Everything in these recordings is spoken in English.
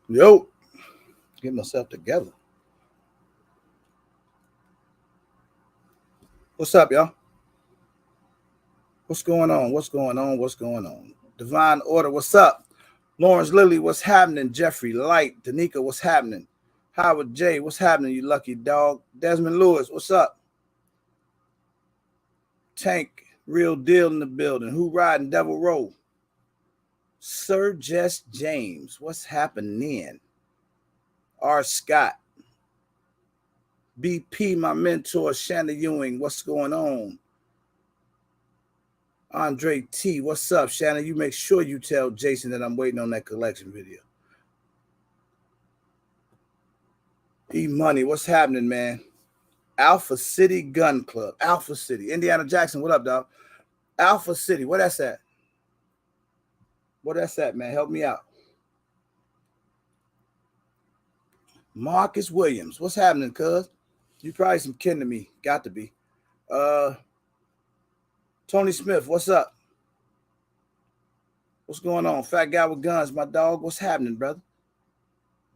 Yo, get myself together. What's up, y'all? What's going on? What's going on? What's going on? Divine Order, what's up? Lawrence Lilly, what's happening? Jeffrey Light, Danica, what's happening? Howard J, what's happening, you lucky dog? Desmond Lewis, what's up? Tank, real deal in the building. Who riding Devil Row? Sir Jess James, what's happening? R. Scott, BP, my mentor, Shannon Ewing, what's going on? Andre T, what's up, Shannon? You make sure you tell Jason that I'm waiting on that collection video. E Money, what's happening, man? Alpha City Gun Club, Alpha City, Indiana Jackson, what up, dog? Alpha City, where that's at? Where that's at, man? Help me out. Marcus Williams, what's happening, cuz? You probably some kin to me, got to be. Tony Smith, what's up? What's going on? Fat guy with guns, my dog. What's happening, brother?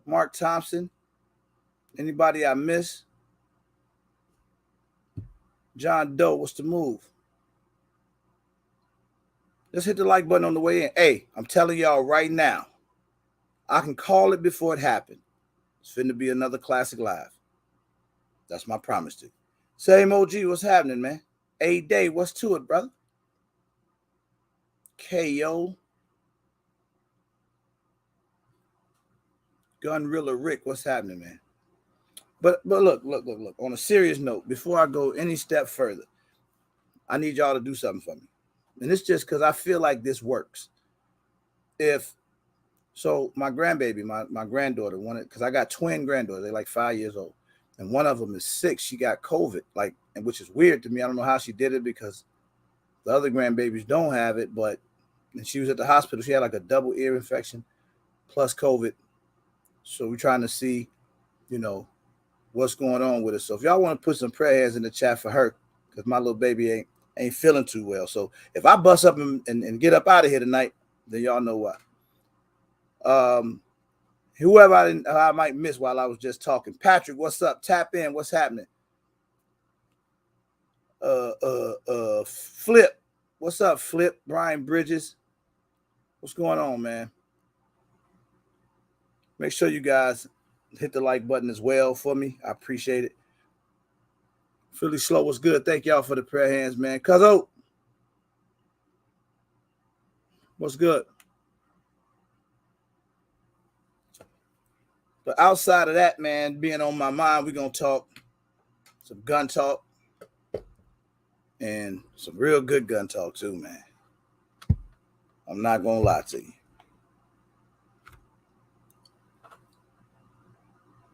Mark Thompson. Anybody I miss? John Doe, what's the move? Just hit the like button on the way in. Hey, I'm telling y'all right now, I can call it before it happened. It's finna be another classic live. That's my promise to you. Same OG, what's happening, man? A-Day, what's to it, brother? KO. Gunrilla Rick, what's happening, man? But look. On a serious note, before I go any step further, I need y'all to do something for me. And it's just because I feel like this works. So my grandbaby, my granddaughter wanted, because I got twin granddaughters, they're like 5 years old. And one of them is 6. She got COVID, and which is weird to me. I don't know how she did it because the other grandbabies don't have it, and she was at the hospital. She had like a double ear infection plus COVID. So we're trying to see, what's going on with her. So if y'all want to put some prayers in the chat for her, because my little baby ain't feeling too well. So if I bust up and get up out of here tonight, then y'all know why. Whoever I might miss while I was just talking. Patrick, what's up? Tap in. What's happening? Flip. What's up, Flip? Brian Bridges. What's going on, man? Make sure you guys hit the like button as well for me. I appreciate it. Philly Slow was good. Thank y'all for the prayer hands, man. Cuzzo, what's good? But outside of that, man, being on my mind, we're going to talk some gun talk and some real good gun talk too, man. I'm not going to lie to you.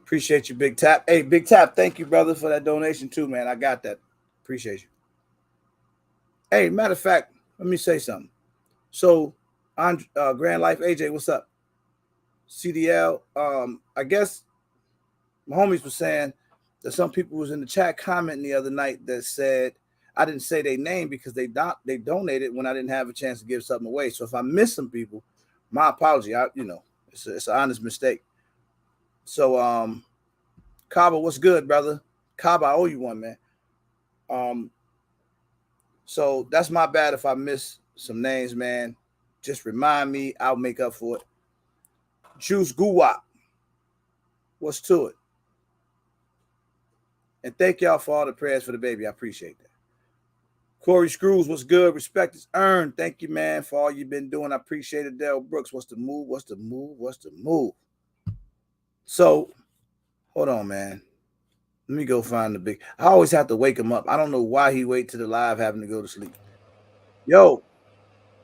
Appreciate you, Big Tap. Hey, Big Tap, thank you, brother, for that donation too, man. I got that. Appreciate you. Hey, matter of fact, let me say something. So, Grand Life AJ, what's up? CDL, I guess my homies were saying that some people was in the chat commenting the other night that said I didn't say their name because they donated when I didn't have a chance to give something away. So if I miss some people, my apology. It's an honest mistake. So Kaba, what's good, brother? Kaba, I owe you one, man. So that's my bad if I miss some names, man. Just remind me, I'll make up for it. Juice Guwap, what's to it? And thank y'all for all the prayers for the baby. I appreciate that. Corey Screws, what's good? Respect is earned. Thank you, man, for all you've been doing. I appreciate it. Daryl Brooks, what's the move? What's the move? What's the move? So, hold on, man. Let me go find the big. I always have to wake him up. I don't know why he wait to the live having to go to sleep. Yo,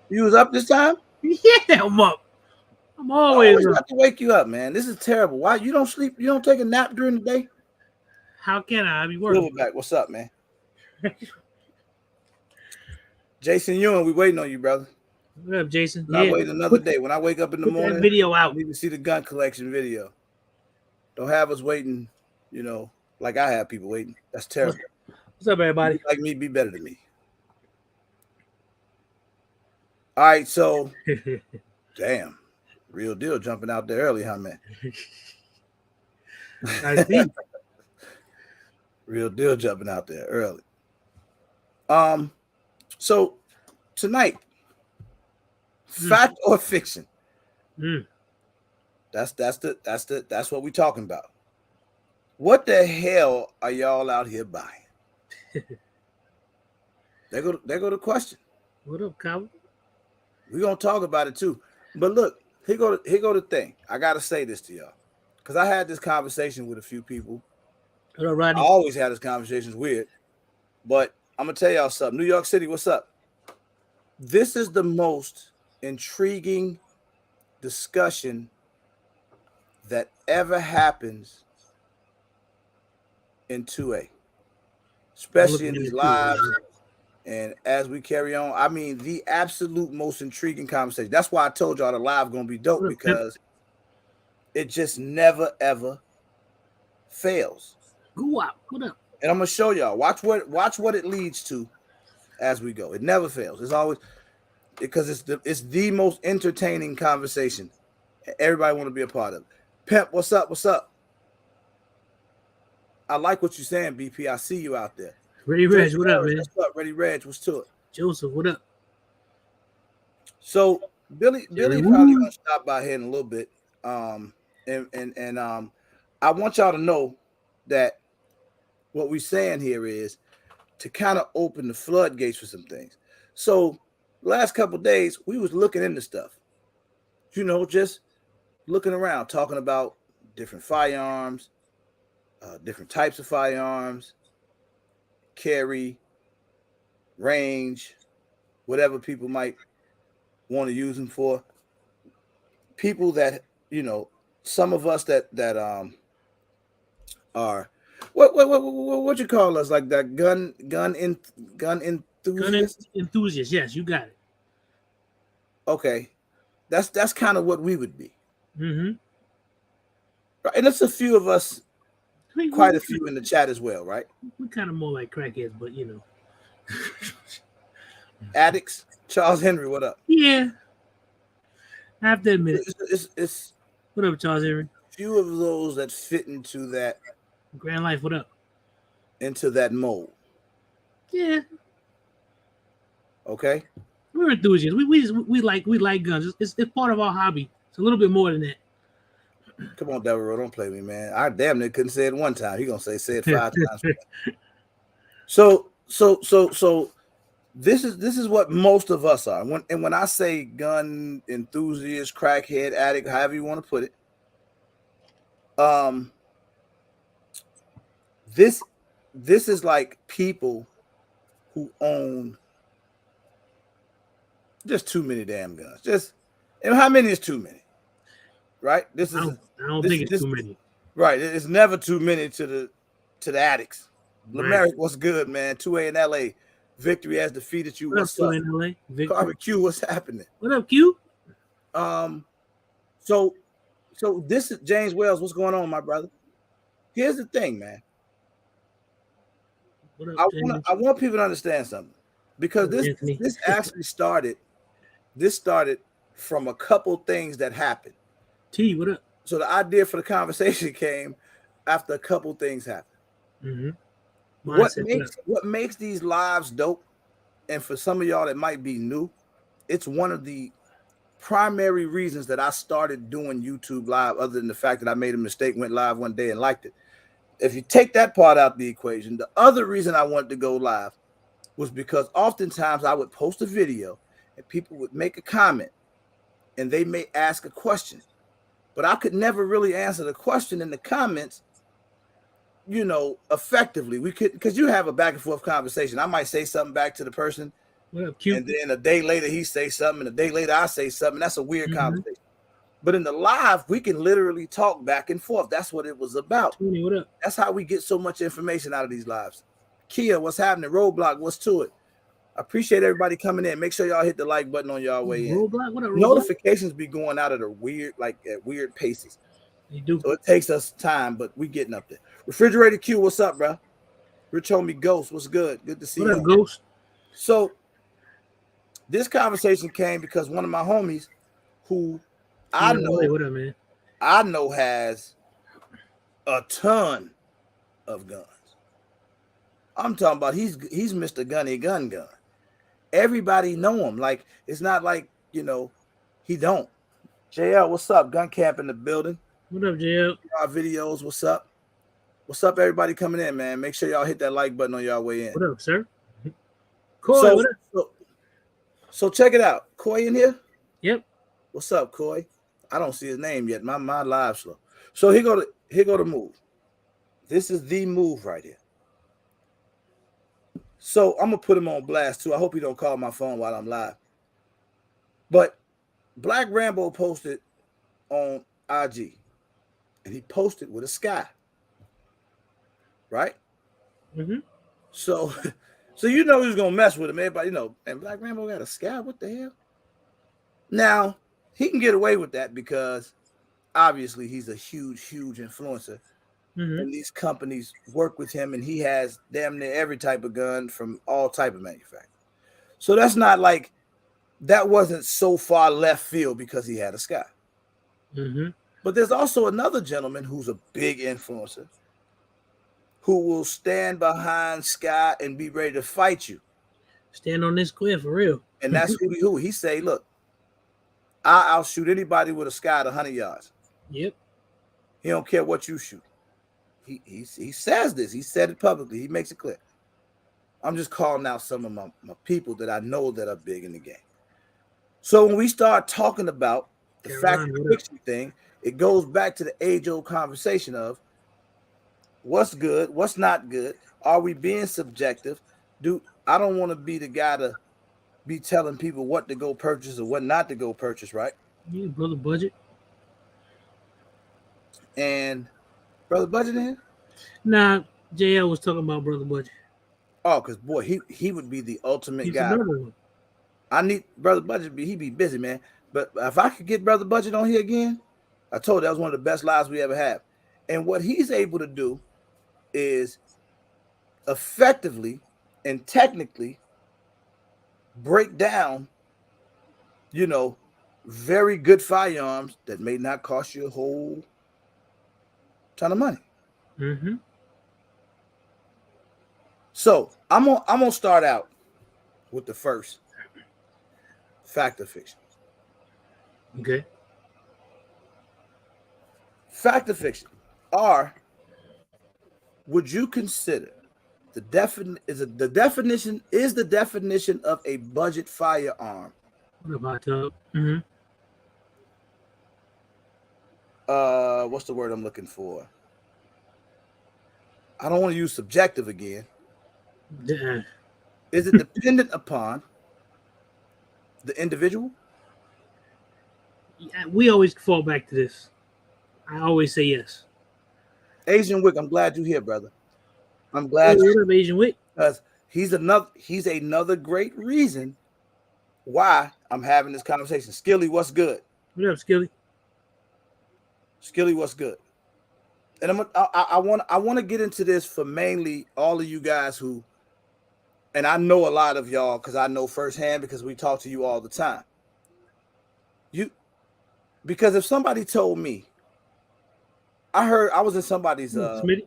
you was up this time? Yeah, I'm up. I'm always have to wake you up, man. This is terrible. Why you don't sleep? You don't take a nap during the day? How can I be working? Silverback, what's up, man? Jason Ewing, we waiting on you, brother. What up, Jason? I wait another day. When I wake up in the morning, that video out. I need to see the gun collection video. Don't have us waiting, like I have people waiting. That's terrible. What's up, everybody? Like me, be better than me. All right, so damn. Real deal jumping out there early, huh, man? I see. Real deal jumping out there early. So tonight, fact or fiction? That's what we're talking about. What the hell are y'all out here buying? There go the question. What up, Cowboy? We're gonna talk about it too. But look, here go the thing. I gotta say this to y'all. Because I had this conversation with a few people. What up, I Rodney? always had this conversation. Weird. But I'm gonna tell y'all something. New York City, what's up? This is the most intriguing discussion that ever happens in 2A, especially in these lives. And as we carry on, I mean, the absolute most intriguing conversation. That's why I told y'all the live gonna be dope, because it just never ever fails. Go up. What up? And I'm gonna show y'all. Watch what it leads to as we go. It never fails. It's always, because it's the most entertaining conversation. Everybody want to be a part of it. Pimp, what's up? What's up? I like what you're saying, BP. I see you out there. Ready Reg, what up, man? What's up? Ready Reg, what's to it? Joseph, what up? So Billy probably gonna stop by here in a little bit. And I want y'all to know that what we're saying here is to kind of open the floodgates for some things. So last couple of days we was looking into stuff, just looking around, talking about different firearms, different types of firearms, carry, range, whatever people might want to use them for. People that, some of us that are what you call us, like that gun enthusiast? Gun enthusiast, yes, you got it. Okay. That's kind of what we would be. Mm-hmm. Right. And it's a few of us, quite a few in the chat as well, right? We're kind of more like crackheads, but Addicts. Charles Henry, what up? Yeah. I have to admit it. It's what up, Charles Henry? Few of those that fit into that Grand Life, what up? Into that mold. Yeah. Okay. We're enthusiasts. We like guns. It's part of our hobby. It's a little bit more than that. Come on, Devereaux, don't play me, man. I damn near couldn't say it one time. He gonna say it 5 times. So this is what most of us are. When I say gun enthusiast, crackhead, addict, however you want to put it, this is like people who own just too many damn guns. And how many is too many? Right? I don't think it's too many. Right. It's never too many to the addicts. Right. Lamerick, what's good, man? 2A in LA. Victory has defeated you. What's up? In LA? Victory. Carbine Q, what's happening? What up, Q? So this is James Wells. What's going on, my brother? Here's the thing, man. What up, I want people to understand something, because this actually started. This started from a couple things that happened. T, what up? So the idea for the conversation came after a couple things happened. Mm-hmm. What makes these lives dope, and for some of y'all that might be new, it's one of the primary reasons that I started doing YouTube live, other than the fact that I made a mistake, went live one day and liked it. If you take that part out of the equation, the other reason I wanted to go live was because oftentimes I would post a video and people would make a comment and they may ask a question, but I could never really answer the question in the comments, effectively. We could, because you have a back and forth conversation. I might say something back to the person, what up, Q? And then a day later he say something, and a day later I say something. That's a weird conversation. But in the live, we can literally talk back and forth. That's what it was about. Tony, what up? That's how we get so much information out of these lives. Kia, what's happening? Roadblock, what's to it? I appreciate everybody coming in. Make sure y'all hit the like button on y'all way in. Roadblock, what up, Roadblock? Notifications be going out at weird paces. They do. So it takes us time, but we getting up there. Refrigerator Q, what's up, bro? Rich told me Ghost, what's good? Good to see you. What up, Ghost? So this conversation came because one of my homies who I Wait, know what up, man? has a ton of guns. I'm talking about he's Mr. Gunny Gun. Everybody know him. Like, it's not like, he don't. JL, what's up? Gun camp in the building. What up, JL? Our videos, what's up? What's up, everybody coming in, man? Make sure y'all hit that like button on y'all way in. What up, sir? Coy, what up? So check it out. Coy in here? Yep. What's up, Coy? I don't see his name yet. My live slow. So here go the move. This is the move right here. So I'm gonna put him on blast too. I hope he don't call my phone while I'm live. But Black Rambo posted on IG, and he posted with a sky. Right? Mm-hmm. So he was gonna mess with him. Everybody, and Black Rambo got a sky. What the hell? Now he can get away with that because obviously he's a huge influencer. Mm-hmm. And these companies work with him, and he has damn near every type of gun from all type of manufacturers. So that's not like that wasn't so far left field because he had a sky. Mm-hmm. But there's also another gentleman who's a big influencer who will stand behind Sky and be ready to fight you. Stand on this cliff for real. And that's who he say, look, I'll shoot anybody with a Sky at 100 yards. Yep. He don't care what you shoot. He says this. He said it publicly. He makes it clear. I'm just calling out some of my people that I know that are big in the game. So when we start talking about the fact of fiction thing, it goes back to the age-old conversation of what's good, what's not good. Are we being subjective? I don't want to be the guy to be telling people what to go purchase or what not to go purchase, right? Yeah, brother budget. And brother budget in? Nah, JL was talking about brother budget. Oh, because boy, he would be the ultimate He's guy. another one. I need brother budget. He be busy, man. But if I could get brother budget on here again, I told you that was one of the best lives we ever had. And what he's able to do is effectively and technically break down, very good firearms that may not cost you a whole ton of money. Mm-hmm. So I'm gonna start out with the first fact or fiction. Okay. Fact or fiction. Would you consider the definition of a budget firearm? What about tub? Mm-hmm. What's the word I'm looking for? I don't want to use subjective again. Is it dependent upon the individual? Yeah, we always fall back to this. I always say yes. Asian Wick, I'm glad you're here, brother. I'm glad what up, Asian Wick? Because he's another great reason why I'm having this conversation. Skilly, what's good? What up, Skilly? Skilly, what's good? And I want to get into this for mainly all of you guys who, and I know a lot of y'all because I know firsthand because we talk to you all the time. Because if somebody told me, I was in somebody's Smitty?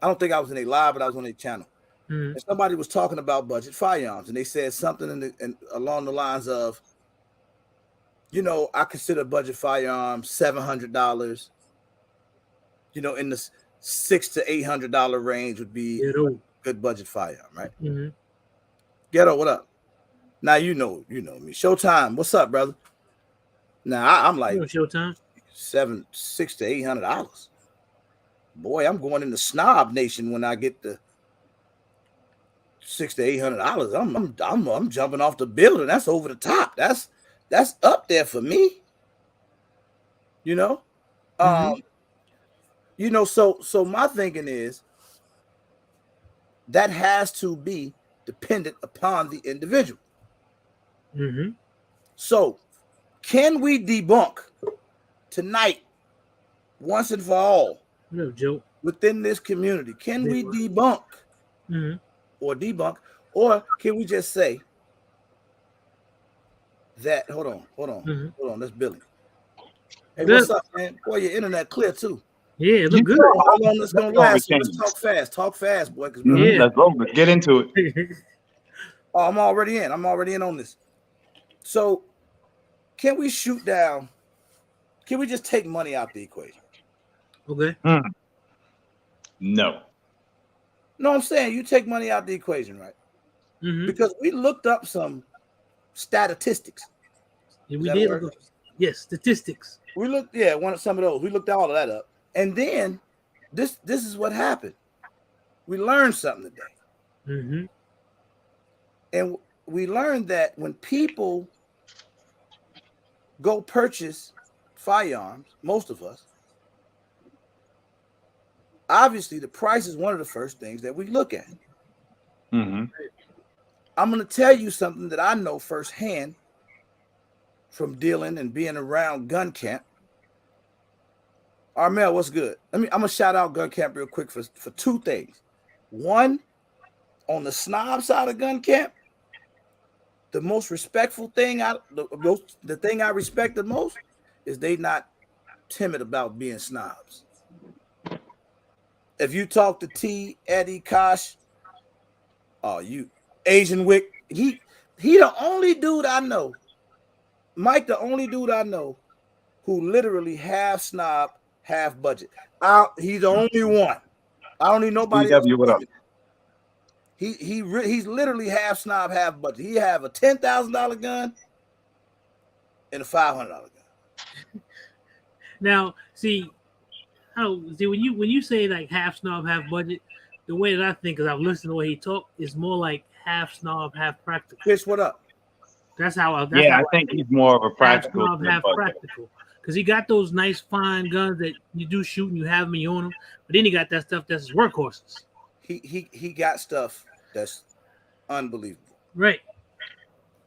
I don't think I was in a live, but I was on a channel. Mm-hmm. And somebody was talking about budget firearms, and they said something along the lines of, I consider budget firearms $700. In the $600 to $800 range would be a good budget firearm, right? Mm-hmm. Ghetto, what up? Now you know me. Showtime, what's up, brother? Now I'm like Showtime. $600 to $800. Boy, I'm going into snob nation when I get the $600 to $800. I'm jumping off the building. That's over the top. That's up there for me. Mm-hmm. So my thinking is that has to be dependent upon the individual. Mm-hmm. So can we debunk tonight once and for all? No joke. Within this community, can we debunk or can we just say that. Hold on. That's Billy. Hey, Good. what's up, man? Boy, your internet clear too. Yeah, it You look good. know How long this gonna how last? we Let's change. talk fast. Talk fast, boy. Cause Yeah. Let's go. Let's get into it. oh, I'm already in. I'm already in on this. So, can we shoot down? Can we just take money out the equation? Okay. No. No, I'm saying you take money out the equation, right? Mm-hmm. Because we looked up some statistics. Yeah, Is we that a did word? look up. Yes, statistics. We looked, some of those. We looked all of that up, and then this is what happened. We learned something today, Mm-hmm. and we learned that when people go purchase firearms, most of us, obviously the price is one of the first things that we look at. Mm-hmm. I'm going to tell you something that I know firsthand from dealing and being around gun camp. Armel, what's good? I'm gonna shout out gun camp real quick for two things. One, on the snob side of gun camp, the most respectful thing the thing I respect the most is they not timid about being snobs. If you talk to T, Eddie, Kosh, you Asian Wick, he the only dude I know, Mike, the only dude I know who literally half snob, half budget. He's the only one. I don't need nobody else to DW, what tell up? me. He's literally half snob, half budget. He have a $10,000 gun and a $500 gun. Now, see when you say like half snob, half budget, the way that I think, because I've listened to the way he talk, is more like half snob, half practical. Fish, what up? That's how I. I think he's more of a half practical snob, half practical. Because he got those nice, fine guns that you do shoot and you have them, you own them. But then he got that stuff that's workhorses. He got stuff that's unbelievable. Right.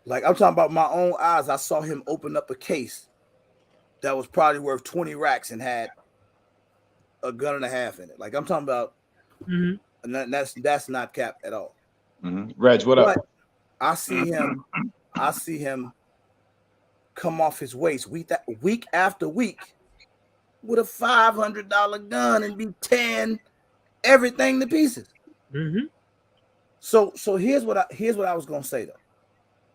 Like I'm talking about my own eyes. I saw him open up a case that was probably worth 20 racks and had a gun and a half in it. Like I'm talking about, and that's not cap at all. Mm-hmm. Reg, what up? But I see him come off his waist week after week with a $500 gun and be tearing everything to pieces. Mm-hmm. So here's what I was gonna say though.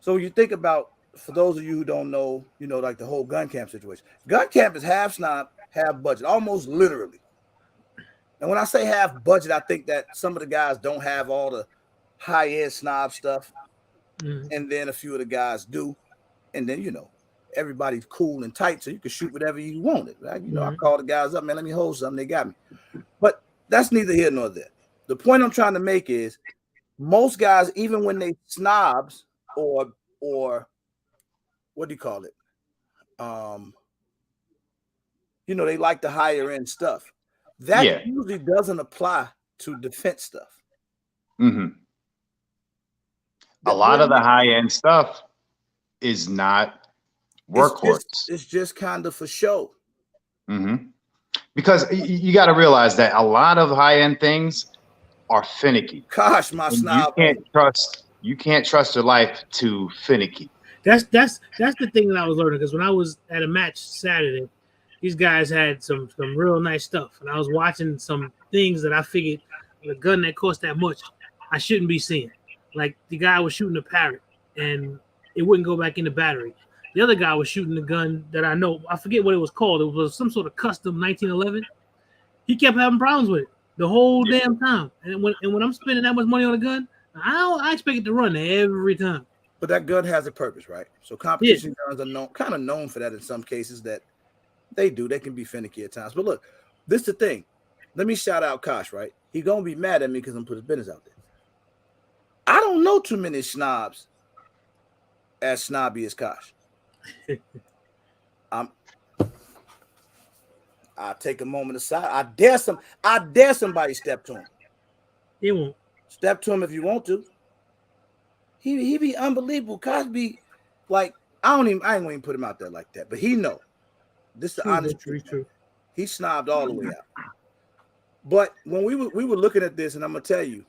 So you think about, for those of you who don't know, like the whole gun camp situation. Gun camp is half snob, half budget, almost literally. And when I say half budget, I think that some of the guys don't have all the high-end snob stuff, and then a few of the guys do, and then everybody's cool and tight, so you can shoot whatever you want. Right? I call the guys up, man, let me hold something. They got me. But that's neither here nor there. The point I'm trying to make is most guys, even when they snobs or what do you call it? They like the higher end stuff. That usually doesn't apply to defense stuff. Mm-hmm. A lot of the high end stuff is not workhorse. It's just kind of for show. Mm-hmm. Because you got to realize that a lot of high end things are finicky. Gosh, my snob. You can't trust your life to finicky. That's the thing that I was learning, because when I was at a match Saturday, these guys had some real nice stuff, and I was watching some things that I figured a gun that cost that much I shouldn't be seeing. Like the guy was shooting a Parrot and it wouldn't go back in the battery. The other guy was shooting the gun that I know, I forget what it was called. It was some sort of custom 1911. He kept having problems with it the whole damn time. And when I'm spending that much money on a gun, I expect it to run every time. But that gun has a purpose, right? So competition guns are known for that in some cases. That they can be finicky at times. But look, this is the thing. Let me shout out Kosh, right? He gonna be mad at me because I'm putting his business out there. I don't know too many snobs as snobby as Kosh. I'll take a moment aside. I dare somebody step to him. He won't. Step to him if you want to. He be unbelievable. Kosh be like, I ain't gonna even put him out there like that. But he know. This is the honest truth. True. He snobbed all the way out. But when we were looking at this, and I'm gonna tell you,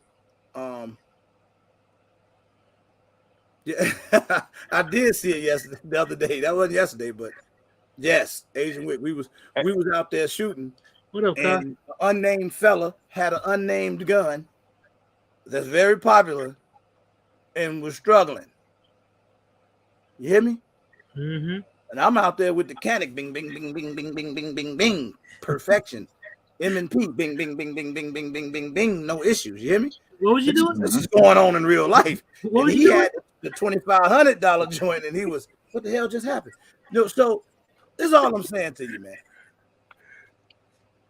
Yeah, I did see it yesterday, the other day. That wasn't yesterday, but yes, Asian Wick. We was out there shooting, What up, Carl? and an unnamed fella had an unnamed gun that's very popular and was struggling. You hear me? Mm-hmm. And I'm out there with the Canic, bing, bing, bing, bing, bing, bing, bing, bing, bing, perfection. M&P, bing, bing, bing, bing, bing, bing, bing, bing, bing, no issues. You hear me? What was you doing? This is going on in real life. What And was he you doing? had the $2,500 joint, and he was, what the hell just happened? No, so this is all I'm saying to you, man.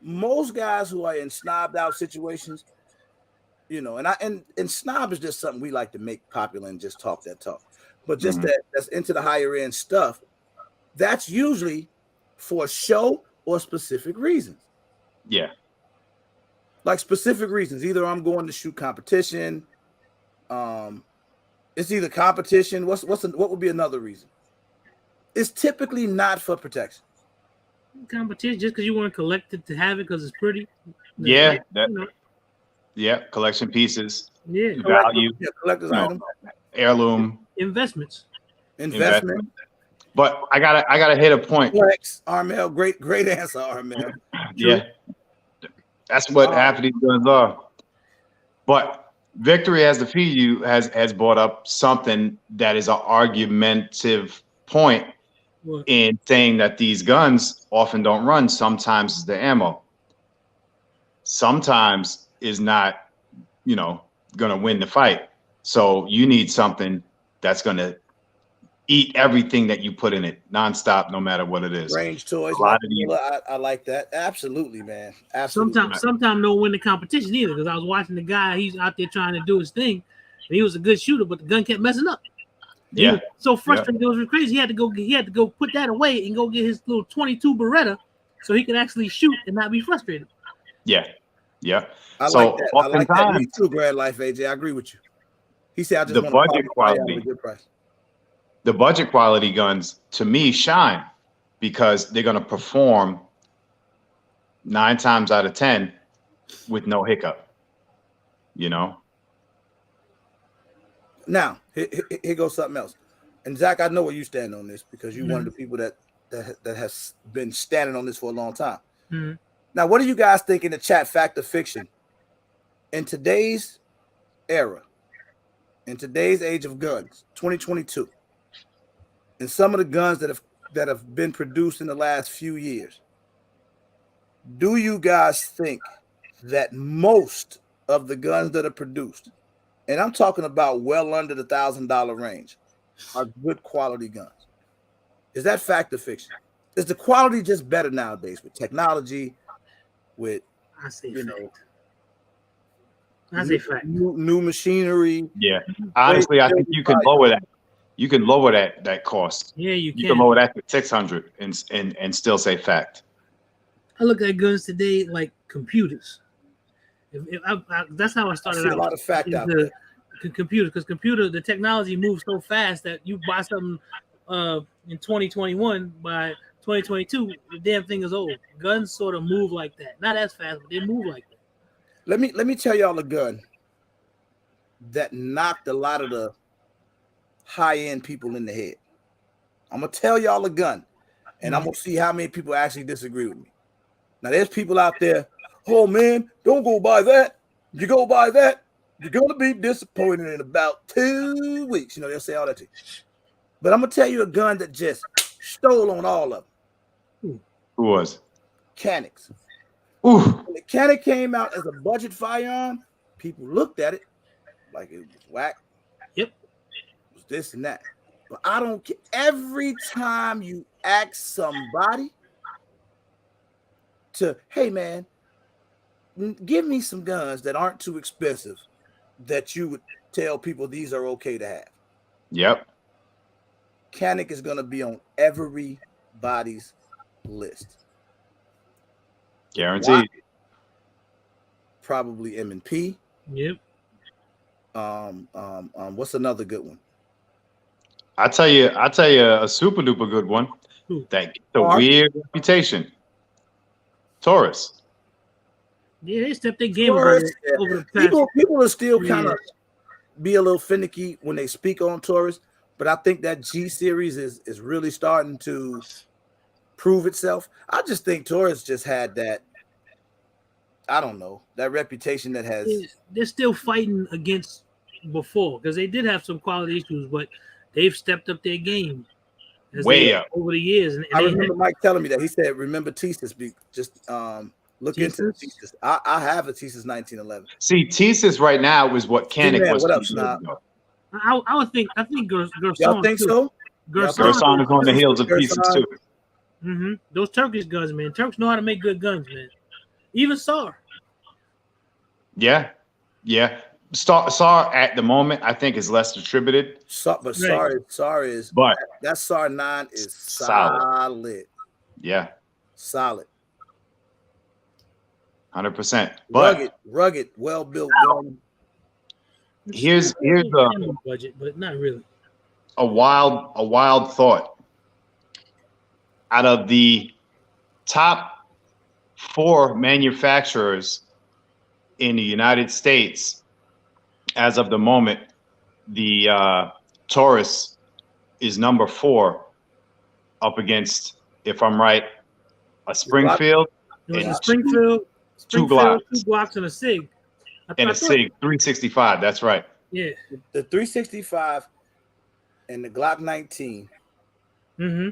Most guys who are in snobbed out situations, you know, and snob is just something we like to make popular and just talk that talk. But just that's into the higher end stuff, that's usually for show or specific reasons. Yeah. Like specific reasons. Either I'm going to shoot competition. It's either competition. What would be another reason? It's typically not for protection. Competition just because you want to collect it to have it because it's pretty. Yeah. Like, That, you know, yeah. Collection pieces. yeah. Value. Yeah, collector's You know, item. heirloom. Investments. Investment. But I gotta hit a point. Flex, Armel, great answer, Armel. Yeah. That's what half of these guns are. But Victory Has Defeated You has brought up something that is an argumentative point What? in saying that these guns often don't run. Sometimes it's the ammo. Sometimes is not, gonna win the fight. So you need something that's gonna eat everything that you put in it nonstop, no matter what it is. Range toys. A lot of these. I like that. Absolutely, man. Absolutely. Sometimes don't win the competition either because I was watching the guy. He's out there trying to do his thing, and he was a good shooter, but the gun kept messing up. He was so frustrated, it was crazy. He had to go put that away and go get his little 22 Beretta so he could actually shoot and not be frustrated. Yeah. I like that. I like that. Me too, Grad Life, AJ. I agree with you. He said, "I just the want budget quality. a good price." The budget quality guns to me shine because they're going to perform 9 times out of 10 with no hiccup. Now, here goes something else. And Zach, I know where you stand on this because you're one of the people that has been standing on this for a long time. Mm-hmm. Now, what do you guys think in the chat? Fact or fiction? In today's era, in today's age of guns, 2022, and some of the guns that have been produced in the last few years, do you guys think that most of the guns that are produced, and I'm talking about well under the $1,000 range, are good quality guns? Is that fact or fiction? Is the quality just better nowadays with technology, with I say fact. New machinery? Yeah. Honestly, I think you can lower that. You can lower that cost. Yeah, you can. You can lower that to 600 and still say fact. I look at guns today like computers. That's how I started out. A lot of fact out there. Computers, because the technology moves so fast that you buy something in 2021, by 2022, the damn thing is old. Guns sort of move like that. Not as fast, but they move like that. Let me tell y'all a gun that knocked a lot of the high-end people in the head. I'm gonna tell y'all a gun, and I'm gonna see how many people actually disagree with me. Now, there's people out there, oh man, don't go buy that. You go buy that, you're gonna be disappointed in about 2 weeks. They'll say all that to you. But I'm gonna tell you a gun that just stole on all of them. Who was? Canics. Ooh. When the Canic came out as a budget firearm, people looked at it like it was whack. Yep. It was this and that. But I don't care. Every time you ask somebody to, hey man, give me some guns that aren't too expensive that you would tell people these are okay to have. Yep. Canic is going to be on everybody's list. Guaranteed. Why? Probably M&P. Yep. What's another good one? I tell you a super duper good one that gets a weird reputation. Taurus. Yeah, they stepped their game over the past. People are still kind of be a little finicky when they speak on Taurus, but I think that G series is really starting to prove itself. I just think Taurus just had that, I don't know, that reputation that has. They're still fighting against before because they did have some quality issues, but they've stepped up their game Way up over the years. And I remember Mike telling me that. He said, "Remember Thesis? Just look into the Thesis. I have a Thesis 1911. See, Thesis right now is what Canic was. What up, Snob? I would think. I think Gerson. Y'all think so? Gerson is on the heels of Thesis too. Mm-hmm. Those Turkish guns, man. Turks know how to make good guns, man. Even SAR. Yeah. SAR at the moment, I think, is less distributed. But SAR is. But that SAR 9 is solid. Yeah. Solid. 100%. But rugged, well built gun. Here's the budget, but not really. A wild thought. Out of the top 4 manufacturers in the United States, as of the moment, the Taurus is number 4, up against, if I'm right, a Springfield. It was a Springfield, two Glocks, 2 Glocks, and a SIG. And a SIG 365. That's right. Yeah, the 365 and the Glock 19. Mm-hmm.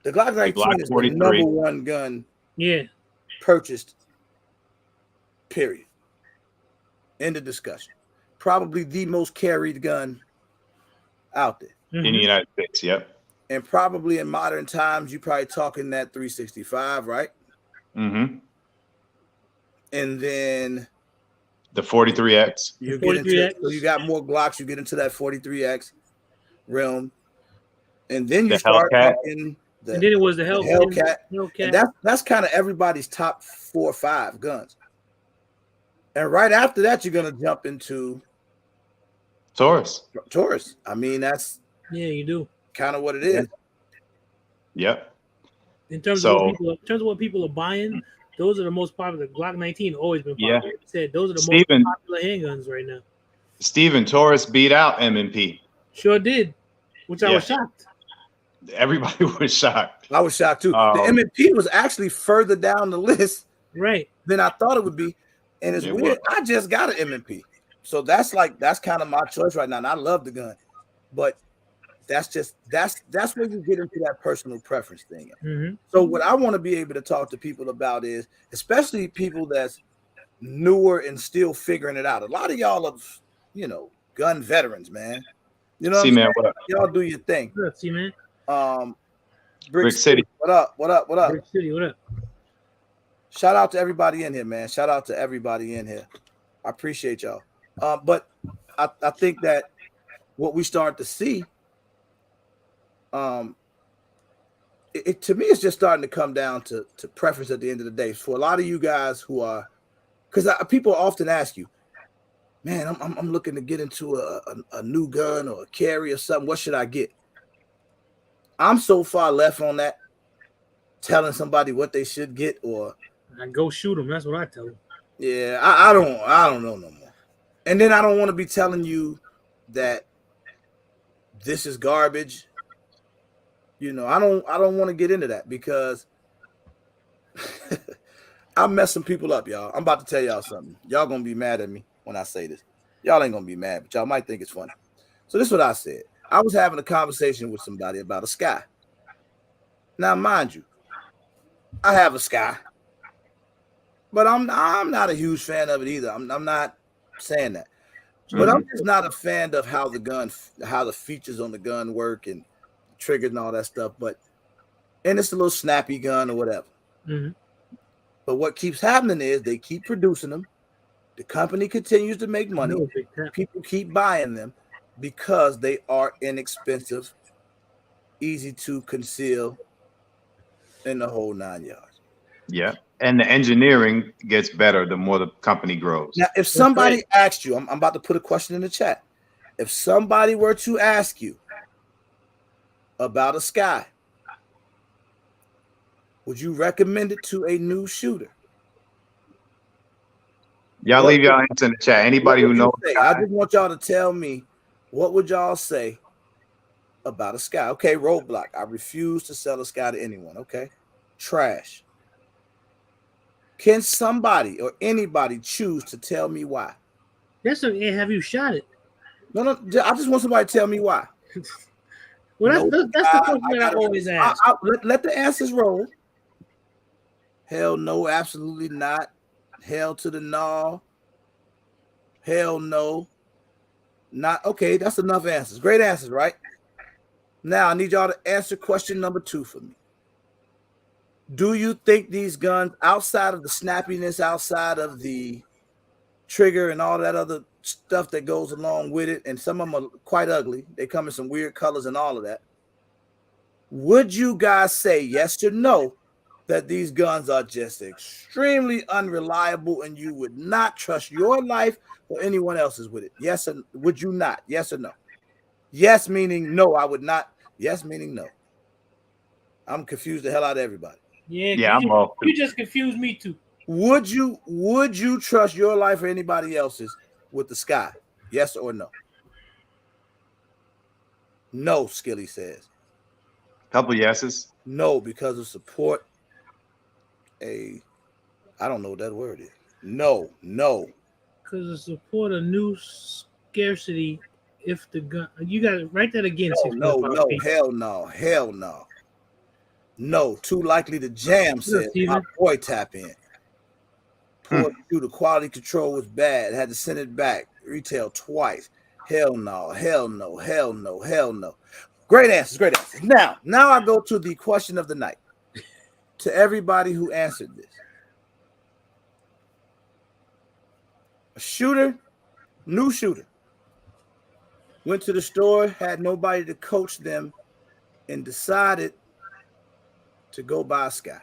The Glock 19 is the number 1 gun. Yeah. Purchased. Period. End of discussion. Probably the most carried gun out there in the United States. Yep. And probably in modern times, you're probably talking that 365, right? Mm-hmm. And then the 43X. You got more Glocks. You get into that 43X realm, and then you start talking. And then it was the Hellcat. And that's kind of everybody's top 4 or 5 guns. And right after that, you're gonna jump into Taurus. I mean, that's you do kind of what it is. Yep. In terms of what people are buying, those are the most popular. Glock 19 always been popular. Yeah. Said those are the most popular handguns right now. Steven, Taurus beat out M&P. Sure did, which I was shocked. Everybody was shocked. I was shocked too. The M&P was actually further down the list, right, than I thought it would be. And it's weird. I just got an M&P, so that's kind of my choice right now. And I love the gun, but that's where you get into that personal preference thing. Mm-hmm. So what I want to be able to talk to people about is, especially people that's newer and still figuring it out. A lot of y'all are, gun veterans, man. You know, man, what up? Y'all do your thing. What up, C-Man? Brick City. What up? Brick City, what up? Shout out to everybody in here, man. Shout out to everybody in here. I appreciate y'all. But I think that what we start to see, to me, it's just starting to come down to preference at the end of the day. For a lot of you guys who are, because people often ask you, man, I'm looking to get into a new gun or a carry or something. What should I get? I'm so far left on that, telling somebody what they should get, or I go shoot them. That's what I tell them. Yeah, I don't know no more. And then I don't want to be telling you that this is garbage. I don't want to get into that because I'm messing people up, y'all. I'm about to tell y'all something. Y'all gonna be mad at me when I say this. Y'all ain't gonna be mad, but y'all might think it's funny. So this is what I said. I was having a conversation with somebody about a Sky. Now, mind you, I have a Sky, but I'm not a huge fan of it either. I'm not saying that, but I'm just not a fan of how the features on the gun work and triggers and all that stuff. And it's a little snappy gun or whatever. Mm-hmm. But what keeps happening is they keep producing them. The company continues to make money. People keep buying them because they are inexpensive, easy to conceal, in the whole 9 yards. Yeah. And the engineering gets better the more the company grows. Now, if somebody asked you, I'm about to put a question in the chat. If somebody were to ask you about a Sky, would you recommend it to a new shooter? Y'all leave y'all answer in the chat. Anybody who knows. I just want y'all to tell me, what would y'all say about a sky. Okay, roadblock. I refuse to sell a sky to anyone. Okay, trash. Can somebody or anybody choose to tell me why? That's a, have you shot it? No. I just want somebody to tell me why. Well, that's the question that I always ask. Let the answers roll. Hell no, absolutely not. Hell to the no. Hell no. Not okay. That's enough answers. Great answers, right? Now I need y'all to answer question number 2 for me. Do you think these guns, outside of the snappiness, outside of the trigger and all that other stuff that goes along with it, and some of them are quite ugly, they come in some weird colors and all of that, would you guys say yes or no that these guns are just extremely unreliable and you would not trust your life or anyone else's with it? Yes, or would you not? Yes or no? Yes meaning no, I would not. Yes meaning no. I'm confused the hell out of everybody. Yeah, you just confused me too. Would you trust your life or anybody else's with the sky? Yes or no? No, Skilly says. Couple yeses. No, because of support. I don't know what that word is. No. Because of support a new scarcity. If the gun, you got to write that again. No, hell no. No, too likely to jam, said my boy Tap In. Poor through the quality control was bad. Had to send it back. Retail twice. Hell no. Great answers. Now I go to the question of the night. To everybody who answered this. A shooter, new shooter, went to the store, had nobody to coach them, and decided to go buy a sky.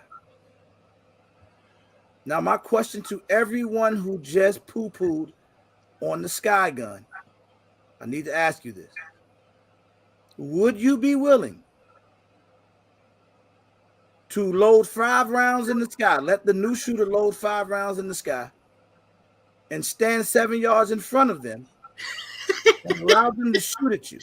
Now, my question to everyone who just poo-pooed on the sky gun, I need to ask you this. Would you be willing to load 5 rounds in the sky, let the new shooter load 5 rounds in the sky, and stand 7 yards in front of them and allow them to shoot at you?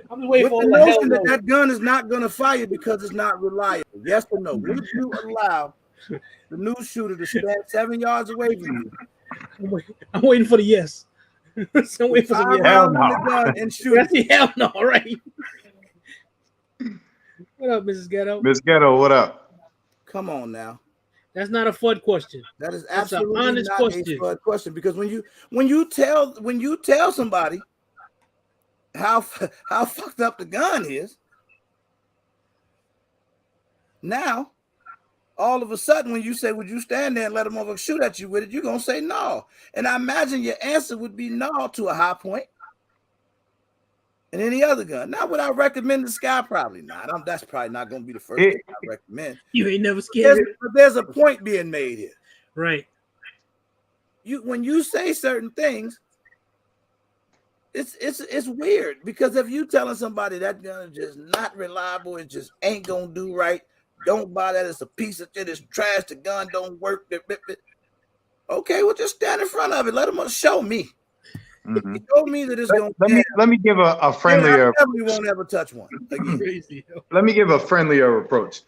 I'm waiting for the notion that gun is not going to fire because it's not reliable. Yes or no? Would you allow the new shooter to stand 7 yards away from you? I'm waiting for the yes. I'm waiting for some yes. Hell no. The gun and shoot it. Hell no, right? What up, Mrs. Ghetto? Miss Ghetto, what up? Come on now. That's not a FUD question. That is absolutely an honest not question. A FUD question, because when you tell somebody how fucked up the gun is, now all of a sudden when you say, would you stand there and let them shoot at you with it, you're gonna say no. And I imagine your answer would be no to a high point. And any other gun. Now, would I recommend the sky? Probably not. That's probably not going to be the first thing I recommend. You ain't never scared. But there's a point being made here. Right. When you say certain things, it's weird, because if you telling somebody that gun is just not reliable, it just ain't gonna do right, don't buy that, it's a piece of shit, it's trash, the gun don't work. Okay, well, just stand in front of it. Let them show me. Mm-hmm. Show me that it's going to. Let me give a friendlier. I definitely won't ever touch one again. Let me give a friendlier approach.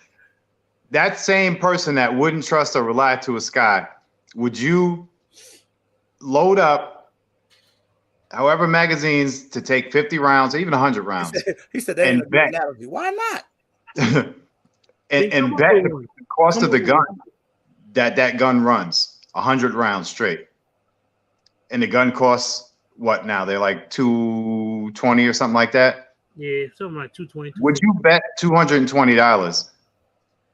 That same person that wouldn't trust or rely to a sky, would you load up however magazines to take 50 rounds, or even 100 rounds? He said that ain't a good analogy. Why not? and bet the cost of the gun that gun runs 100 rounds straight, and the gun costs what now? They're like $220 or something like that. Yeah, something like $220. Would you bet $220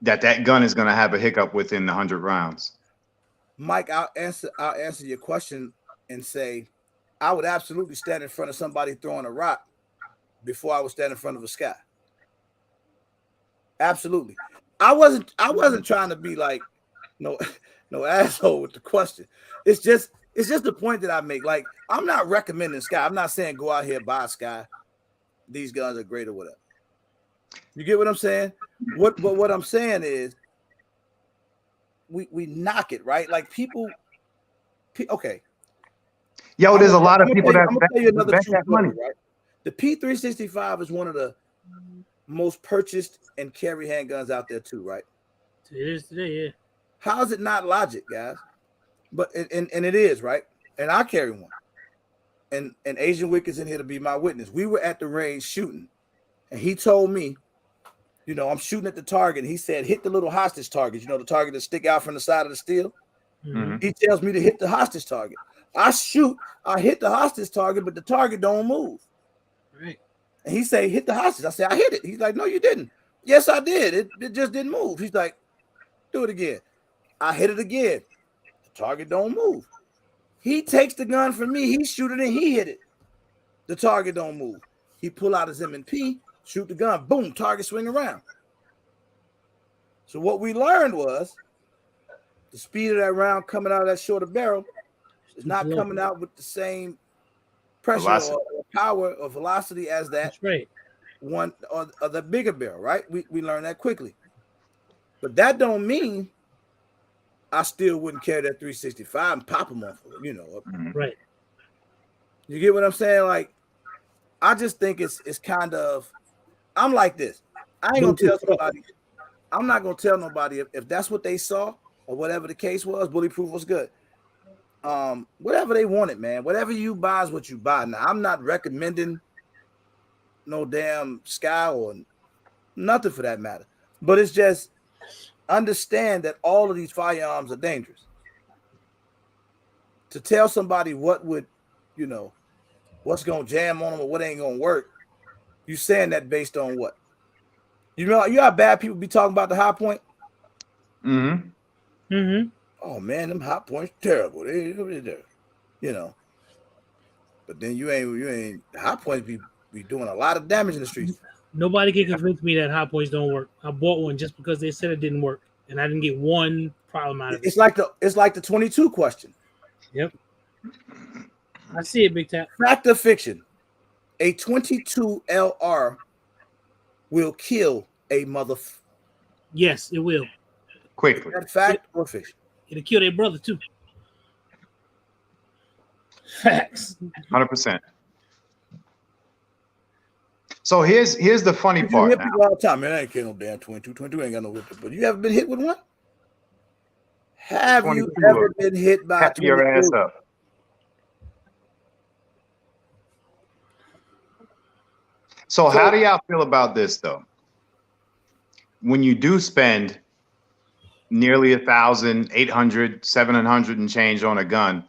that gun is going to have a hiccup within the 100 rounds? Mike, I'll answer your question and say I would absolutely stand in front of somebody throwing a rock before I would stand in front of a sky. Absolutely. I wasn't trying to be like no asshole with the question. It's just the point that I make. Like, I'm not recommending sky. I'm not saying go out here, buy a sky. These guns are great or whatever. You get what I'm saying? What I'm saying is we knock it, right? Like people okay. Yo, there's a lot of people that bet that money. Right? The P365 is one of the most purchased and carry handguns out there too, right? It is today, yeah. How is it not logic, guys? But and it is, right? And I carry one. And Asian Wick is in here to be my witness. We were at the range shooting, and he told me, you know, I'm shooting at the target. And he said, hit the little hostage target. You know, the target that stick out from the side of the steel. Mm-hmm. He tells me to hit the hostage target. I shoot, I hit the hostage target, but the target don't move. Right. And he say, hit the hostage. I say, I hit it. He's like, no, you didn't. Yes, I did. It just didn't move. He's like, do it again. I hit it again. The target don't move. He takes the gun from me. He shoot it and he hit it. The target don't move. He pull out his M&P, shoot the gun. Boom, target swing around. So what we learned was the speed of that round coming out of that shorter barrel is not coming out with the same pressure or power or velocity as that one or the bigger barrel, right? We learned that quickly. But that don't mean I still wouldn't carry that 365 and pop them off, you know. Right. You get what I'm saying? Like, I just think it's kind of, I'm like this. I ain't gonna tell somebody, I'm not gonna tell nobody if that's what they saw or whatever the case was, bulletproof was good. Whatever they wanted, man. Whatever you buy is what you buy. Now, I'm not recommending no damn Sky or nothing for that matter. But it's just understand that all of these firearms are dangerous. To tell somebody what would, you know, what's gonna jam on them or what ain't gonna work, you saying that based on what? You know how bad people be talking about the high point? Mm-hmm. Mm-hmm. Oh man, them high points terrible. They're, you know. But then you ain't high points be doing a lot of damage in the streets. Nobody can convince me that high points don't work. I bought one just because they said it didn't work, and I didn't get one problem out of it. It's like the 22 question. Yep. I see it, Big Tap. Fact or fiction? A 22 LR will kill a mother. Yes, it will. Quickly. Is that fact or fiction? It'll kill their brother too. Facts. 100%. So here's the funny part. You hit people all the time, man. I ain't killing no damn 22. 22 ain't got no whip. But you ever been hit with one? Have you ever been hit by a 22? Your ass up. So how do y'all feel about this though? When you do spend nearly 1,000, 800, 700 and change on a gun,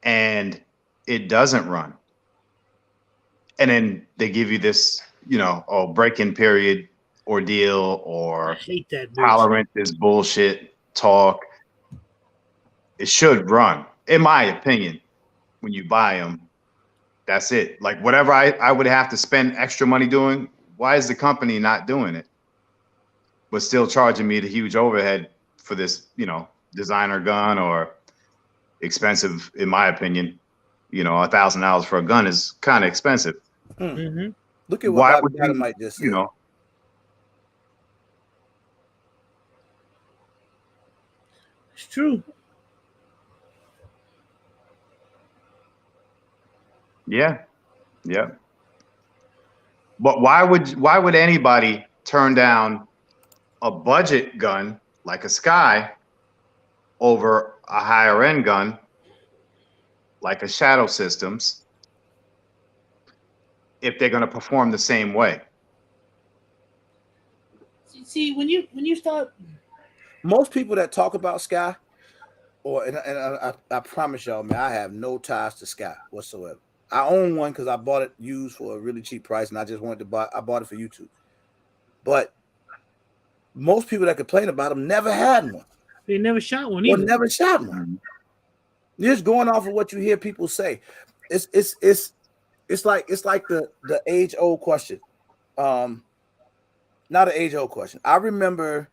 and it doesn't run, and then they give you this, you know, break-in period ordeal or I hate that tolerant is bullshit talk. It should run, in my opinion. When you buy them, that's it. Like whatever I would have to spend extra money doing, why is the company not doing it, but still charging me the huge overhead for this, you know, designer gun or expensive, in my opinion. You know, $1,000 for a gun is kind of expensive. Mm-hmm. Look at what Bobby Dynamite just said. You know, it's true. Yeah. But why would anybody turn down a budget gun like a Sky over a higher end gun like a Shadow Systems if they're going to perform the same way? See, when you start, most people that talk about Sky, I promise y'all, man, I have no ties to Sky whatsoever. I own one because I bought it used for a really cheap price, and I just wanted to buy. I bought it for YouTube. But most people that complain about them never had one. They never shot one either. Or never shot one. You're just going off of what you hear people say. It's like the age old question. Not an age old question. I remember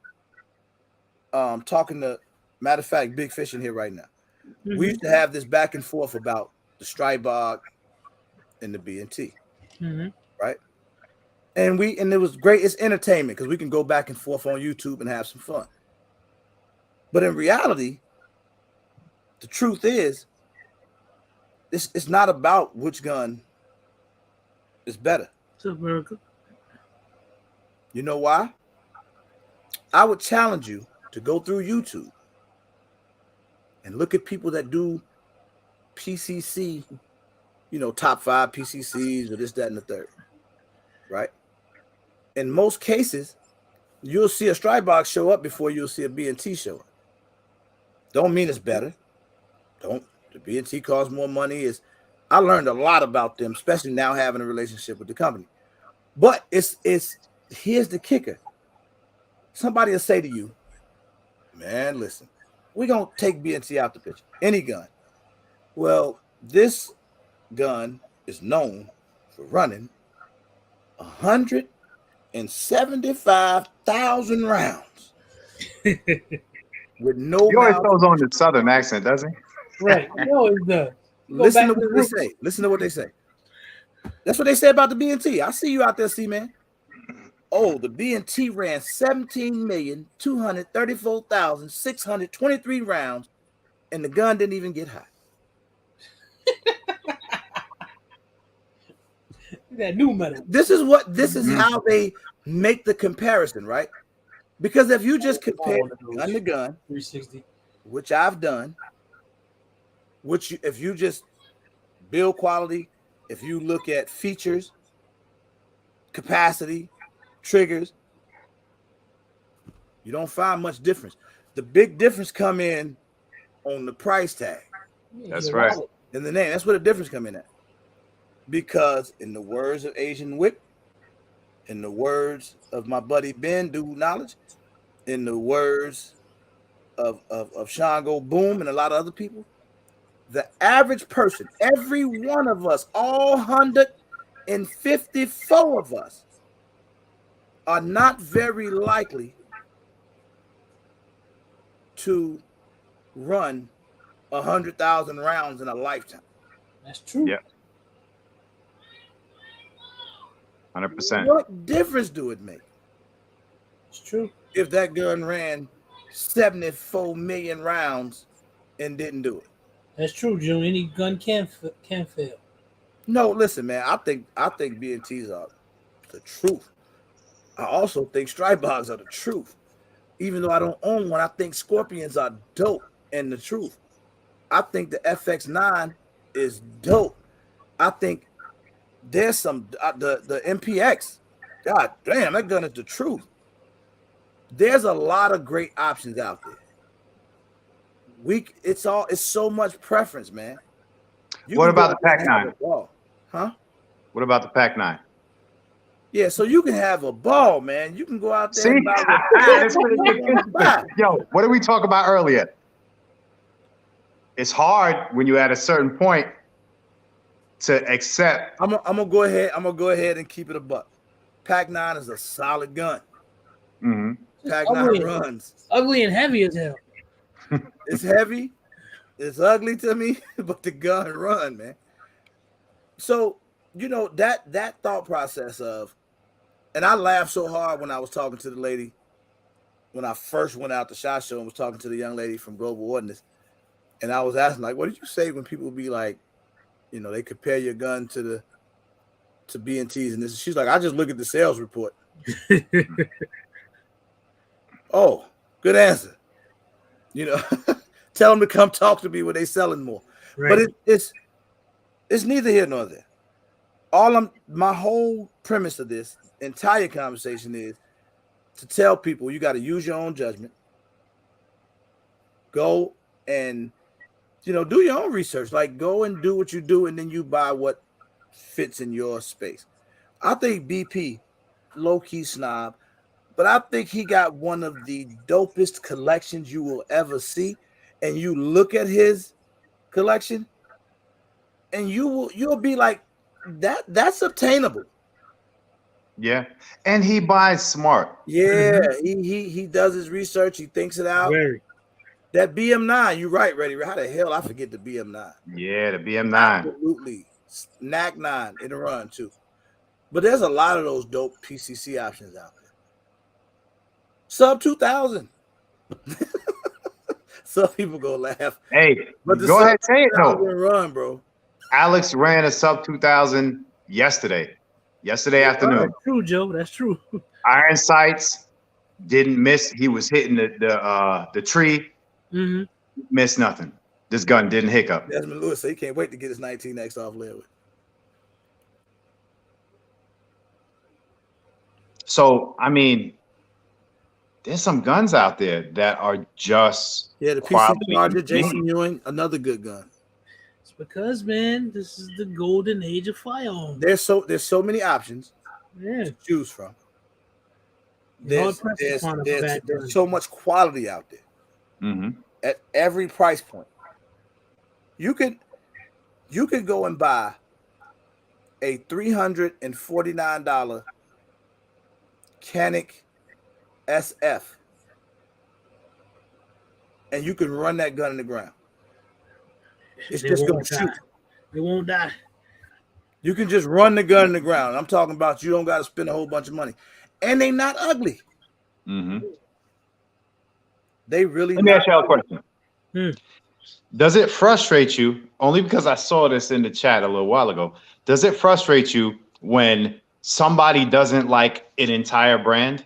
talking to, matter of fact, Big Fish in here right now. Mm-hmm. We used to have this back and forth about the Strybog and the B&T, right? And it was great. It's entertainment because we can go back and forth on YouTube and have some fun. But in reality, the truth is, it's not about which gun It's better. What's up, America? You know why? I would challenge you to go through YouTube and look at people that do PCC, top 5 PCCs or this, that, and the third, right? In most cases, you'll see a strike box show up before you'll see a B&T show up. Don't mean it's better. The B&T costs more money. I learned a lot about them, especially now having a relationship with the company. But here's the kicker. Somebody will say to you, man, listen, we're going to take B&T out the picture. Any gun. Well, this gun is known for running 175,000 rounds with no. He always throws on the southern accent, doesn't he? Right. No, it does. Listen to what they say. Listen to what they say. That's what they say about the B&T. I see you out there, C-Man. Oh, the B&T ran 17,234,623 rounds, and the gun didn't even get hot. That new metal. This is how they make the comparison, right? Because if you just compare gun to gun, 360, which I've done, if you just build quality, if you look at features, capacity, triggers, you don't find much difference. The big difference come in on the price tag. That's right. In the name, that's where the difference come in at. Because in the words of Asian Whip, in the words of my buddy Ben, do knowledge, in the words of Shango Boom and a lot of other people, the average person, every one of us, all 154 of us, are not very likely to run 100,000 rounds in a lifetime. That's true. Yeah. 100%. What difference do it make? It's true. If that gun ran 74 million rounds and didn't do it. That's true, June. Any gun can fail. No, listen, man. I think B&Ts are the truth. I also think strike bogs are the truth. Even though I don't own one, I think Scorpions are dope and the truth. I think the FX9 is dope. I think there's some the MPX. God damn, that gun is the truth. There's a lot of great options out there. It's so much preference, man. What about the Pac-9? Huh? What about the Pac-9? Yeah, so you can have a ball, man. You can go out there. See? And buy Yo, what did we talk about earlier? It's hard when you're at a certain point to accept. I'm gonna go ahead and keep it a buck. Pac-9 is a solid gun. Mm-hmm. Pac-9 runs. Ugly and heavy as hell. It's heavy. It's ugly to me, but the gun run, man. So, that thought process of, and I laughed so hard when I was talking to the lady, when I first went out to SHOT Show and was talking to the young lady from Global Ordnance. And I was asking, like, what did you say when people be like, they compare your gun to B&Ts and this? She's like, I just look at the sales report. Oh, good answer. Tell them to come talk to me when they selling more. Right. But it's neither here nor there. My whole premise of this entire conversation is to tell people you got to use your own judgment. Go and do your own research. Like, go and do what you do, and then you buy what fits in your space. I think BP, low-key snob, but I think he got one of the dopest collections you will ever see. And you look at his collection, and you'll be like, that's obtainable. Yeah, and he buys smart. Yeah, he does his research. He thinks it out. Very. That BM9, you're right, Reddy. How the hell I forget the BM9? Yeah, the BM9. Absolutely. NAC 9 in the run too. But there's a lot of those dope PCC options out there. Sub 2000. Some people go laugh. Hey, but go ahead, say it though. Run, bro. Alex ran a sub 2000 yesterday. yesterday afternoon. That's true, Joe. That's true. Iron sights, didn't miss. He was hitting the tree, missed nothing. This gun didn't hiccup. Desmond Lewis said he can't wait to get his 19X off Leatherwood. So, I mean, there's some guns out there that are just the PC Charger, Jason Ewing, another good gun. It's because, man, this is the golden age of firearms. There's so many options to choose from. There's so much quality out there at every price point. You could go and buy a $349 Canik SF, and you can run that gun in the ground. It's just going to shoot. It won't die. You can just run the gun in the ground. I'm talking about you don't got to spend a whole bunch of money, and they not ugly. They really. Let me ask you a question. Does it frustrate you? Only because I saw this in the chat a little while ago. Does it frustrate you when somebody doesn't like an entire brand?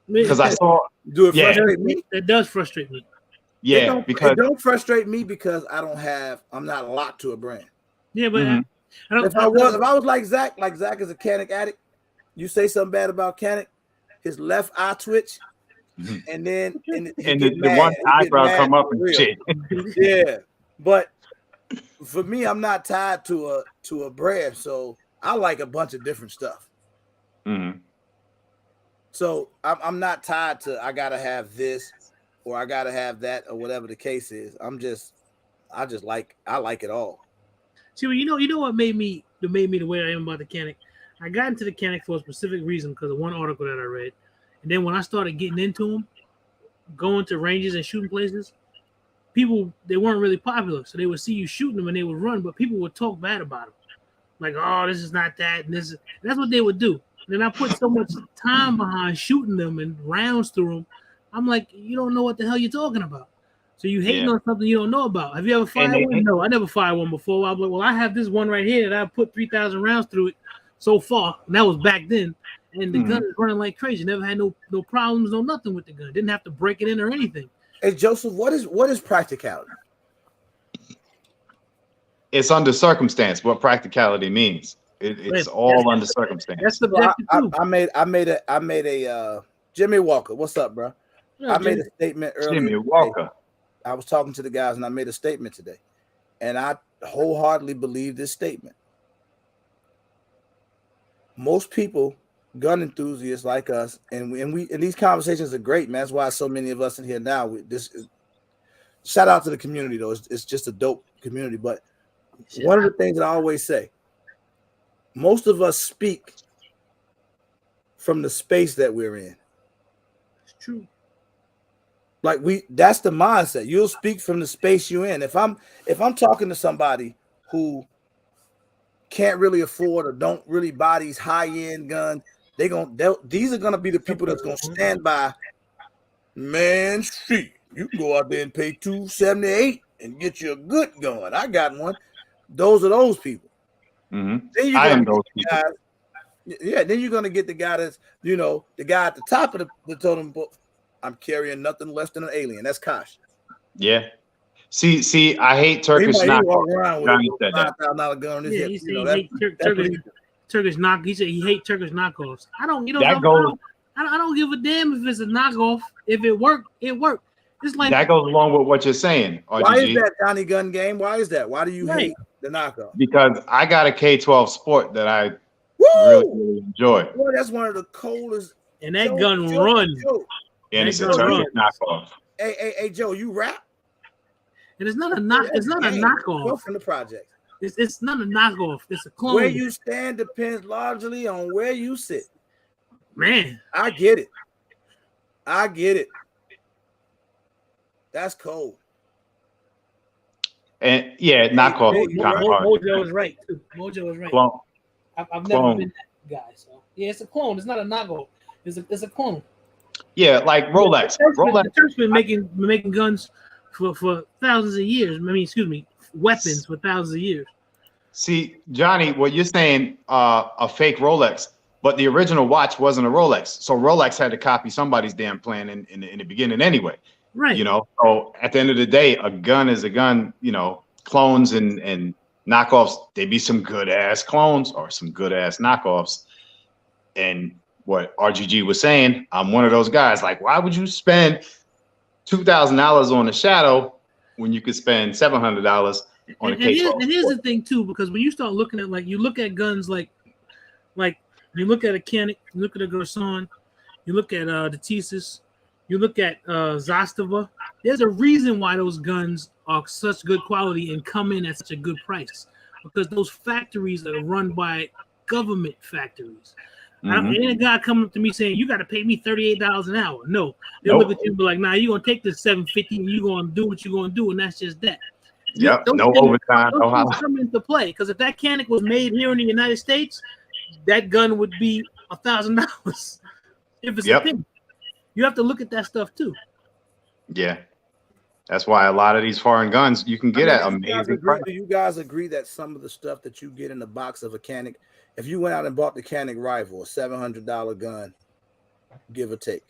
Because I saw. Do it frustrate me? It does frustrate me. Yeah, because it don't frustrate me because I'm not locked to a brand. Yeah, but I don't. If I was like Zach is a Canik addict, you say something bad about Canik, his left eye twitch, and then the one eyebrow come up and shit. Yeah, but for me, I'm not tied to a brand, so I like a bunch of different stuff. So I'm not tied to I gotta have this or I gotta have that or whatever the case is. I like it all. See, well, you know what made me the way I am about the Canik. I got into the Canik for a specific reason because of one article that I read, and then when I started getting into them, going to ranges and shooting places, people they weren't really popular, so they would see you shooting them and they would run, but people would talk bad about them, like, "Oh, this is not that," and that's what they would do. And then I put so much time behind shooting them and rounds through them. I'm like, you don't know what the hell you're talking about. So you hating on something you don't know about. Have you ever fired one? No, I never fired one before. I'm like, well, I have this one right here that I put 3,000 rounds through it so far. And that was back then. And the gun is running like crazy. Never had no problems, no nothing with the gun. Didn't have to break it in or anything. Hey, Joseph, what is practicality? It's under circumstance. What practicality means. It's all under circumstance. That's subjective too. I made a Jimmy Walker. What's up, bro? Yeah, I made a statement earlier. Jimmy Walker. Today. I was talking to the guys and I made a statement today, and I wholeheartedly believe this statement. Most people, gun enthusiasts like us, and these conversations are great, man. That's why so many of us in here now. Shout out to the community though. It's just a dope community. But one of the things that I always say. Most of us speak from the space that we're in. It's true. Like that's the mindset. You'll speak from the space you're in. If I'm talking to somebody who can't really afford or don't really buy these high-end guns, these are gonna be the people that's gonna stand by. Man, shit, you can go out there and pay $278 and get you a good gun. I got one. Those are those people. Then then you're gonna get the guy that's the guy at the top of the totem pole. I'm carrying nothing less than an alien. That's Kosh. Yeah. See, I hate Turkish knockoffs. $5,000 gun. Yeah, he hate Turkish knock. He said he hate Turkish knockoffs. I don't give a damn if it's a knockoff. If it worked, it worked. It's like that goes along with what you're saying. RGG. Why is that, Johnny Gun Game? Why is that? Why do you hate the knockoff? Because I got a K12 Sport that I really enjoy. Boy, that's one of the coolest. And that gun runs. And it's a Turkish knockoff. Hey, Joe, you rap? And it's not a knock. It's not a knockoff. Go from the project. It's not a knockoff. It's a clone. Where you stand depends largely on where you sit. Man, I get it. That's cold. And knockoff. Mojo is right. Mojo is right. Clone. I've never been that guy. So yeah, it's a clone. It's not a knockoff. It's a clone. Yeah, like Rolex. The Turk's been making guns for thousands of years. I mean, excuse me, weapons for thousands of years. See, Johnny, what you're saying, a fake Rolex, but the original watch wasn't a Rolex. So Rolex had to copy somebody's damn plan in the beginning anyway. Right. You know, so at the end of the day, a gun is a gun. You know, clones and knockoffs, they be some good ass clones or some good ass knockoffs. And what RGG was saying, I'm one of those guys. Like, why would you spend $2,000 on a Shadow when you could spend $700 on a case? And here's the thing too, because when you start looking at, like, you look at guns like you look at a Canik, you look at a Gerson, you look at the Thesis, you look at Zastava. There's a reason why those guns are such good quality and come in at such a good price, because those factories are run by government factories. Ain't a guy coming up to me saying, you got to pay me $38 an hour. No, they'll look at you and be like, nah, you're going to take this $750 and you're going to do what you're going to do, and that's just that. Yep, no overtime, no how. Come into play, because if that Canik was made here in the United States, that gun would be $1,000. If it's a pin. You have to look at that stuff too. Yeah. That's why a lot of these foreign guns you can get at amazing price. Do you guys agree that some of the stuff that you get in the box of a Canik, if you went out and bought the Canik Rival, a $700 gun, give or take,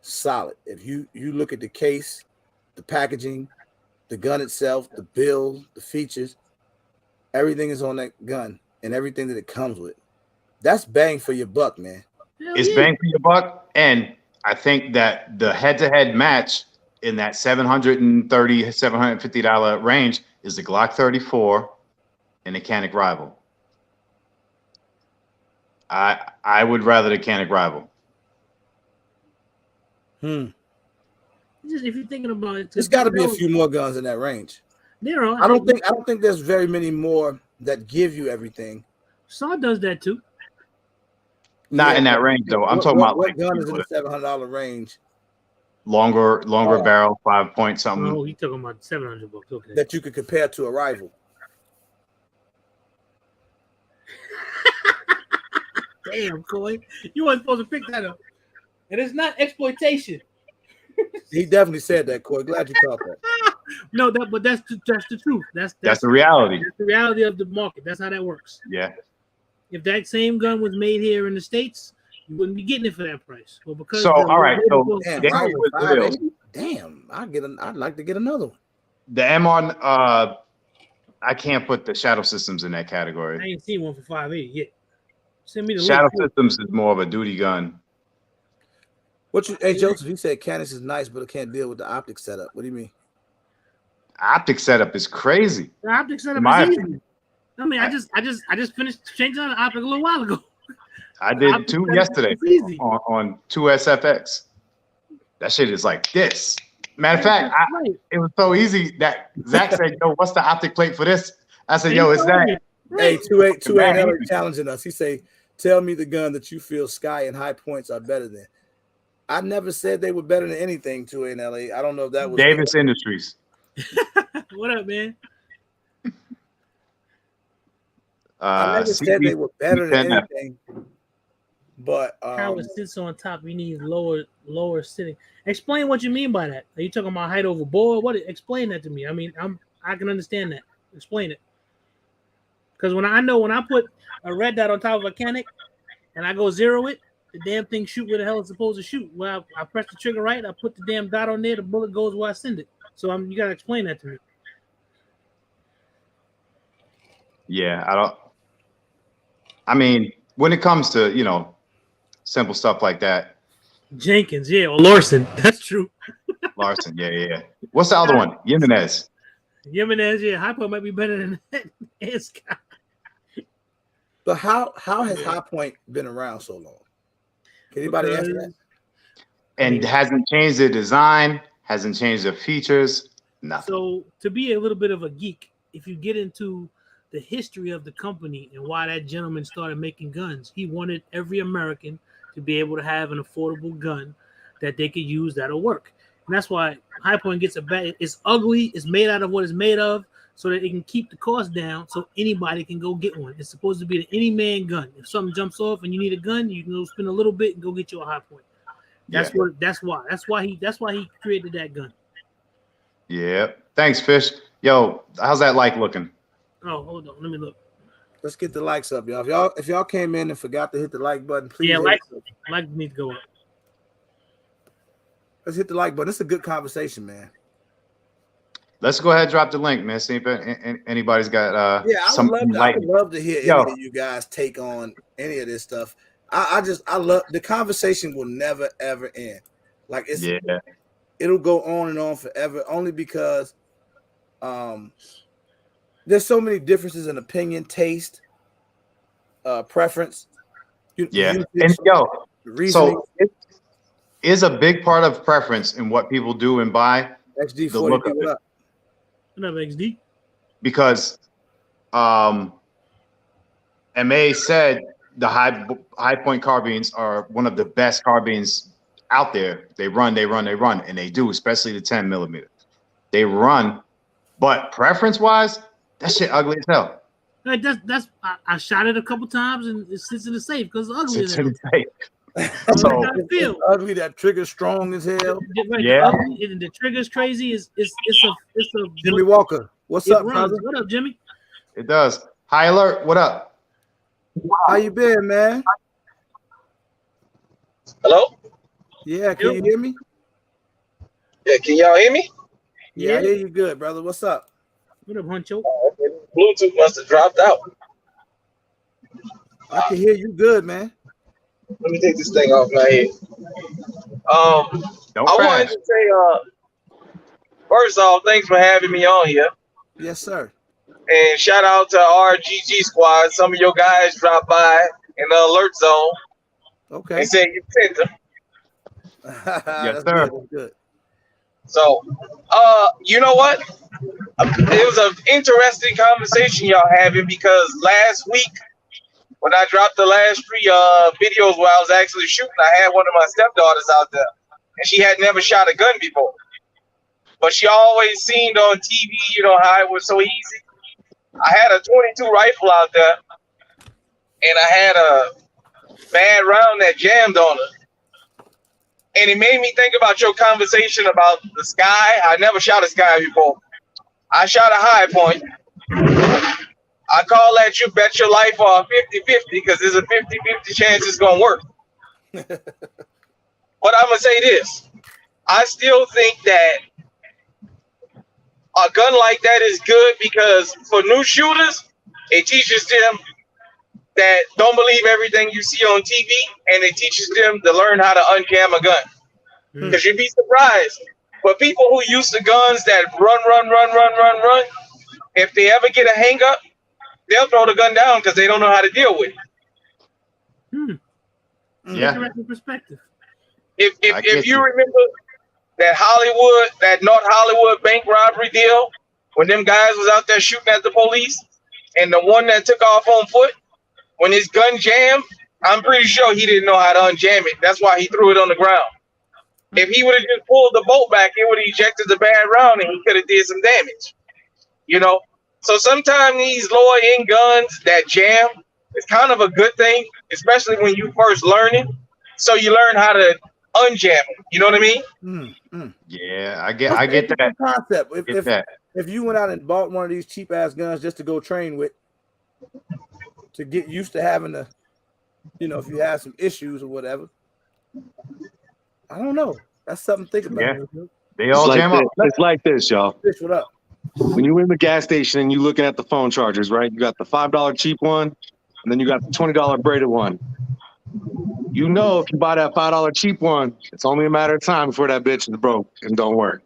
solid. If you look at the case, the packaging, the gun itself, the build, the features, everything is on that gun and everything that it comes with. That's bang for your buck, man. It's bang for your buck, and I think that the head-to-head match in that $730, $750 range is the Glock 34 and the Canik Rival. I would rather the Canik Rival. Just if you're thinking about it, there's got to be a few more guns in that range. There are. I don't think there's very many more that give you everything. Saw does that too. Not in that range though. I'm talking about what gun is in the $700 range. Longer barrel, 5 point something. Oh, you talking about $700? Okay. That you could compare to a Rival. Damn, Coy, you weren't supposed to pick that up. And it's not exploitation. He definitely said that, Coy. Glad you caught that. No, but that's the truth. That's the reality. That's the reality of the market. That's how that works. Yeah. If that same gun was made here in the States, you wouldn't be getting it for that price. Well, because so all right, so damn, I'd like to get another one. The M1, I can't put the Shadow Systems in that category. I ain't seen one for $580 yet. Send me the Shadow link. Systems is more of a duty gun. Hey Joseph, you said Canis is nice, but it can't deal with the optic setup. What do you mean? Optic setup is crazy. The optic setup is easy. I mean, I just finished changing out the optic a little while ago. I did two yesterday on 2SFX. That shit is like this. Matter of fact, it was so easy that Zach said, "Yo, what's the optic plate for this?" I said, "Yo, it's that." Hey, 28 challenging us. He say, "Tell me the gun that you feel Sky and High Points are better than." I never said they were better than anything. 2A in LA. I don't know if that was Davis Industries. What up, man? I never said they were better than anything. But how it sits on top, you need lower sitting. Explain what you mean by that. Are you talking about height over board? Explain that to me. I mean, I can understand that. Explain it. Because when I put a red dot on top of a Canik and I go zero it, the damn thing shoot where the hell it's supposed to shoot. Well, I press the trigger right, I put the damn dot on there, the bullet goes where I send it. So you gotta explain that to me. Yeah, I mean, when it comes to, simple stuff like that. Jenkins, yeah, or Larson. That's true. Larson, yeah. What's the other one? Jimenez, yeah. High Point might be better than that. But how has High Point been around so long? Can anybody answer that? And hasn't changed the design, hasn't changed the features, nothing. So to be a little bit of a geek, if you get into the history of the company and why that gentleman started making guns, he wanted every American to be able to have an affordable gun that they could use that'll work. And that's why High Point gets a bad. It's ugly. It's made out of what it's made of, so that it can keep the cost down, so anybody can go get one. It's supposed to be an any man gun. If something jumps off and you need a gun, you can go spend a little bit and go get you a High Point. That's why he created that gun. Yeah. Thanks, Fish. Yo, how's that like looking? Oh, hold on. Let me look. Let's get the likes up, y'all. If y'all came in and forgot to hit the like button, please. Yeah, like need to go up. Let's hit the like button. It's a good conversation, man. Let's go ahead and drop the link, man. See if anybody's got I would love to hear any of you guys take on any of this stuff. I love the conversation will never ever end. Like it'll go on and on forever, only because there's so many differences in opinion, taste, preference. Reasoning. So it is a big part of preference in what people do and buy. XD40, what up? What up, XD? Because MA said the high point carbines are one of the best carbines out there. They run, and they do, especially the 10 millimeter. They run, but preference wise, that shit ugly as hell. Hey, I shot it a couple times and it sits in the safe because it's ugly. Sits in the safe. So it's ugly. That trigger's strong as hell. Right, yeah. The trigger's crazy. It's a Jimmy Walker. What's up, brother? What up, Jimmy? It does. High alert. What up? How you been, man? Hello? Yeah, can you hear me? Yeah, can y'all hear me? Yeah, I hear you good, brother. What's up? What up, Huncho? Bluetooth must have dropped out. I can hear you good, man. Let me take this thing off my head. I wanted to say, first off, thanks for having me on here. Yes, sir. And shout out to RGG squad. Some of your guys dropped by in the alert zone. Okay. They said you sent them. Yes, sir. That's good. So, you know what? It was an interesting conversation y'all having because last week when I dropped the last 3 videos where I was actually shooting, I had one of my stepdaughters out there, and she had never shot a gun before. But she always seen on TV, you know, how it was so easy. I had a 22 rifle out there, and I had a bad round that jammed on her. And it made me think about your conversation about the sky. I never shot a sky before. I shot a high point. I call that you bet your life on 50-50 because there's a 50-50 chance it's going to work. But I'm going to say this. I still think that a gun like that is good because for new shooters, it teaches them that don't believe everything you see on TV, and it teaches them to learn how to unjam a gun. Because you'd be surprised. But people who used to guns that run, if they ever get a hang up, they'll throw the gun down because they don't know how to deal with it. Yeah. Perspective. If you remember that North Hollywood bank robbery deal, when them guys was out there shooting at the police, and the one that took off on foot, when his gun jammed, I'm pretty sure he didn't know how to unjam it. That's why he threw it on the ground. If he would have just pulled the bolt back, it would have ejected the bad round, and he could have did some damage. You know. So sometimes these lower end guns that jam is kind of a good thing, especially when you first learning. So you learn how to unjam them. You know what I mean? Yeah, I get that concept. If you went out and bought one of these cheap ass guns just to go train with, to get used to having to, you know, if you have some issues or whatever, I don't know. That's something to think about. Yeah. They all jam up. It's like this, y'all. Fish, what up? When you're in the gas station and you're looking at the phone chargers, right? You got the $5 cheap one, and then you got the $20 braided one. You know, if you buy that $5 cheap one, it's only a matter of time before that bitch is broke and don't work.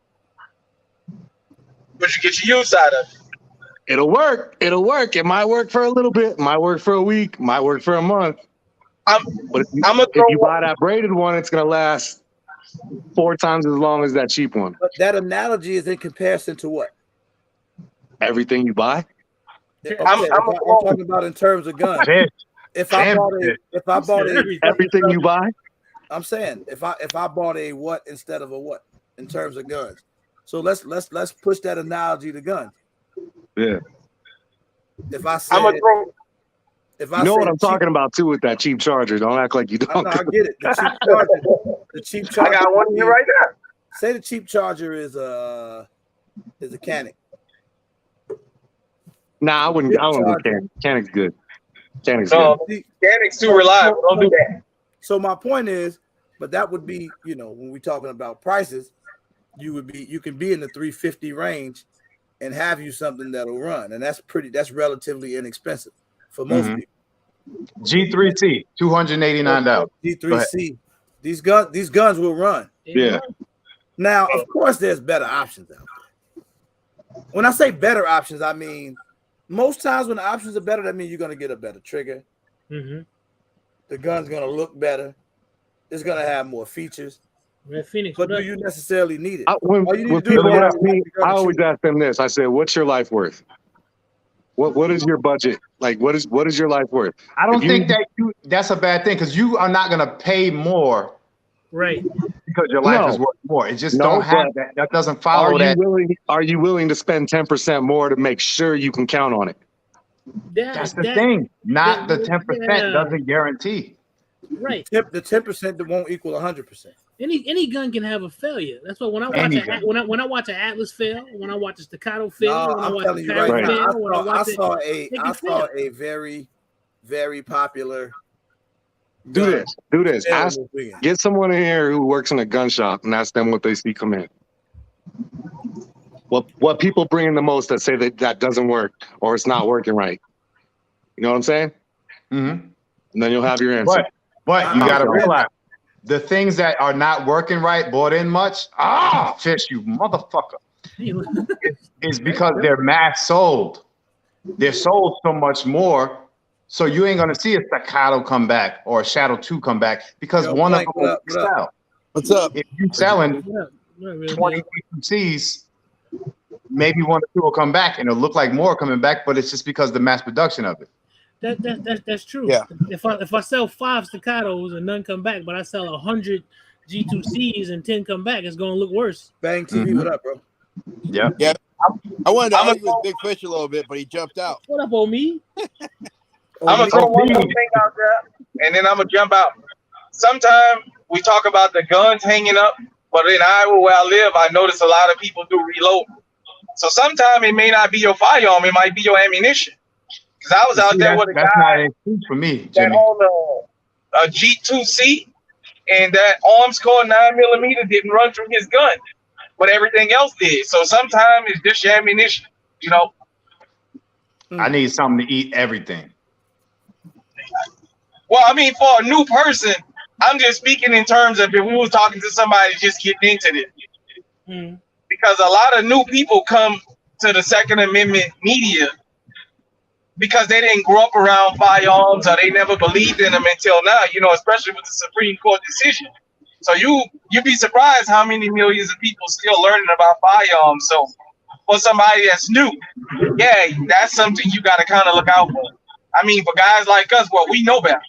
But you get your use out of it. It'll work. It'll work. It might work for a little bit. Might work for a week. Might work for a month. But if you buy that braided one, it's gonna last 4 times as long as that cheap one. But that analogy is in comparison to what? Everything you buy. Okay, I'm talking about in terms of guns. If I bought everything you buy. I'm saying if I bought a what instead of a what in terms of guns. So let's push that analogy to guns. Yeah. If I say you know what I'm talking about too with that cheap charger. Don't act like you don't. I get it. The cheap charger. I got one here right now. Say the cheap charger is a Canic. Nah, I wouldn't do Canik. Canik's good. Canik's No, good. Canik's too reliable. Don't do that. So my point is, but that would be, you know, when we're talking about prices, you can be in the 350 range and have you something that'll run, and that's relatively inexpensive for most people. G3C, $289. G3C, these guns will run. Yeah. Now, of course, there's better options out there. When I say better options, I mean most times when the options are better, that means you're going to get a better trigger. Mm-hmm. The gun's going to look better. It's going to have more features. Red Phoenix, but do you necessarily need it? When people ask me, I always ask them this. I say, "What's your life worth? What is your budget? Like, what is your life worth?" I don't think that's a bad thing, because you are not going to pay more, right? Because your life is worth more. It just don't have that. That doesn't follow that. Are you willing to spend 10% more to make sure you can count on it? That's the thing. Not the 10% doesn't guarantee. Right. The 10% won't equal 100%. Any gun can have a failure. That's why when I watch an Atlas fail, when I watch a Staccato fail, when I watch a Parrot fail, I saw a very, very popular. Do this. Get someone in here who works in a gun shop and ask them what they see come in. What people bring in the most that say that doesn't work or it's not working right. You know what I'm saying? Mm-hmm. And then you'll have your answer. But you got to realize the things that are not working right, bought in much. Fish, you motherfucker! It's because they're mass sold. They're sold so much more. So you ain't gonna see a Staccato come back or a Shadow 2 come back because one of them will sell. What's up? If you're selling 20 C's, maybe 1 or 2 will come back, and it'll look like more coming back, but it's just because of the mass production of it. That's true. Yeah. If I sell 5 Staccatos and none come back, but I sell 100 G2Cs and 10 come back, it's gonna look worse. Bang TV, what up, bro? Yeah. I wanted to argue with Big Fish a little bit, but he jumped out. What up, old me? I'm gonna throw one more thing out there, and then I'm gonna jump out. Sometimes we talk about the guns hanging up, but in Iowa where I live, I notice a lot of people do reload. So sometimes it may not be your firearm; it might be your ammunition. Because I was out there with a guy not an excuse for me, that owned a G2C, and that arm score 9mm didn't run through his gun, but everything else did. So sometimes it's just your ammunition, you know. I need something to eat everything. Well, I mean, for a new person, I'm just speaking in terms of if we were talking to somebody just getting into this. Because a lot of new people come to the Second Amendment media because they didn't grow up around firearms or they never believed in them until now, you know, especially with the Supreme Court decision. So you'd be surprised how many millions of people still learning about firearms. So for somebody that's new, yeah, that's something you got to kind of look out for. I mean, for guys like us, well, we know better.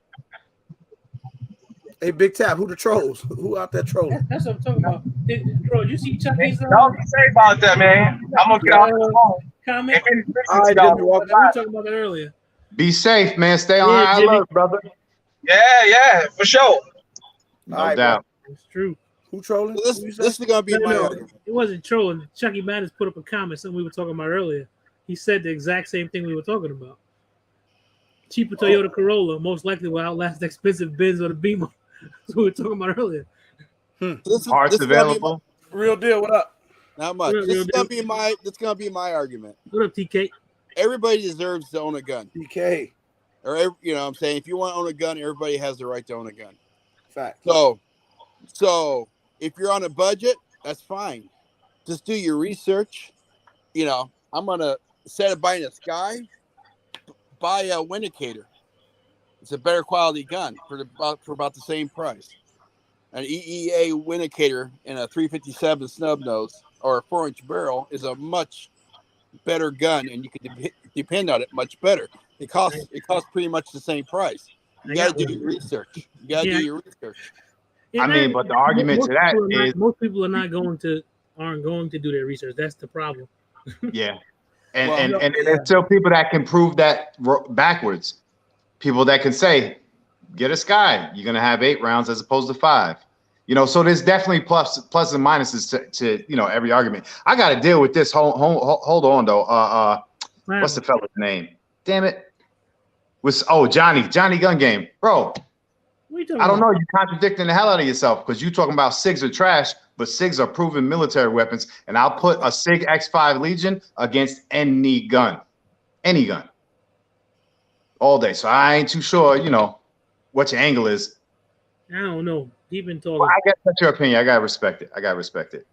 Hey, Big Tap, who the trolls? Who out there trolling? That's what I'm talking about. Bro, you see Chucky's Don't say about that, man. I'm gonna get off the phone. Comment. We were talking about that earlier. Be safe, man. Stay on high alert, brother. Yeah, for sure. No doubt. It's true. Who trolling? This is gonna be my argument. It wasn't trolling. Chucky Madness put up a comment, something we were talking about earlier. He said the exact same thing we were talking about. Cheaper Toyota Corolla most likely will outlast the expensive Benz or the Beamer. That's what we were talking about earlier. Parts available. Real deal. What up? Not much. This is gonna be my argument. What up, TK? Everybody deserves to own a gun. TK. Or you know what I'm saying, if you want to own a gun, everybody has the right to own a gun. Fact. So if you're on a budget, that's fine. Just do your research. You know, I'm gonna instead of buying a Sky, buy a Windicator. It's a better quality gun for about the same price. An EEA Windicator in a 357 snub nose or a 4-inch barrel is a much better gun, and you can depend on it much better. It costs pretty much the same price. You got to do your research. I mean, but the argument to that is most people aren't going to do their research. That's the problem. Yeah, and there's still people that can prove that backwards. People that can say, get a Sky, you're gonna have 8 rounds as opposed to 5. You know, so there's definitely plus and minuses to you know every argument. I got to deal with this. Hold on though. What's the fella's name? Damn it. Johnny Gun Game. Bro, I don't know. You're contradicting the hell out of yourself because you're talking about SIGs are trash, but SIGs are proven military weapons. And I'll put a SIG X5 Legion against any gun. Any gun. All day. So I ain't too sure, what your angle is. I don't know. Deep in talking. Well, I guess that's your opinion. I gotta respect it.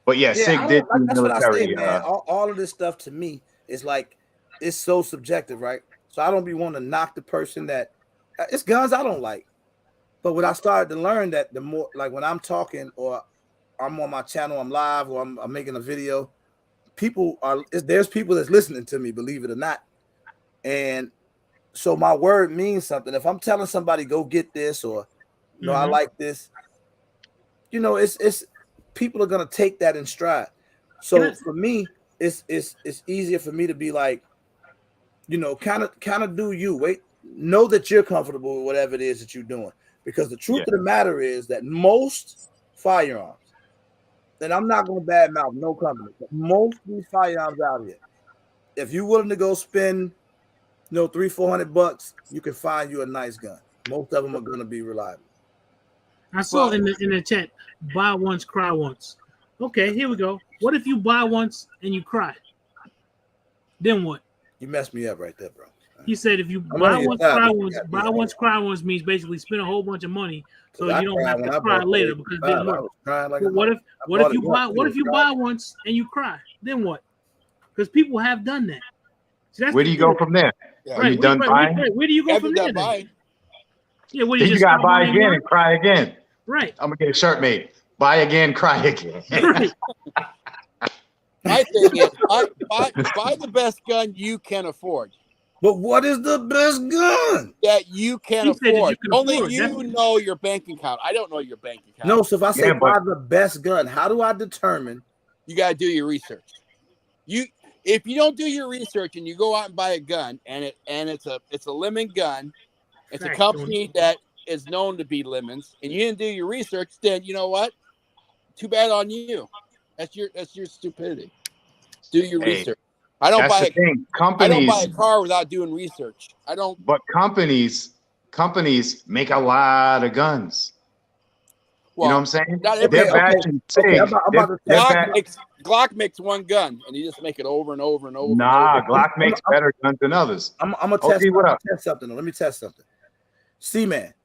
But yeah, SIG did that's military. what I say, man. All of this stuff to me is like it's so subjective, right? So I don't be wanting to knock the person that it's guns I don't like. But when I started to learn that, the more like when I'm talking or I'm on my channel, I'm live or I'm making a video, there's people that's listening to me, believe it or not. And so my word means something. If I'm telling somebody go get this or I like this, it's people are gonna take that in stride. So for me, it's easier for me to be like, kind of do you know that you're comfortable with whatever it is that you're doing. Because the truth of the matter is that most firearms, and I'm not going to badmouth no company, but most of these firearms out here, if you're willing to go spend, $300-400, you can find you a nice gun. Most of them are going to be reliable. I saw in the chat, buy once, cry once. Okay, here we go. What if you buy once and you cry? Then what? You messed me up right there, bro. He said if you buy once, cry once means basically spend a whole bunch of money so you don't have to cry later because it didn't work. What if you buy once and you cry? Then what? Because people have done that. See, where do you go from there? Yeah. Right, you done buying? Where do you go from there? Yeah, then you gotta buy again and cry again. Right. I'm gonna get a shirt made. Buy again, cry again. Right. My thing is, buy the best gun you can afford. But what is the best gun that you can afford? Only you know your bank account. I don't know your bank account. No, so if I say buy the best gun, how do I determine? You got to do your research. If you don't do your research and you go out and buy a gun and it's a lemon gun, it's a company that is known to be lemons, and you didn't do your research, then you know what? Too bad on you. That's your stupidity. Do your research. I don't buy a car without doing research. I don't. But companies make a lot of guns. Well, you know what I'm saying? Glock makes one gun, and you just make it over and over and over. Nah, Glock makes better guns than others. I'm gonna test something. Let me test something. C-Man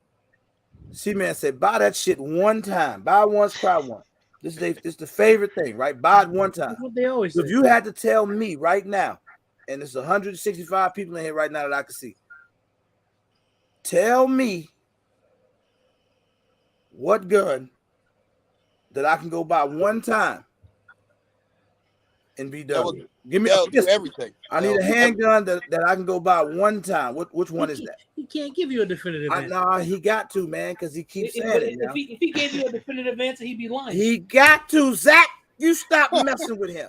said, buy that shit one time. Buy once, cry once. This is the favorite thing, right? Buy it one time. That's what they always say. If you had to tell me right now, and there's 165 people in here right now that I can see, tell me what gun that I can go buy one time and be done. Give me everything. I need a handgun that I can go buy one time. Which one is that? He can't give you a definitive answer. No, he got to, man, because he keeps saying it. If he gave you a definitive answer, he'd be lying. He got to, Zach. You stop messing with him.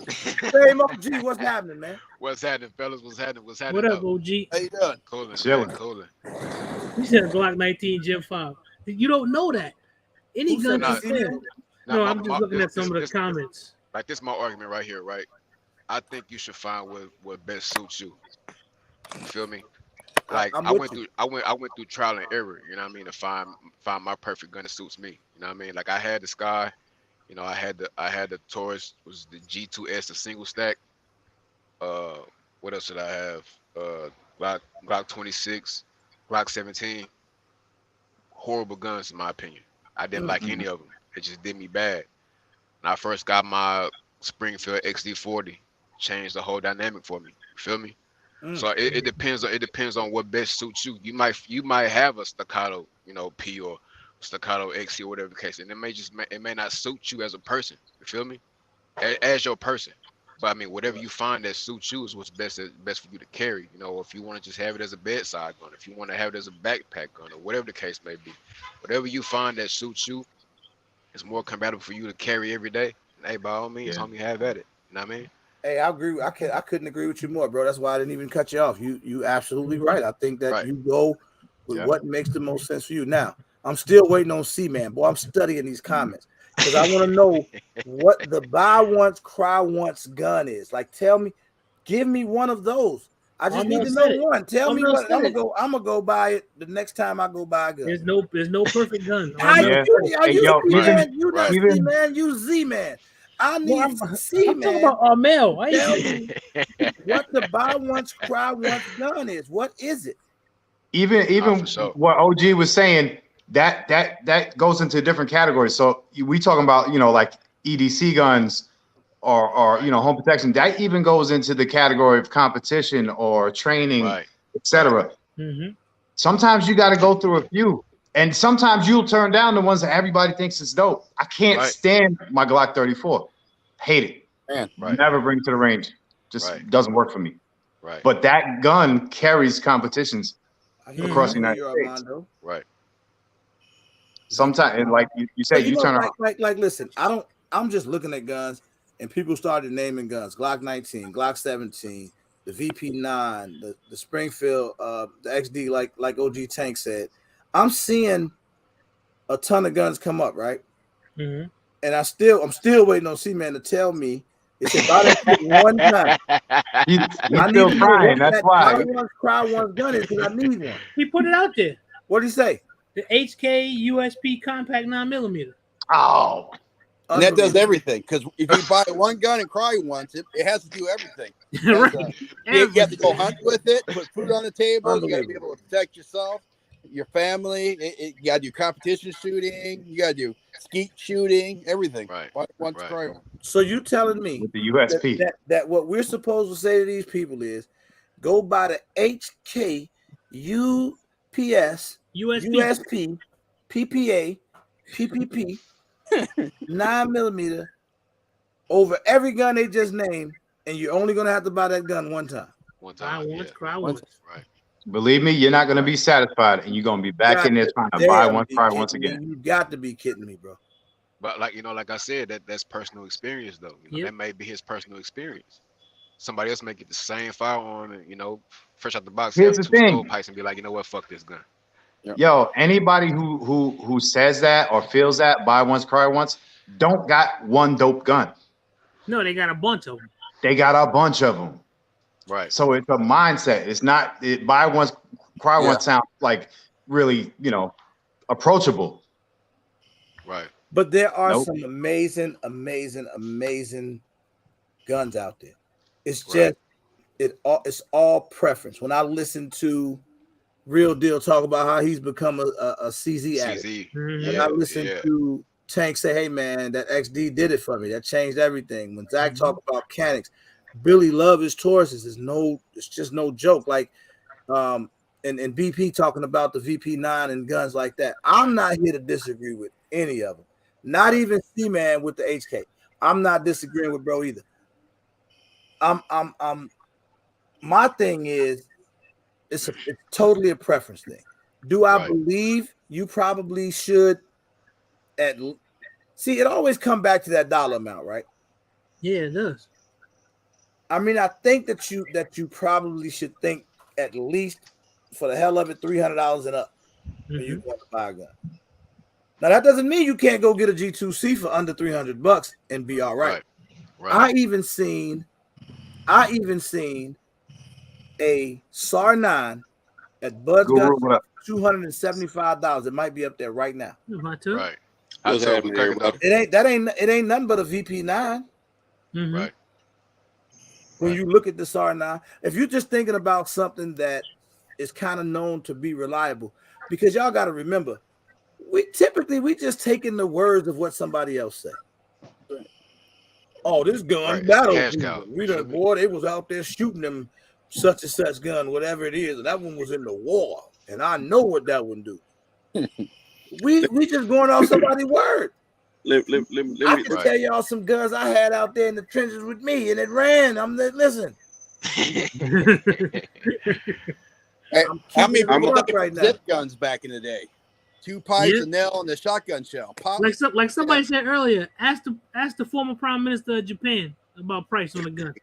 Same OG, what's happening, man? What's happening, fellas? What's happening? What up, OG? How you doing? Cooling. He said a Glock 19 Gen 5. You don't know that. Any gun can say. No, I'm just looking at some of the comments. Like this is my argument right here, right? I think you should find what best suits you. You feel me? Like I went through trial and error, you know what I mean, to find my perfect gun that suits me. You know what I mean? Like I had the Sky, I had the Taurus, was the G2S, the single stack. What else did I have? Glock 26, Glock 17. Horrible guns in my opinion. I didn't like any of them. It just did me bad. When I first got my Springfield XD40, changed the whole dynamic for me. You feel me? So it depends on what best suits you. You might have a staccato, P or staccato XC or whatever the case, and it may not suit you as a person. You feel me? As your person. But I mean, whatever you find that suits you is what's best for you to carry. If you want to just have it as a bedside gun, if you want to have it as a backpack gun, or whatever the case may be, whatever you find that suits you is more compatible for you to carry every day. And hey, by all means, homie, have at it. You know what I mean? Hey, I agree. I couldn't agree with you more, bro. That's why I didn't even cut you off. You absolutely right. I think that you go with what makes the most sense for you. Now, I'm still waiting on C-Man. Boy, I'm studying these comments because I want to know what the buy once, cry once gun is. Like, tell me, Give me one of those. I just need to Almost know said it. one. Tell me Almost what I'm said it. gonna go buy it the next time I go buy a gun. There's no perfect gun. How Yeah. Hey, you yo, C-man? You not even- C-man, you Z-man. I No, need I'm talking C-man. about Mel. I Tell ain't me what the buy once, cry once gun is. What is it? Even for sure. what OG was saying, that goes into different categories. So we talking about, you know, like EDC guns or you know, home protection. That even goes into the category of competition or training, Right. etc. Mm-hmm. Sometimes you got to go through a few, and sometimes you'll turn down the ones that everybody thinks is dope. I can't Right. stand my Glock 34. Hate it. Man. Right. Never bring it to the range. Just Right. doesn't work for me. Right. But that gun carries competitions I hear across the you, United States. Armando. Right. Sometimes, like you said, But you know, turn around. like, listen, I'm just looking at guns, and people started naming guns: Glock 19, Glock 17, the VP9, the Springfield, the XD, like OG Tank said. I'm seeing a ton of guns come up, right? Mm-hmm. And I'm still waiting on C-Man to tell me. They said buy that shit one gun. He's I need still to know trying. what That's that why. buy once, cry once gun is, because I need one. He put it out there. What did he say? The HK USP compact 9mm. Oh, And that does Unbelievable. everything, because if you buy one gun and cry once, it has to do everything. Right. You have to go hunt with it, put food on the table. You got to be Unbelievable. able to protect yourself, your family. You got to do competition shooting. You got to do skeet shooting, everything. Right. Buy once, Right. cry once. So you telling me with the USP. that what we're supposed to say to these people is go buy the HK UPS USP PPA PPP 9mm over every gun they just named, and you're only gonna have to buy that gun one time. One Cry time. once, Yeah. cry once. Right. Believe me, you're not going to be satisfied, and you're going to be back in there trying to buy one, cry once again. You got to be kidding me, bro. But like I said, that's personal experience though. You know, Yep. that may be his personal experience. Somebody else may get the same firearm and, you know, fresh out the box, Here's have the two thing. stovepipes and be like, you know what, fuck this gun. Yo, anybody who says that or feels that, buy once, cry once, don't got one dope gun. No, they got a bunch of them. They got a bunch of them. Right. So it's a mindset. It's not buy once, cry Yeah. once sounds like really, you know, approachable. Right. But there are Nope. some amazing guns out there. It's just Right. it's all preference. When I listen to Real Deal talk about how he's become a CZ addict, CZ. Mhm. when Yeah. I listen Yeah. to Tank say, "Hey man, that XD did it for me. That changed everything." When Zach talk about mechanics, Billy love his Tauruses. It's just no joke. Like, and BP talking about the VP9 and guns like that. I'm not here to disagree with any of them. Not even C-Man with the HK. I'm not disagreeing with bro either. My thing is, it's totally a preference thing. Do I Right. believe you probably should see, it always come back to that dollar amount, right? Yeah, it does. I mean, I think that you probably should think at least for the hell of it $300 and up when you go to buy a gun. Now that doesn't mean you can't go get a G2C for under $300 and be all right. Right. I even seen a SAR 9 at Bud's Guru, Gun what up? $275. It might be up there right now. Mine too. Right. I What's told happening, McCracken everybody? It ain't nothing but a VP9. Mhm. Right. When Right. you look at the SAR 9, if you're just thinking about something that is kind of known to be reliable, because y'all got to remember, we just taking the words of what somebody else say. Oh, this gun Right. It's battle. cash cow. We done, boy, they was out there shooting them such and such gun, whatever it is, and that one was in the war, and I know what that one do. we just going off somebody's word. Let I me can Right. tell y'all some guns I had out there in the trenches with me, and it ran. Listen. Hey, I'm how many keeping it people a buck got right now. zip guns back in the day? 2 pipes, Yeah. a nail, and the shotgun shell. Pop. like somebody said earlier, ask the former prime minister of Japan about price on the gun.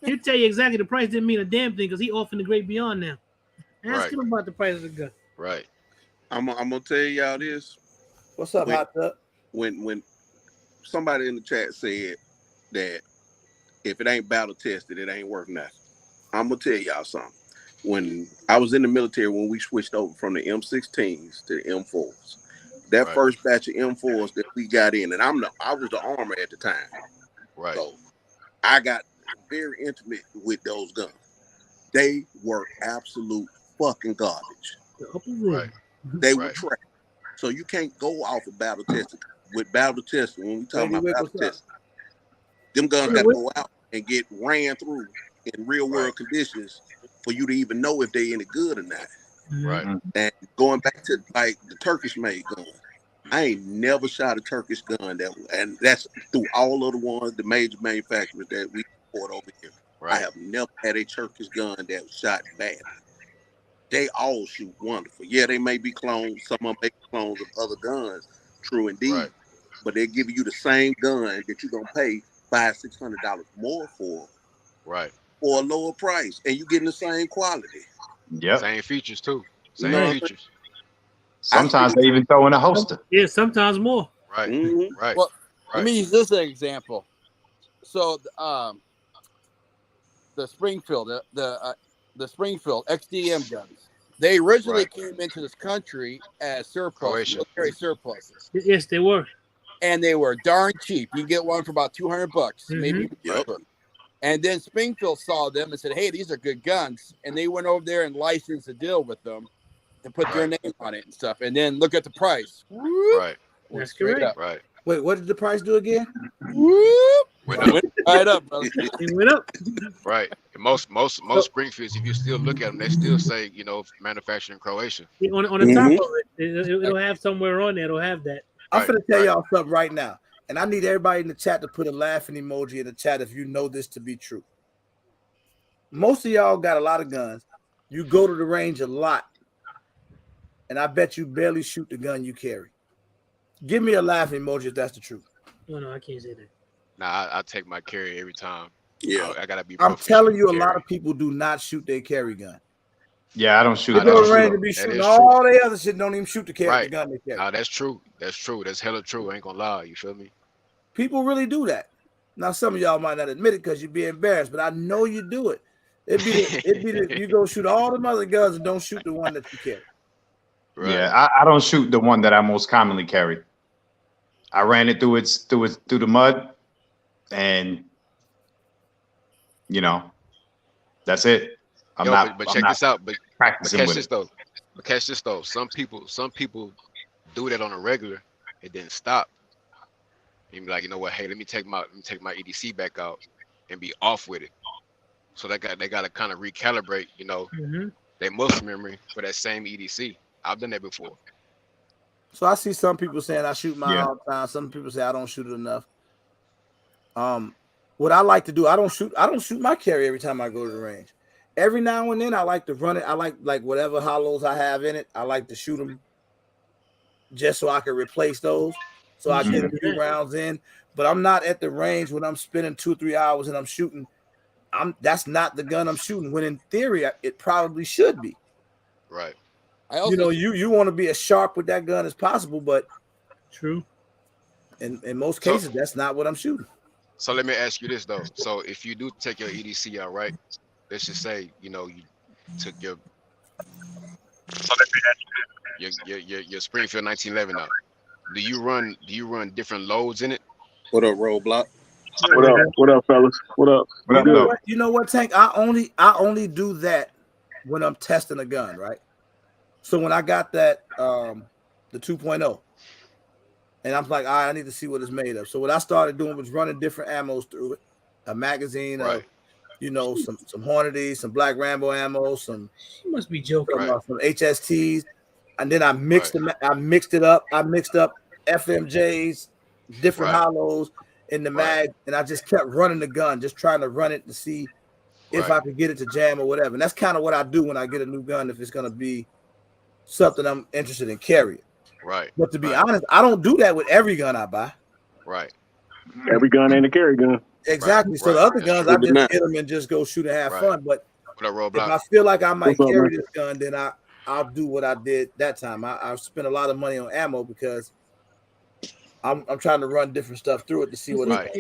He'll tell you exactly the price didn't mean a damn thing because he off in the great beyond now. Ask Right. him about the price of the gun. Right. I'm gonna tell y'all this. What's up, Wait. Hot Tub? When somebody in the chat said that if it ain't battle tested, it ain't worth nothing. I'm gonna tell y'all something. When I was in the military, when we switched over from the M16s to the M4s, that Right. first batch of M4s that we got in, and I was the armor at the time, Right. so I got very intimate with those guns. They were absolute fucking garbage. The upper room. Right. They were Right. trash. So you can't go off of battle testing. With battle testing, when we talking about battle testing, them guns got to go out and get ran through in real world conditions for you to even know if they any good or not. Right. And going back to like the Turkish made gun, I ain't never shot a Turkish gun and that's through all of the ones, the major manufacturers that we import over here. Right. I have never had a Turkish gun that was shot badly. They all shoot wonderful. Yeah, they may be clones. Some of them may be clones of other guns. True indeed. Right. But they're giving you the same gun that you're gonna pay $500-$600 more for. Right. For a lower price, and you getting the same quality. Yep. Same features too. Same No. features. Sometimes they even throw in a holster. Yeah, sometimes more. Right. Mhm. Right. Well, Right. let me use this as an example. So, the Springfield, the Springfield XDM guns, they originally came into this country as surplus, military surpluses. Yes, they were. And they were darn cheap. You can get one for about $200, maybe even cheaper. And then Springfield saw them and said, "Hey, these are good guns." And they went over there and licensed a deal with them and put their name on it and stuff. And then look at the price. Right. That's correct. Right. Wait, what did the price do again? Went right up, brother. It went up. Right. And most Springfields, if you still look at them, they still say, manufactured in Croatia. On the top of it, it'll have somewhere on there. It'll have that. I'm finna tell y'all something right now. And I need everybody in the chat to put a laughing emoji in the chat if you know this to be true. Most of y'all got a lot of guns. You go to the range a lot. And I bet you barely shoot the gun you carry. Give me a laughing emoji if that's the truth. No, I can't say that. Nah, I take my carry every time. Yeah. I gotta be. I'm telling you, a lot of people do not shoot their carry gun. Yeah, I don't shoot. They go to the range to be shooting all the other shit. Don't even shoot the carry the gun they carry. Nah, that's true. That's true. That's hella true. I ain't gonna lie. You feel me? People really do that. Now, some of y'all might not admit it because you'd be embarrassed, but I know you do it. It'd be you go shoot all the other guns and don't shoot the one that you carry. Right. Yeah, I don't shoot the one that I most commonly carry. I ran it through the mud, and that's it. But check this out. But practicing with it. Catch this though. Some people do that on a regular. It didn't stop. And be like, you know what? Hey, let me take my EDC back out and be off with it. So they got to kind of recalibrate, their muscle memory for that same EDC. I've done that before. So I see some people saying I shoot mine all the time. Some people say I don't shoot it enough. What I like to do, I don't shoot my carry every time I go to the range. Every now and then I like to run it. I like whatever hollows I have in it. I like to shoot them just so I can replace those. So I get a few rounds in. But I'm not at the range when I'm spending 2-3 hours and I'm shooting. That's not the gun I'm shooting. When in theory it probably should be. Right. You want to be as sharp with that gun as possible, but true. In most cases, that's not what I'm shooting. So let me ask you this though. So if you do take your EDC out, right? Let's just say you took your Springfield 1911 out. Do you run different loads in it? What up, Roadblock? What up, fellas? What up? You know what, Tank? I only do that when I'm testing a gun, right? So when I got that the 2.0, and I'm like, all right, I need to see what it's made of. So what I started doing was running different ammos through it, a magazine of, some Hornady, some Black Rambo ammo, some. You must be joking. Some HSTs, and then I mixed them. I mixed it up. I mixed up FMJs, different hollows in the mag, and I just kept running the gun, just trying to run it to see if I could get it to jam or whatever. And that's kind of what I do when I get a new gun, if it's going to be something I'm interested in carrying. Right. But to be honest, I don't do that with every gun I buy. Right. Every gun ain't a carry gun. Exactly. So the other guns, I just get them and just go shoot and have fun. But if I feel like I might carry this gun, then I'll do what I did that time. I spent a lot of money on ammo because I'm trying to run different stuff through it to see what Right,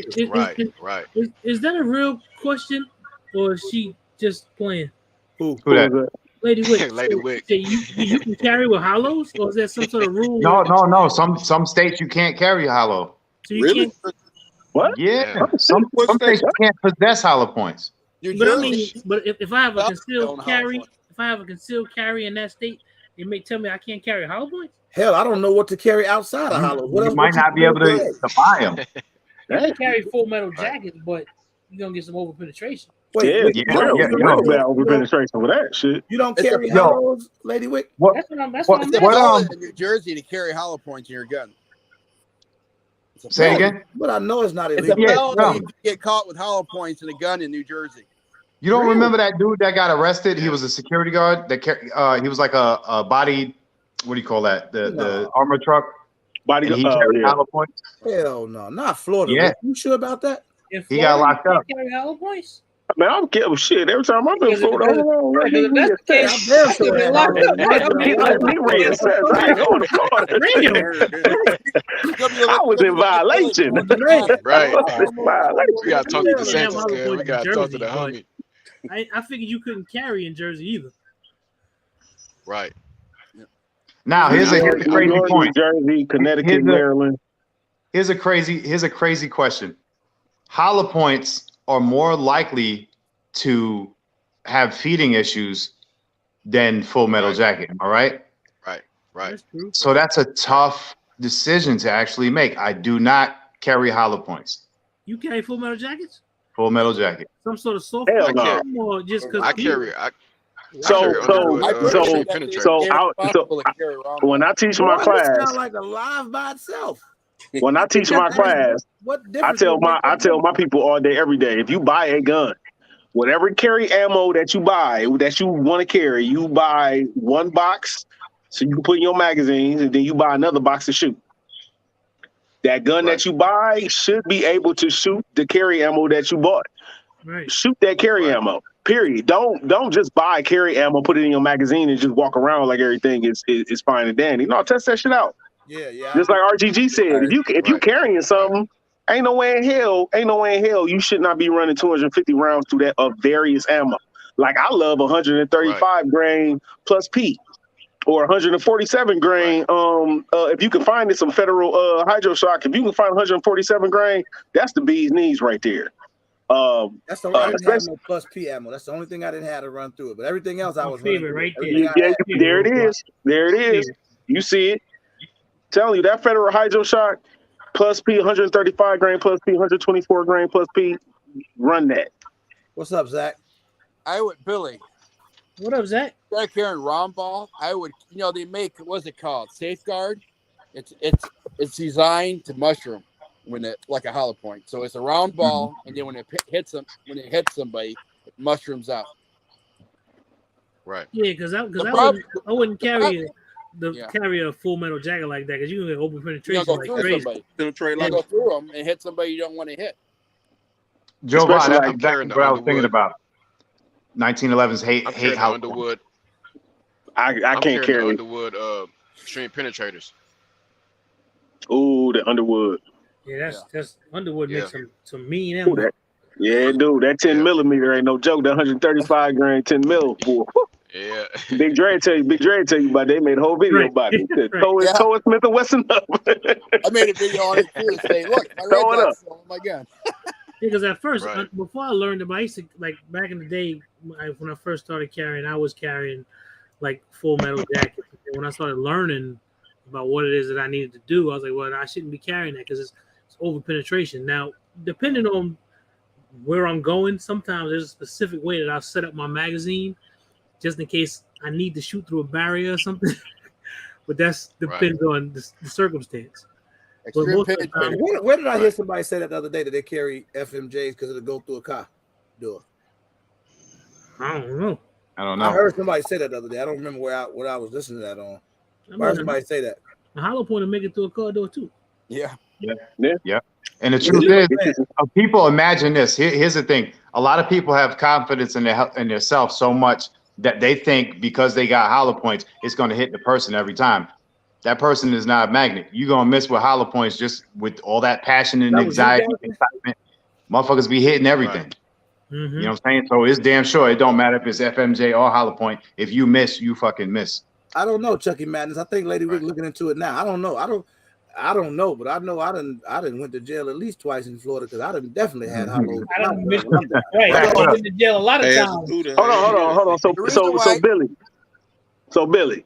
right. Is that a real question, or is she just playing? Who that? Lady Wick. Lady Wick. So you can carry with hollows, or is there some sort of rule? No. Some states you can't carry hollow. So you can't. What? Yeah. Some states you can't possess hollow points. But I mean, but if I have a concealed carry, in that state, you may tell me I can't carry hollow points. Hell, I don't know what to carry outside of hollow. You might not be able to buy them. You can carry full metal jackets, but you're gonna get some over penetration. Over penetration with that shit. You don't carry hollows, Lady Wick? That's what I'm in New Jersey to carry hollow points in your gun. Say again? But I know it's not illegal. It's a felony if you get caught with hollow points in a gun in New Jersey. You don't remember that dude that got arrested? He was a security guard. He was like a body. What do you call that? The armor truck. Body. He carried hollow points. Hell no, not Florida. Yeah. You sure about that? He got locked up. Carry hollow points? Man, I'm getting shit every time I'm in Florida. I was in violation. Right. We got to talk to the Santos, kid. We got to talk to the homie. I figured you couldn't carry in Jersey either. Right. Now here's a crazy point. Jersey, Connecticut, Maryland. Here's a crazy question. Hollow points are more likely to have feeding issues than full metal jacket. All right. Right. So that's a tough decision to actually make. I do not carry hollow points. You carry full metal jackets? Full metal jacket. Some sort of soft or just because I carry. When I teach my class, sound like alive by itself. When I teach my class, I tell my people all day, every day, if you buy a gun, whatever carry ammo that you buy, that you want to carry, you buy one box so you can put in your magazines, and then you buy another box to shoot. That gun that you buy should be able to shoot the carry ammo that you bought. Right. Shoot that carry ammo. Period. Don't just buy carry ammo, put it in your magazine, and just walk around like everything is fine and dandy. No, test that shit out. Yeah. Just like RGG said, if you carrying something, ain't no way in hell you should not be running 250 rounds through that of various ammo. Like I love 135 grain plus P, or 147 grain. If you can find some federal hydro shock, if you can find 147 grain, that's the bee's knees right there. That's the only I didn't have no plus P ammo. That's the only thing I didn't have to run through it. But everything else I was favorite right there. There it is. You see it. Telling you that federal hydro shock plus P, 135 grain plus P, 124 grain plus P. Run that. What's up, Zach? I would, Billy. What up, Zach? They're carrying round ball. I would, they make, what's it called? Safeguard. It's designed to mushroom when it like a hollow point. So it's a round ball, and then when it hits somebody, it mushrooms out. Right. Yeah, because I wouldn't carry carry a full metal jacket like that, because you can get open penetration go like through crazy. Somebody. Penetrate like go through them and hit somebody you don't want to hit. Joe, that's exactly what I was thinking about. 1911's hate hollow Underwood. I can't carry Underwood stream penetrators. Ooh, the Underwood. Yeah, that's Underwood makes some mean ammo. Yeah, dude, that 10 millimeter ain't no joke. That 135 grain 10 mil. Boy. Yeah. Big Dre tell you about. They made a whole video about it. Throw it Smith and Wesson up. I made a video on it too. Say, look, I read that. Oh my god. Because at first, before I learned about, I used to, like back in the day when I first started carrying, I was carrying like full metal jackets. And when I started learning about what it is that I needed to do, I was like, well, I shouldn't be carrying that because it's over penetration. Now, depending on where I'm going, sometimes there's a specific way that I'll set up my magazine just in case I need to shoot through a barrier or something. But that's depends on the circumstance. Where did I hear somebody say that the other day that they carry FMJs because it'll go through a car door? I don't know. I heard somebody say that the other day. I don't remember what I was listening to that on. I heard somebody say that. A hollow point will make it through a car door too. Yeah. And the truth is, people imagine this. Here's the thing: a lot of people have confidence in their self so much that they think because they got hollow points, it's going to hit the person every time. that person is not a magnet. You're gonna miss with hollow points just with all that passion and anxiety, excitement. Motherfuckers be hitting everything. Right. You know what I'm saying? So it's damn sure it don't matter if it's FMJ or hollow point. If you miss, you fucking miss. I don't know, Chucky Madness. I think Lady Rick looking into it now. I don't know. I don't know, but I know I didn't went to jail at least twice in Florida because I done definitely had hollow. I done missed right. I done been to jail a lot of times. Hold on. So Billy,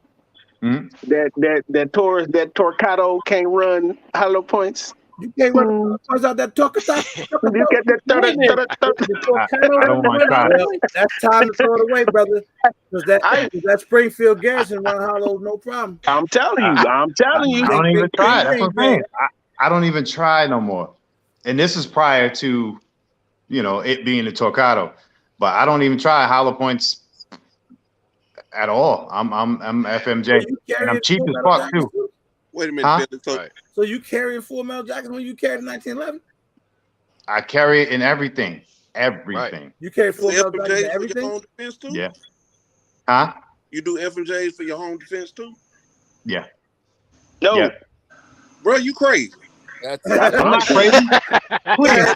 that Taurus, that Torcado can't run hollow points. You can't run points out that Torcado. You get that That's time to throw it away, brother. Because that Springfield Garrison run hollows, no problem. I'm telling you. I don't even try. That's what I'm saying. I don't even try no more. And this is prior to, it being a Torcado. But I don't even try hollow points at all. I'm FMJ, and I'm cheap as fuck too. Wait a minute, Billy. So you carry a full metal jacket when you carried the 1911? I carry it in everything. Everything. You carry full metal jacket in everything? For your home defense too? Yeah. Huh? You do FMJs for your home defense too? Yeah. No. Yeah. Bro, you crazy. I'm not crazy. Please.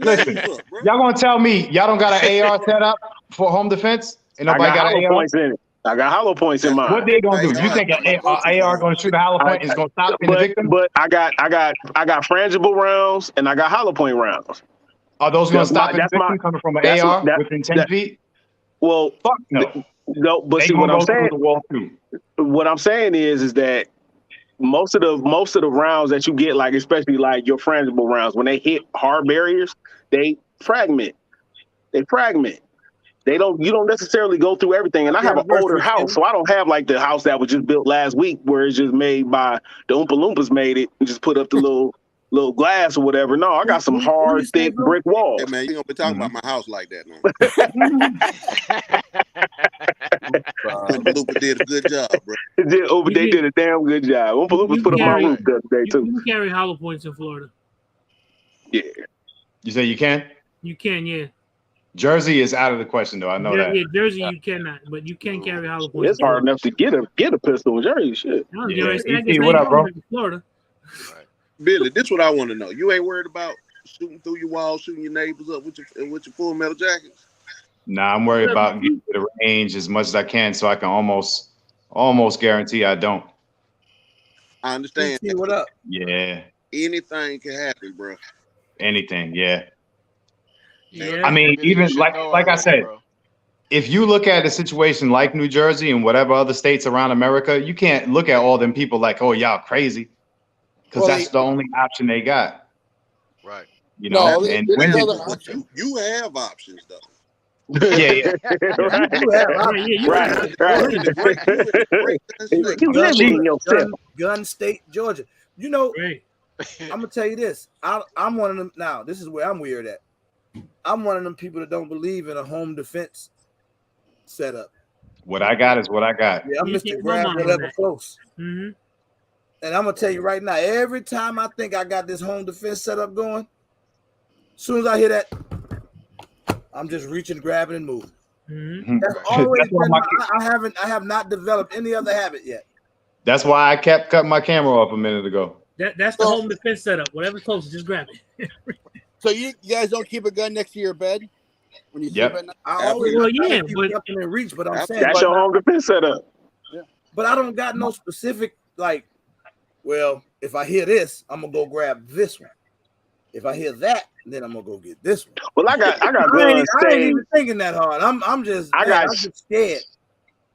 Listen. Y'all gonna tell me y'all don't got an AR set up for home defense? And nobody got an AR? Points in it. I got hollow points in mine. What they gonna do? You think an AR gonna shoot a hollow point is gonna stop the victim? But I got frangible rounds and I got hollow point rounds. Are those gonna stop the victim coming from an AR within 10 feet? Well, fuck no. No, but see what I'm saying. What I'm saying is that most of the rounds that you get, like especially like your frangible rounds, when they hit hard barriers, they fragment. You don't necessarily go through everything. And I have an older house, so I don't have like the house that was just built last week where it's just made by the Oompa Loompas made it and just put up the little glass or whatever. No, I got some hard, thick brick walls. Hey man, you gonna be talking about my house like that, man. Oompa Loompa did a good job, bro. They did a damn good job. Oompa Loompas put up my roof the other day too. You can carry hollow points in Florida. Yeah. You say you can? You can, yeah. Jersey is out of the question, though. I know that. Yeah, Jersey you cannot, but you can carry hollow points. It's hard enough to get a pistol in Jersey. Shit. What up, bro? Florida. Billy, this is what I want to know. You ain't worried about shooting through your walls, shooting your neighbors up with your full metal jackets? Nah, I'm worried about getting to the range as much as I can, so I can almost guarantee I don't. I understand. What up? Yeah. Anything can happen, bro. Anything, yeah. Yeah. I mean, even like I said, if you look at a situation like New Jersey and whatever other states around America, you can't look at all them people like, oh, y'all crazy, because that's the only option they got. Right. You know, and you have options though. Yeah. Gun State, Georgia. You know, I'm gonna tell you this. I'm one of them. Now, this is where I'm weird at. I'm one of them people that don't believe in a home defense setup. What I got is what I got. Yeah, I'm Mr. Grab whatever close. And I'm gonna tell you right now, every time I think I got this home defense setup going, as soon as I hear that, I'm just reaching, grabbing, and moving. That's always been I have not developed any other habit yet. That's why I kept cutting my camera off a minute ago. That's the home defense setup. Whatever's close, just grab it. So you guys don't keep a gun next to your bed when you sleep at night? I always keep up and reach, but I'm saying that's your home defense setup. Yeah. But I don't got no specific like. Well, if I hear this, I'm gonna go grab this one. If I hear that, then I'm gonna go get this one. Well, I got guns. I ain't even thinking that hard. I'm just scared.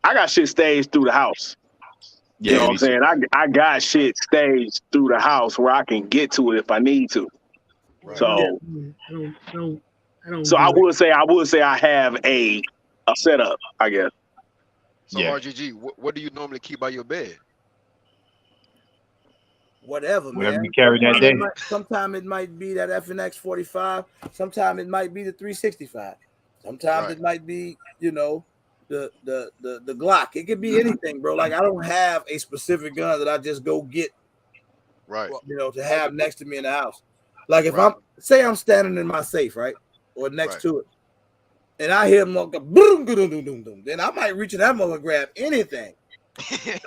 I got shit staged through the house. Yeah, you know what I'm saying? I got shit staged through the house where I can get to it if I need to. Right. So, I don't. So I would say I have a setup, I guess. So RGG, what do you normally keep by your bed? Whatever man. You carry that day. Sometimes it might be that FNX 45. Sometimes it might be the 365. Sometimes it might be, the Glock. It could be anything, bro. Like I don't have a specific gun that I just go get. Right. To have next to me in the house. Like if I'm standing in my safe, right, or next to it, and I hear them go boom, boom, boom, boom, boom, then I might reach in that mother and grab anything.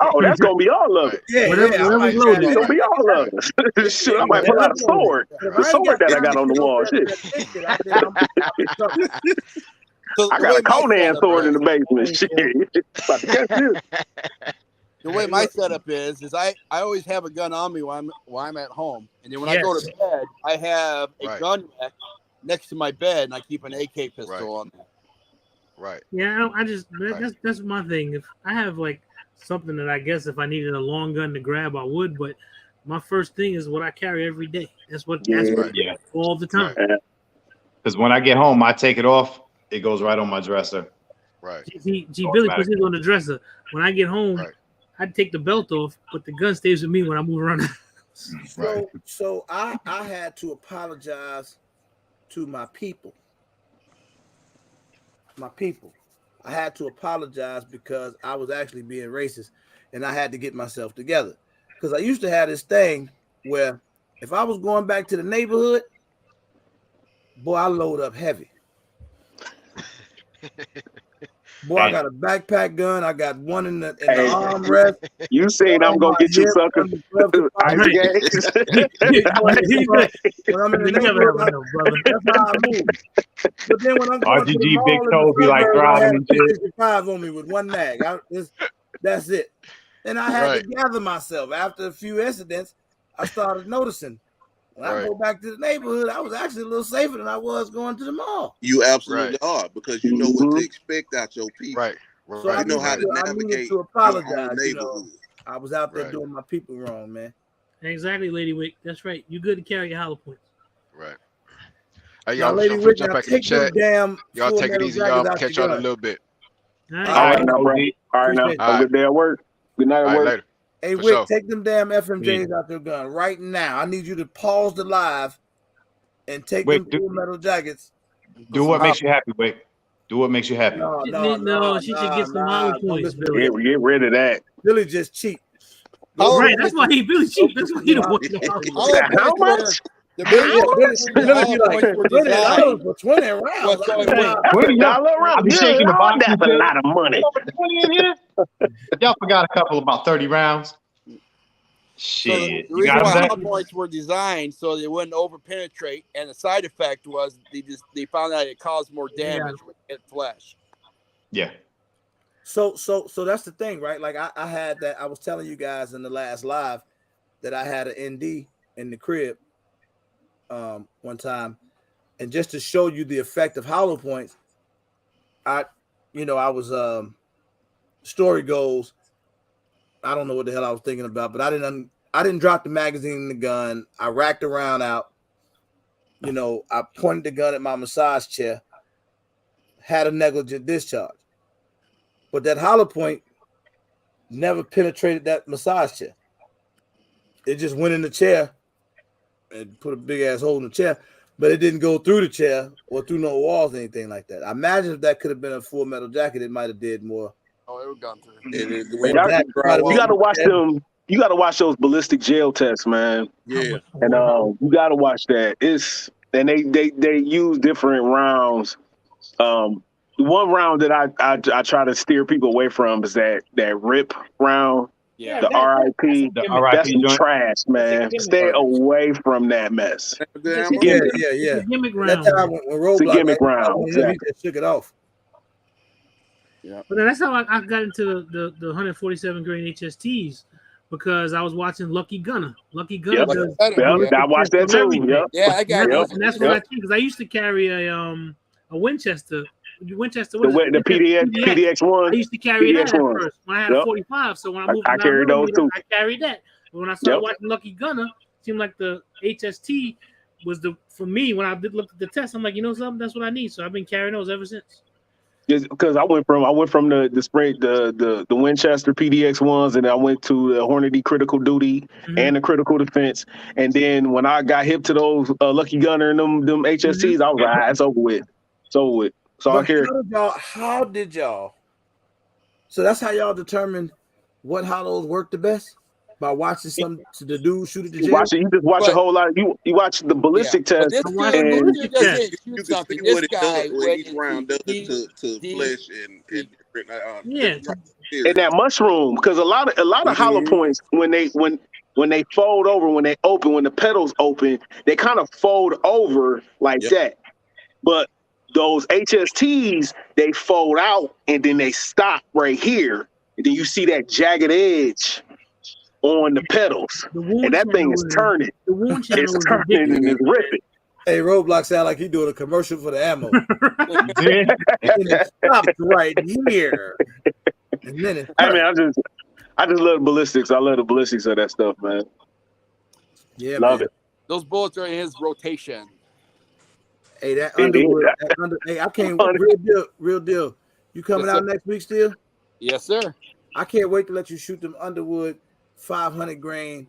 Oh, that's gonna be all of it. Yeah, whatever's loaded. It's gonna be all of it. Shoot, I might pull out a sword. The sword that I got on the wall. Shit. So I got a Conan sword in the basement. Shit. The way my setup is I always have a gun on me while I'm at home, and then when I go to bed, I have a gun rack next to my bed, and I keep an AK pistol on there. Right. Yeah, I just that's my thing. If I have like something that I guess if I needed a long gun to grab, I would. But my first thing is what I carry every day. That's what all the time. Because when I get home, I take it off. It goes right on my dresser. Right. Billy puts it on the dresser. When I get home, I take the belt off, but the gun stays with me when I move around. So I had to apologize to my people. I had to apologize because I was actually being racist, and I had to get myself together. Because I used to have this thing where if I was going back to the neighborhood, boy, I load up heavy. Boy, I got a backpack gun. I got one in the armrest. You saying I'm gonna get you sucker? Isaac Gaines. When I'm in the neighborhood, that's how I move. But then when I'm going to the mall, Big Toe be like driving and shit. 65 on me with one mag. That's it. And I had to gather myself. After a few incidents, I started noticing. When I go back to the neighborhood, I was actually a little safer than I was going to the mall. You absolutely are, because you know what to expect out your people. Right. So you know how to navigate. I needed to apologize. I was out there doing my people wrong, man. Exactly, Lady Wick. That's right. You good to carry your hollow points. Right. Hey, y'all, Lady Wick, jump back in the chat. Y'all take it easy, y'all. Catch y'all in a little bit. All right, now, bro. All right, now. Have a good day at work. Good night at work. Later. Hey, Wick, take them damn FMJs out their gun right now. I need you to pause the live and take them Full Metal Jackets. Do what makes you happy, Wick. Do what makes you happy. No, she should get some hollow points, Billy. Yeah, get rid of that. Billy just cheap. Right, that's why Billy cheap. That's why he don't want How much? Billy $20 for 20 rounds. $20 round. Shaking the box. That's a lot of money. Y'all forgot a couple about 30 rounds. Shit. So the reason why hollow points were designed so they wouldn't overpenetrate, and the side effect was they found out it caused more damage with it flesh. Yeah. So that's the thing, right? Like I had that. I was telling you guys in the last live that I had an ND in the crib one time, and just to show you the effect of hollow points, I was story goes, I don't know what the hell I was thinking about, but I didn't drop the magazine in the gun. I racked the round out. I pointed the gun at my massage chair, had a negligent discharge. But that hollow point never penetrated that massage chair. It just went in the chair and put a big ass hole in the chair, but it didn't go through the chair or through no walls or anything like that. I imagine if that could have been a Full Metal Jacket, it might have did more. Oh, it was gone through. You gotta watch them. You gotta watch those ballistic gel tests, man. Yeah, and you gotta watch that. And they use different rounds. One round that I try to steer people away from is that RIP round. Yeah, the RIP. That's some trash, man. Stay away from that mess. Yeah. It's a gimmick round. That time when Roadblock, it's a gimmick round. Exactly. He just shook it off. Yeah. But that's how I got into the 147 grain HSTs, because I was watching Lucky Gunner. Lucky Gunner does. I watched that too. Yeah, I got it. And that's what I think, because I used to carry a Winchester. The PDX one. I used to carry that at first when I had a 45. So when I moved, I carried those too. I carried that. But when I started watching Lucky Gunner, it seemed like the HST was for me. When I did look at the test, I'm like, you know something, that's what I need. So I've been carrying those ever since. Because I went from the spray the Winchester PDX ones, and I went to the Hornady Critical Duty and the Critical Defense, and then when I got hip to those Lucky Gunner and them HSTs, I was like, it's over with. It's over with. So I carry. How did y'all? So that's how y'all determined what hollows work the best? By watching the dude shoot at the jail? You just watch a whole lot. You watch the ballistic test. You can see what it does when each round does to flesh and and that mushroom, because a lot of hollow points when they fold over, when they open, when the petals open, they kind of fold over like that. But those HSTs, they fold out and then they stop right here, and then you see that jagged edge on the petals, and that thing is turning. The wound channel it's turning and it's ripping. Hey, Roblox sound like he doing a commercial for the ammo. And it stopped right here. And then it I mean, I just love the ballistics. I love the ballistics of that stuff, man. Yeah, love man. it. Those bullets are in his rotation. Hey, that Underwood. Hey, I can't. Real deal. You coming out next week still? Yes, sir. I can't wait to let you shoot them Underwood 700 grain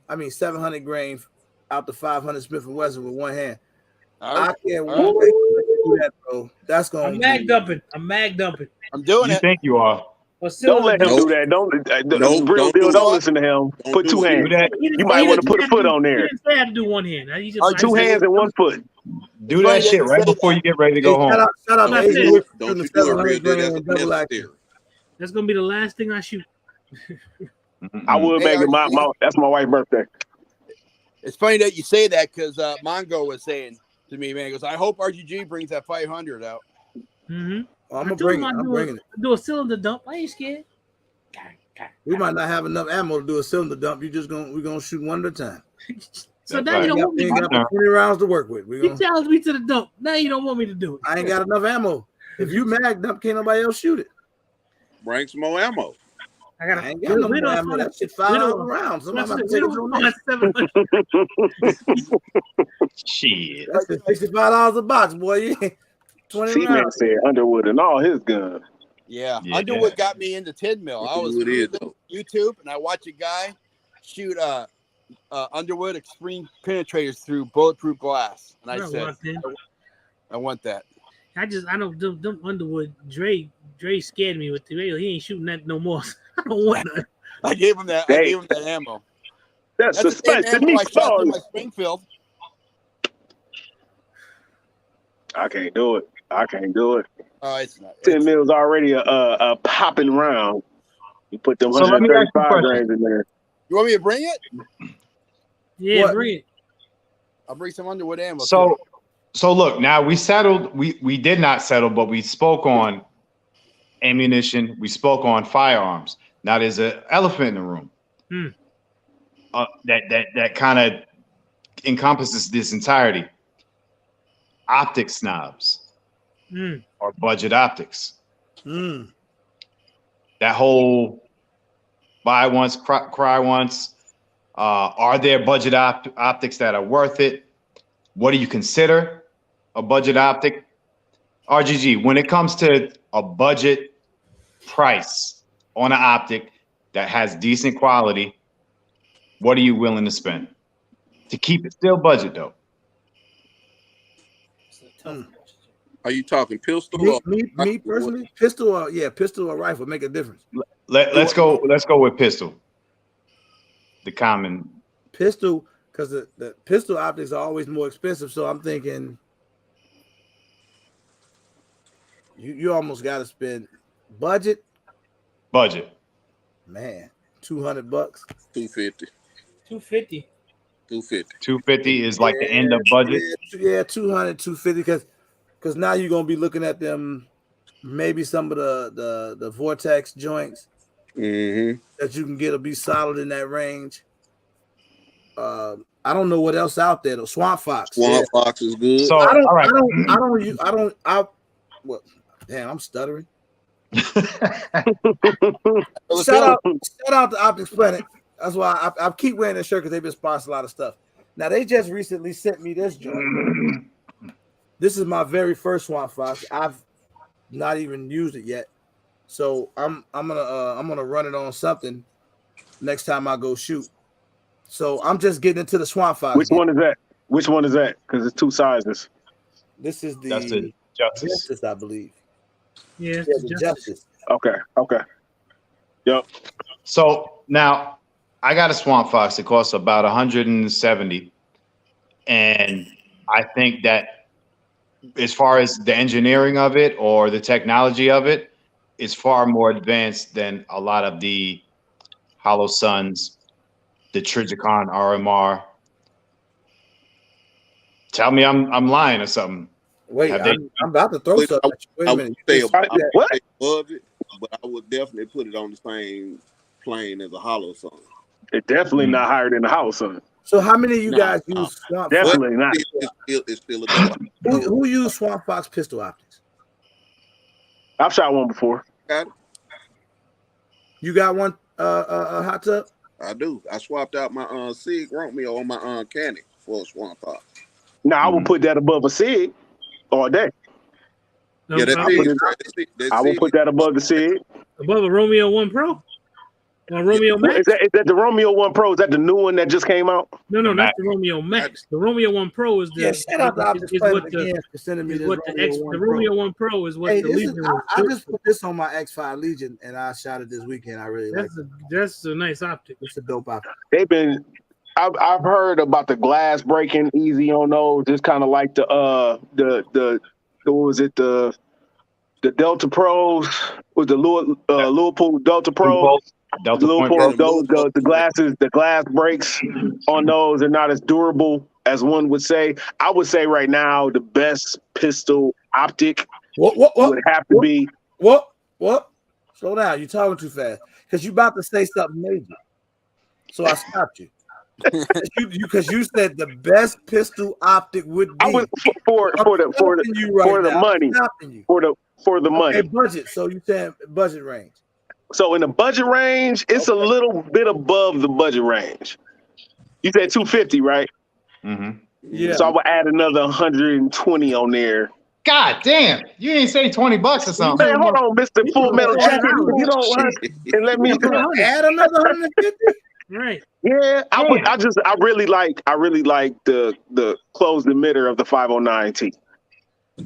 out the 500 Smith & Wesson with one hand. I can't wait to let you do that, bro. That's going I'm mag dumping. I'm doing it. You think you are? Don't let him do that. Don't listen to him. Put two hands. You might want to put a foot on there. He didn't say I had to do one hand. He just two hands and 1 foot. Do that shit right before you get ready to go home. Shout out Don't you do it real good. That's unnecessary. That's gonna be the last thing I shoot. I would make it that's my wife's birthday. It's funny that you say that because Mongo was saying to me, man, he goes, I hope RGG brings that 500 out. Mm-hmm. I'm gonna bring it. I'm bringing it. Do a cylinder dump. I ain't scared. We might not have enough ammo to do a cylinder dump. We're gonna shoot one at a time. So now you don't want me to do it. 20 rounds to work with. You challenged me to the dump. Now you don't want me to do it. I ain't got enough ammo. If you mag dump, can't nobody else shoot it. Bring some more ammo. I ain't got no more ammo. That shit 500 rounds. Somebody take Shit. That's $65 a box, boy. 20 rounds. Said Underwood and all his guns. Yeah. Underwood got me into 10 mil. I was on YouTube and I watched a guy shoot Underwood extreme penetrators through bulletproof glass, and I said, I want that. I don't them Underwood. Dre scared me with the radio. He ain't shooting that no more. I don't want that. I gave him that. I gave him that ammo. That's the same ammo I shot through my Springfield. I can't do it. Oh, it's not. 10 mil is already a popping round. You put them 135 grains in there. You want me to bring it? Yeah, bring it. I'll bring some Underwood ammo. So look, now we settled. We did not settle, but we spoke on ammunition. We spoke on firearms. Now there's an elephant in the room. That kind of encompasses this entirety. Optic snobs or budget optics. That whole buy once, cry once. Are there budget optics that are worth it? What do you consider a budget optic? RGG, when it comes to a budget price on an optic that has decent quality, what are you willing to spend to keep it still budget though? Are you talking pistol? Me personally, pistol or rifle make a difference. Let's go with pistol. The common pistol, because the pistol optics are always more expensive. So I'm thinking you almost got to spend budget. Man, $200, $250. 250 is like the end of budget. Yeah, 200, 250 because now you're gonna be looking at them, maybe some of the vortex joints that you can get will be solid in that range. I don't know what else out there though. Swamp Fox is good. So damn, I'm stuttering. Shout out to Optics Planet. That's why I keep wearing this shirt because they've been sponsoring a lot of stuff. Now they just recently sent me this joint. This is my very first Swamp Fox. I've not even used it yet, so I'm gonna run it on something next time I go shoot. So I'm just getting into the Swamp Fox. Which one is that? Because it's two sizes. This is that's the Justice, I believe. Yeah, the Justice. Okay. Yep. So now I got a Swamp Fox. It costs about $170, and I think that as far as the engineering of it or the technology of it, is far more advanced than a lot of the Hollow Suns, the Trijicon RMR. Tell me I'm lying or something. Wait, I'm about to throw something. Wait a minute. What? Above it, but I would definitely put it on the same plane as a Hollow Sun. It's definitely not higher than the Hollow Sun. So how many of you guys use Swamp Fox? Definitely not. It's still a dope. Who used Swamp Fox pistol optics? I've shot one before. Got it. You got one, Hot Tub? I do. I swapped out my Sig Romeo on my Canny for a Swamp Fox. Now I would put that above a Sig all day. Yeah, I will put that above the Sig. Above a Romeo 1 Pro? Or Romeo Max? Is that the Romeo 1 Pro? Is that the new one that just came out? No, that's the Romeo Max. The Romeo 1 Pro is the. Yeah, shout out to Optics Planet again for sending me this the Romeo 1 Pro is what the Legion was. I just put this on my X5 Legion and I shot it this weekend. I really like it. That's a nice optic. It's a dope optic. I've heard about the glass breaking easy on those. It's kind of like the what was it, the Delta Pros with the Liverpool Delta Pros. The glass breaks on those are not as durable as one would say. I would say right now the best pistol optic would have to be. What? Slow down. You're talking too fast because you're about to say something major. So I stopped you. Because you said the best pistol optic would be. I was for the money. Okay, budget. So you said budget range. So in the budget range, it's a little bit above the budget range. You said 250, right? Mm-hmm. Yeah. So I would add another 120 on there. God damn! You ain't say $20 or something. Man, hold on, Mr. Full Metal Jacket. You don't and let me add another 150. Right. Yeah, I really like the closed emitter of the 509T.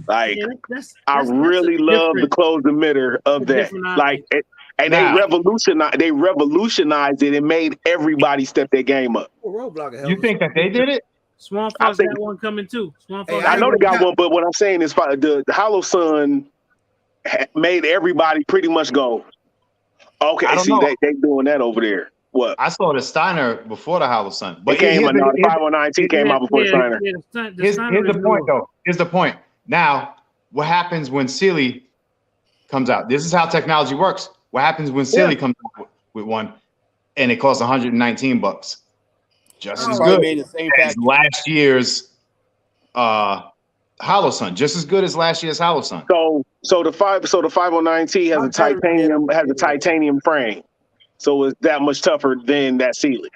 Like I really love the closed emitter of that. Like and they revolutionized it and made everybody step their game up. You think that they did it? Swamp Fox got one coming too. I know they got one, but what I'm saying is the Hollow Sun made everybody pretty much go, okay, they doing that over there. What? I saw the Steiner before the Hollow Sun. But the 509T came out before the Steiner. Here's the point, though. Here's the point. Now, what happens when Sealy comes out? This is how technology works. What happens when Sealy comes out with one and it costs $119? Just as good as last year's Hollow Sun. Just as good as last year's Hollow Sun. So the 509T has a titanium frame. So it's that much tougher than that Sealy.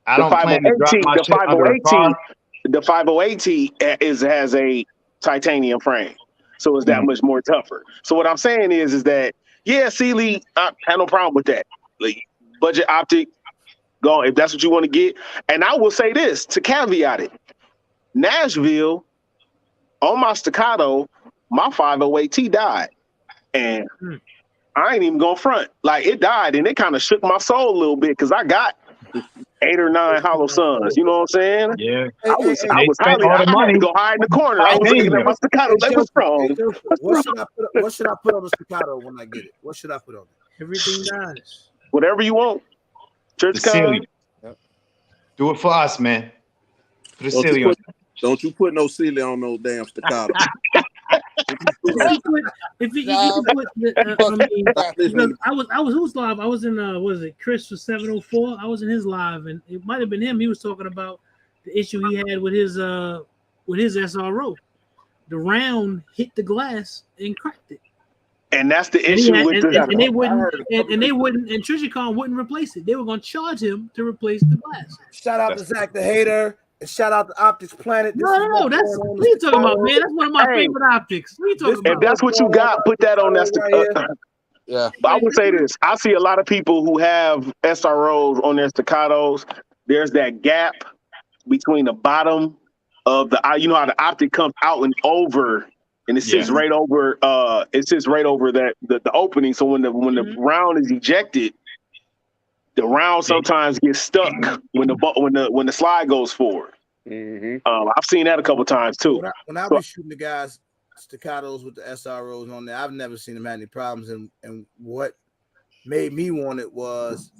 I don't plan to drop my shit under a car. The 508T has a titanium frame, so it's that much more tougher. So what I'm saying is that Sealy, I have no problem with that. Like budget optic, go if that's what you want to get. And I will say this to caveat it: Nashville, on my Staccato, my 508T died, and I ain't even gonna front. Like it died, and it kind of shook my soul a little bit because I got 8 or 9 Hollow Suns. You know what I'm saying? Yeah. I was highly. I had to go hide in the corner. I was looking at my Staccato. That was wrong. What should I put on the Staccato when I get it? What should I put on it? Everything dies. Whatever you want. Church Sealy. Do it for us, man. Put a Sealy on. Don't you put no Sealy on no damn Staccato. If you put, I was who's live? I was in was it Chris for 704? I was in his live, and it might have been him. He was talking about the issue he had with his SRO. The round hit the glass and cracked it. And that's the issue and they wouldn't, and Trijicon wouldn't replace it. They were going to charge him to replace the glass. Shout out to Zach the Hater. And shout out to Optics Planet. No, that's what you talking about, man. That's one of my favorite optics. What are you talking about? If that's what you got, put that on that. Yeah. But I would say this: I see a lot of people who have SROs on their Staccatos. There's that gap between the bottom of the, you know how the optic comes out and over, and it sits right over. It sits right over that the opening. So when the round is ejected, the round sometimes gets stuck when the slide goes forward. I've seen that a couple times too. When I be shooting the guys, staccatos with the SROs on there. I've never seen them have any problems. And what made me want it was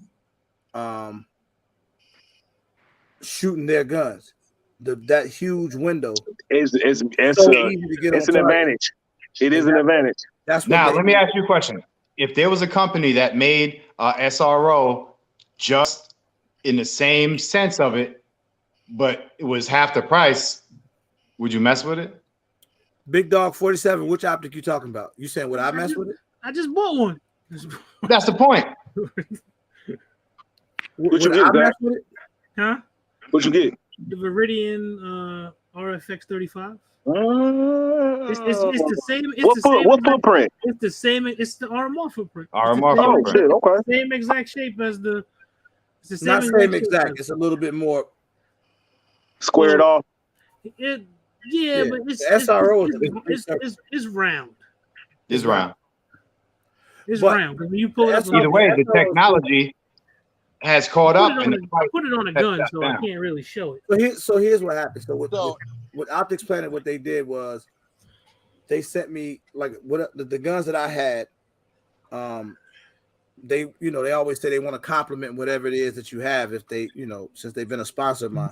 shooting their guns. That huge window. It's so easy to get it's on an target. advantage. It is an advantage. That's what Now, let me ask you a question. If there was a company that made SRO just in the same sense of it, but it was half the price, would you mess with it? Big Dog 47, which optic you talking about? You saying would I mess with it? I just bought one. That's the point. What you Would get, I mess Zach? with it? Huh? What you get? The Viridian RFX 35. It's the same. What footprint? It's the same. It's the RMR footprint. RMR Oh footprint. shit! Okay. Same exact shape as the. It's the same Not same shape exact. as- It's a little bit more. Squared off. Yeah, Yeah, but it's the SRO it's round. It's round. It's But round. When you pull it up, Either way, the technology has caught up. I put it on a gun, so I can't really show it. So here's what happened. So with Optics Planet, what they did was they sent me like what the guns that I had. They they always say they want to compliment whatever it is that you have if they since they've been a sponsor of mine.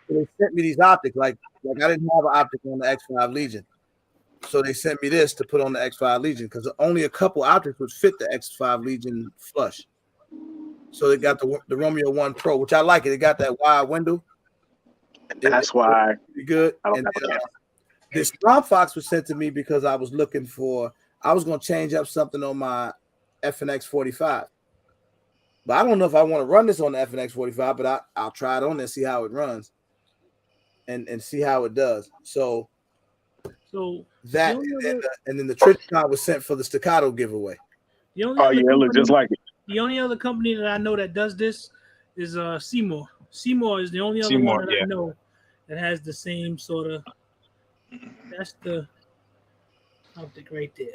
So they sent me these optics like I didn't have an optic on the X5 Legion, so they sent me this to put on the X5 Legion because only a couple optics would fit the X5 Legion flush. So they got the Romeo 1 Pro, which I like it. It got that wide window. That's why. Pretty good. And this Swamp Fox was sent to me because I was looking for. I was going to change up something on my FNX 45, but I don't know if I want to run this on the FNX 45. But I'll try it on there, see how it runs, and see how it does. So that and then the Triticon was sent for the staccato giveaway. Oh yeah, it looks just like it. The only other company that I know that does this is Seymour. Seymour is the only other one that I know that has the same sort of. That's the optic right there.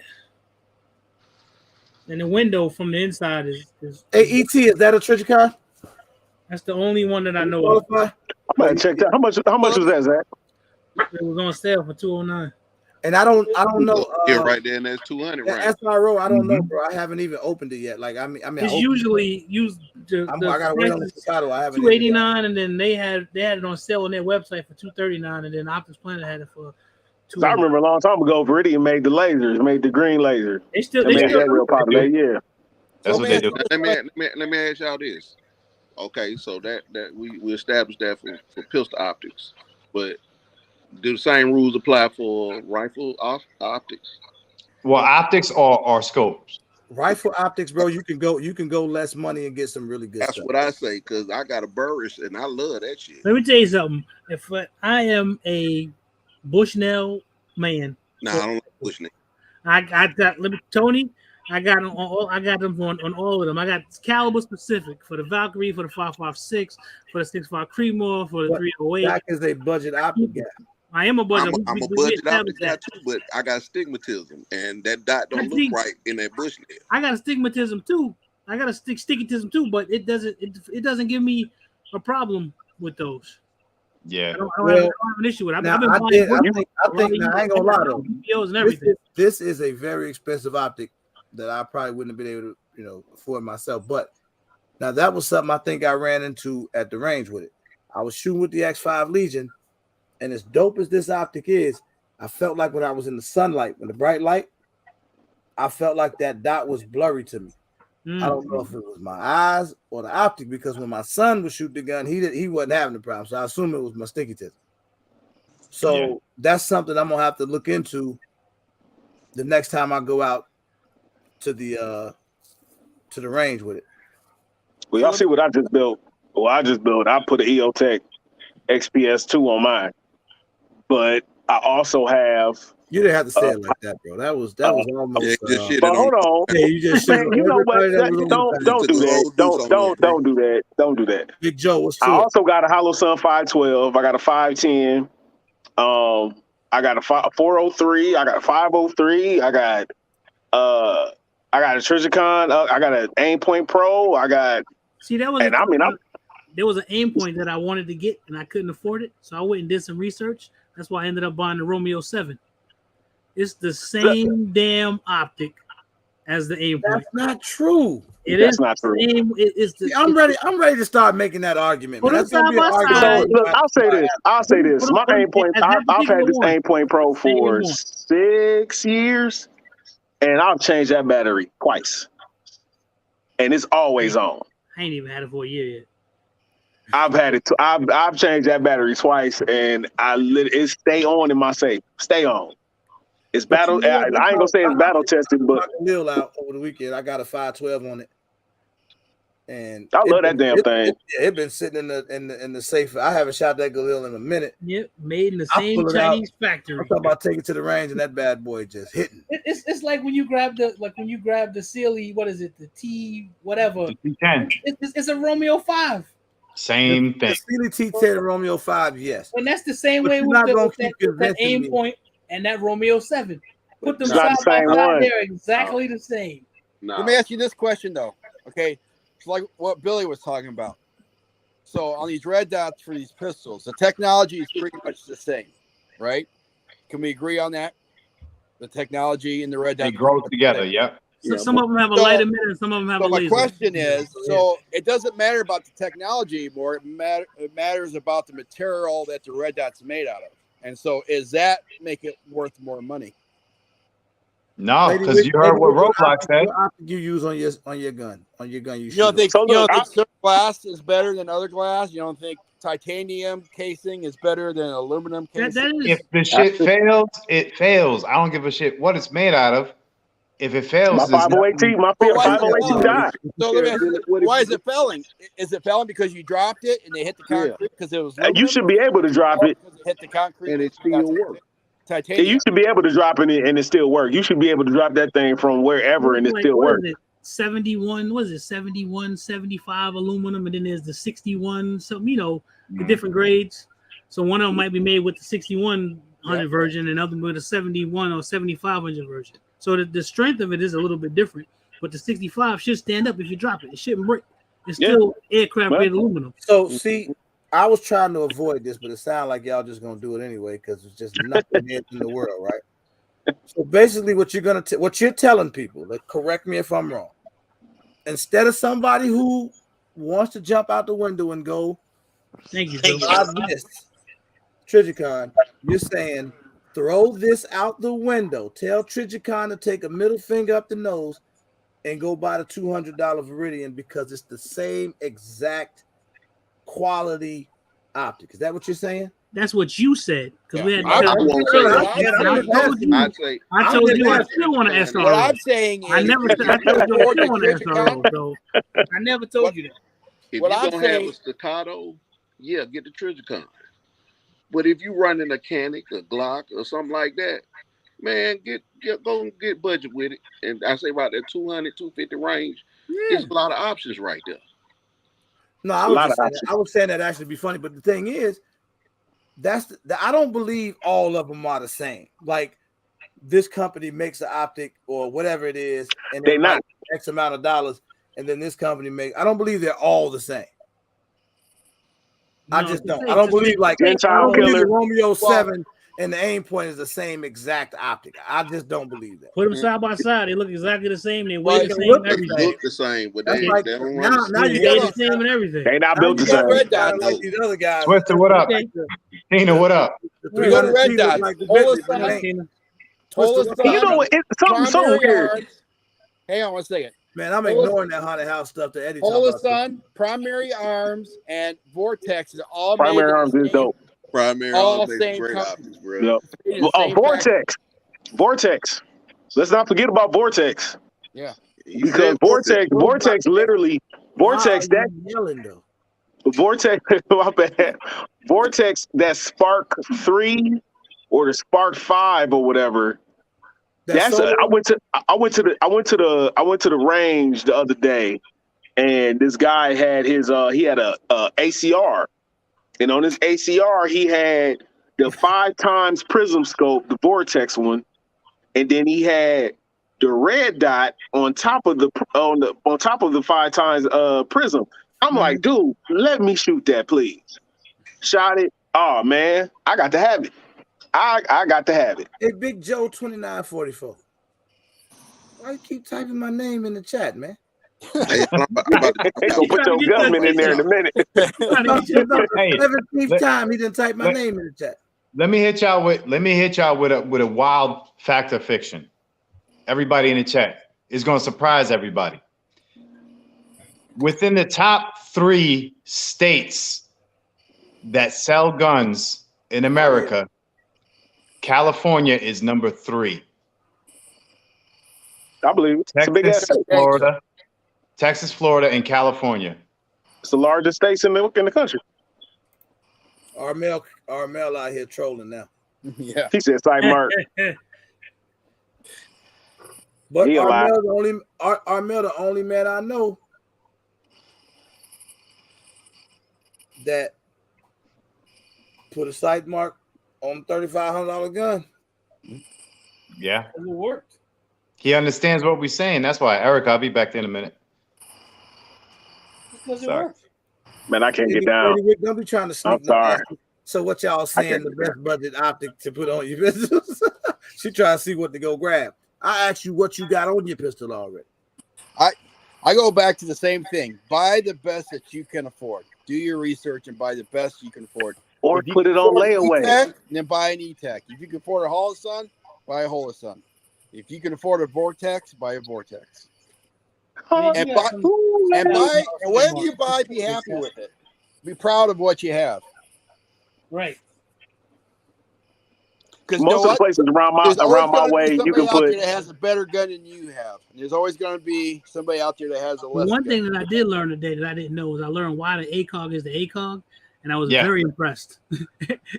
And the window from the inside is Hey, ET, is that a Triticon? That's the only one that I know of. I'm gonna check that. How much was that, Zach? It was on sale for $209. And I don't know. Yeah, right there, and that's 200. Right. SRO, I don't know, bro. I haven't even opened it yet. Like I mean, it's usually used. I gotta wait on the staccato. I haven't. $289, and then they had it on sale on their website for $239, and then Optics Planet had it for $200. I remember a long time ago, Viridian made the lasers, made the green laser. They still made that real popular. Yeah, that's what they do. Let me ask y'all this. Okay, so that we established that for pistol optics, but do the same rules apply for rifle optics? Well, optics or scopes. Rifle optics, bro. You can go less money and get some really good That's stuff. what I say because I got a Burris and I love that shit. Let me tell you something. If I am a Bushnell man, I don't like Bushnell. I got Tony. I got them on all of them. I got caliber specific for the Valkyrie, for the 5.56, for the 6.5 Creedmoor, for the 308. That is a budget optic guy. I am a budget. I'm a budget optic guy too, but I got stigmatism, and that dot don't look right in that Bushnell. I got a stigmatism too. I got a stickitism too, but it doesn't give me a problem with those. Yeah, I don't have an issue with it. I think I ain't gonna lie though. This is a very expensive optic that I probably wouldn't have been able to, afford myself. But now that was something I think I ran into at the range with it. I was shooting with the X5 Legion, and as dope as this optic is, I felt like when I was in the sunlight, when the bright light, I felt like that dot was blurry to me. I don't know if it was my eyes or the optic, because when my son would shoot the gun, he wasn't having the problem. So I assume it was my stickitism. So that's something I'm gonna have to look into the next time I go out to the range with it. Well, y'all see what I just built. I put an EOTech XPS2 on mine, but I also have. You didn't have to say it like that, bro. That was almost. But hold on. Yeah, you just man, you know what? Don't do that. Don't do that. Don't do that. Big Joe, what's I also got a Hollow Sun 512. I got a 510. I got a 403. I got a 503. I got a Triticon. I got an Aimpoint Pro. I got. See, that was. There was an Aimpoint that I wanted to get and I couldn't afford it, so I went and did some research. That's why I ended up buying the Romeo 7. It's the same damn optic as the aim point. That's not true. That's not true. I'm ready to start making that argument. Man. That's gonna be an argument. So, look, I'll say this. My aim point, I've had this aim point pro for 6 years, and I've changed that battery twice, and it's always on. I ain't even had it for a year yet. I've had it. I've changed that battery twice, and it stay on in my safe. Stay on. It's battle. I ain't gonna say it's battle tested, but Lil out over the weekend. I got a 512 on it, and I love that damn thing. It been sitting in the safe. I haven't shot that Galil in a minute. Yep, made in the same Chinese factory. I'm talking about taking it to the range, and that bad boy just hitting. It's like when you grab the Sealy. What is it? The T whatever. The T10. It's a Romeo 5. Same thing. The Sealy T10 Romeo 5, yes. And that's the same way with that aim point and that Romeo 7. Put them side by side. They're exactly the same. Let me ask you this question though. Okay, it's like what Billy was talking about. So on these red dots for these pistols, the technology is pretty much the same, right? Can we agree on that? The technology and the red dots they grow together. Yep. So some of them have a light emitter, and some of them have a laser. My question is, so it doesn't matter about the technology anymore. It matters about the material that the red dot's made out of. And so, is that make it worth more money? No, because you heard what Roblox said. What optic you use on your gun? On your gun, you don't think certain glass is better than other glass? You don't think titanium casing is better than aluminum casing? If the shit fails, it fails. I don't give a shit what it's made out of. If it fails, my 508 died. So let me ask you, why is it failing? Is it failing because you dropped it and they hit the concrete because it was? You should be able to drop it. Hit the concrete and it still works. Titanium. You should be able to drop it and it still work. You should be able to drop that thing from wherever and it still works. 71, what is it? 71, 75 aluminum, and then there's the 61. So the different grades. So one of them might be made with the 6100 version, and other with a 71 or 7500 version. So the strength of it is a little bit different, but the 65 should stand up if you drop it. It shouldn't break. It's still aircraft grade aluminum. So see, I was trying to avoid this, but it sounds like y'all just gonna do it anyway because it's just nothing in the world, right? So basically, what you're telling people, correct me if I'm wrong. Instead of somebody who wants to jump out the window and go, thank you, obvious, Trigicon, you're saying throw this out the window. Tell Trigicon to take a middle finger up the nose and go buy the $200 Viridian because it's the same exact quality optic. Is that what you're saying? That's what you said. Because we had. I told you I still want an SRO. What I'm saying is, I never told you I still want an SRO. So I never told you that. If you're gonna have a staccato, get the Trigicon. But if you run a mechanic, a Glock, or something like that, man, go and get budget with it. And I say about that 200, 250 range, there's a lot of options right there. No, I was saying that actually be funny, but the thing is, I don't believe all of them are the same. Like this company makes an optic or whatever it is, and they're not X amount of dollars, and then this company makes. I don't believe they're all the same. I just don't. I don't believe the Romeo 7 and the aim point is the same exact optic. I just don't believe that. Put them side by side. They look exactly the same. They weigh the same. Everything. They look the same, but they don't now you got the same and everything. They not built the same. Red dots like these other guys. Twister, what up? Tina, what up? We go to red dots. You know what? It's something weird. Hang on one second. Man, I'm ignoring that haunted house stuff that Eddie talking about. Sun, Primary Arms, and Vortex is all Primary Arms is dope. Primary Arms makes great options, bro. Yep. Vortex. Let's not forget about Vortex. Yeah. Because Vortex literally, Vortex, my bad. Vortex, that Spark 3 or the Spark 5 or whatever. I went to the range the other day, and this guy had he had a ACR, and on his ACR he had the 5 times prism scope, the Vortex one, and then he had the red dot on top of the 5 times prism. I'm like, dude, let me shoot that, please. Shot it. Oh man, I got to have it. I got to have it. Hey, Big Joe 2944. Why you keep typing my name in the chat, man? Hey, I'm about to Gonna put your government in there in a minute. 17th time he didn't type my name in the chat. Let me hit y'all with a wild fact of fiction. Everybody in the chat is going to surprise everybody. Within the top 3 states that sell guns in America, California is number 3. I believe it. It's a big ass state. Texas, Florida, and California. It's the largest states in the country. Armel out here trolling now. Yeah. He said, "Site mark." But He alive. Armel the only man I know that put a sight mark on a $3,500 gun. Yeah. It worked. He understands what we're saying. That's why. Eric, I'll be back there in a minute. Because it Sorry. worked. Man, I can't get down. Don't be trying to sneak. I'm sorry. So what y'all saying the best budget optic to put on your pistol? She trying to see what to go grab. I asked you what you got on your pistol already. I go back to the same thing. Buy the best that you can afford. Do your research and buy the best you can afford. Or put it on layaway. E-Tech, then buy an E-Tech. If you can afford a Holosun, buy a Holosun. If you can afford a Vortex, buy a Vortex. And whatever you buy, be happy with it. Be proud of what you have. Right. Because Most of the places around my way, you can put. That has a better gun than you have. And there's always going to be somebody out there that has a less. One gun. thing that I did learn today that I didn't know was I learned why the ACOG is the ACOG, and I was very impressed.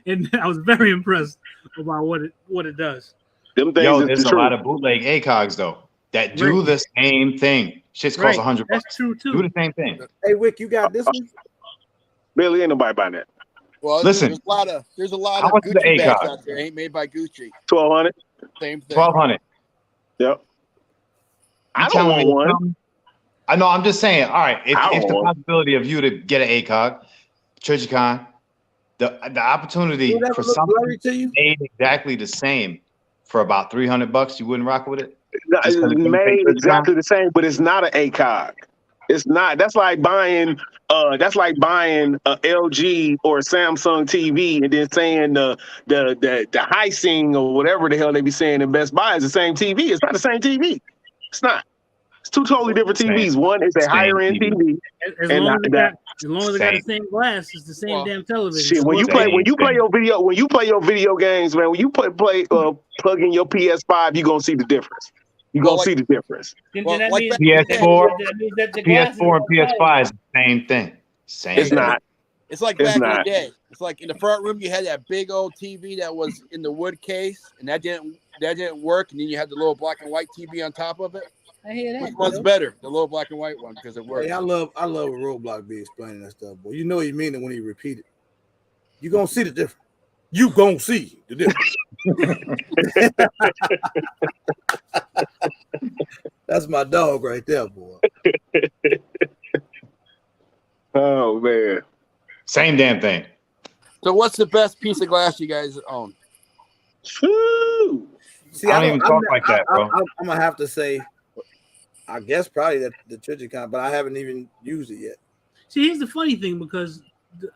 And I was very impressed about what it does. Them things Yo, there's a lot of bootleg ACOGs though that do the same thing. Shit's cost $100. That's true too. Do the same thing. Hey, Wick, you got this one? Barely ain't nobody buying that. Well, listen, there's a lot how of much is the Gucci bags ACOG? out there. Ain't made by Gucci. 1,200. Same thing. 1,200. Yep. I don't want one. I know. I'm just saying. All right. If the possibility of you to get an ACOG, Churchicon, the opportunity for something made exactly the same for about $300, you wouldn't rock with it. It's made exactly the same, but it's not an ACOG. It's not. That's like buying a LG or a Samsung TV and then saying the Hisense or whatever the hell they be saying in Best Buy is the same TV. It's not the same TV. It's not. It's two totally different TVs. One is a higher end TV. As long as it got the same glass, it's the same damn television. Shit, when you play your video games, man, when you plug in your PS5, you're gonna see the difference. You're gonna see the difference. PS4 and PS5 is the same thing. It's not. It's like back in the day. It's like in the front room, you had that big old TV that was in the wood case, and that didn't work. And then you had the little black and white TV on top of it. I hear that. Which one's better, the little black and white one, because it works. Hey, I love when Roadblock be explaining that stuff, boy. You know he mean it when he repeat it. You gonna see the difference. You gonna see the difference. That's my dog right there, boy. Oh man, same damn thing. So, what's the best piece of glass you guys own? Woo. See, I don't even talk like that, bro. I'm gonna have to say, I guess probably the Turkish, but I haven't even used it yet. See, here's the funny thing, because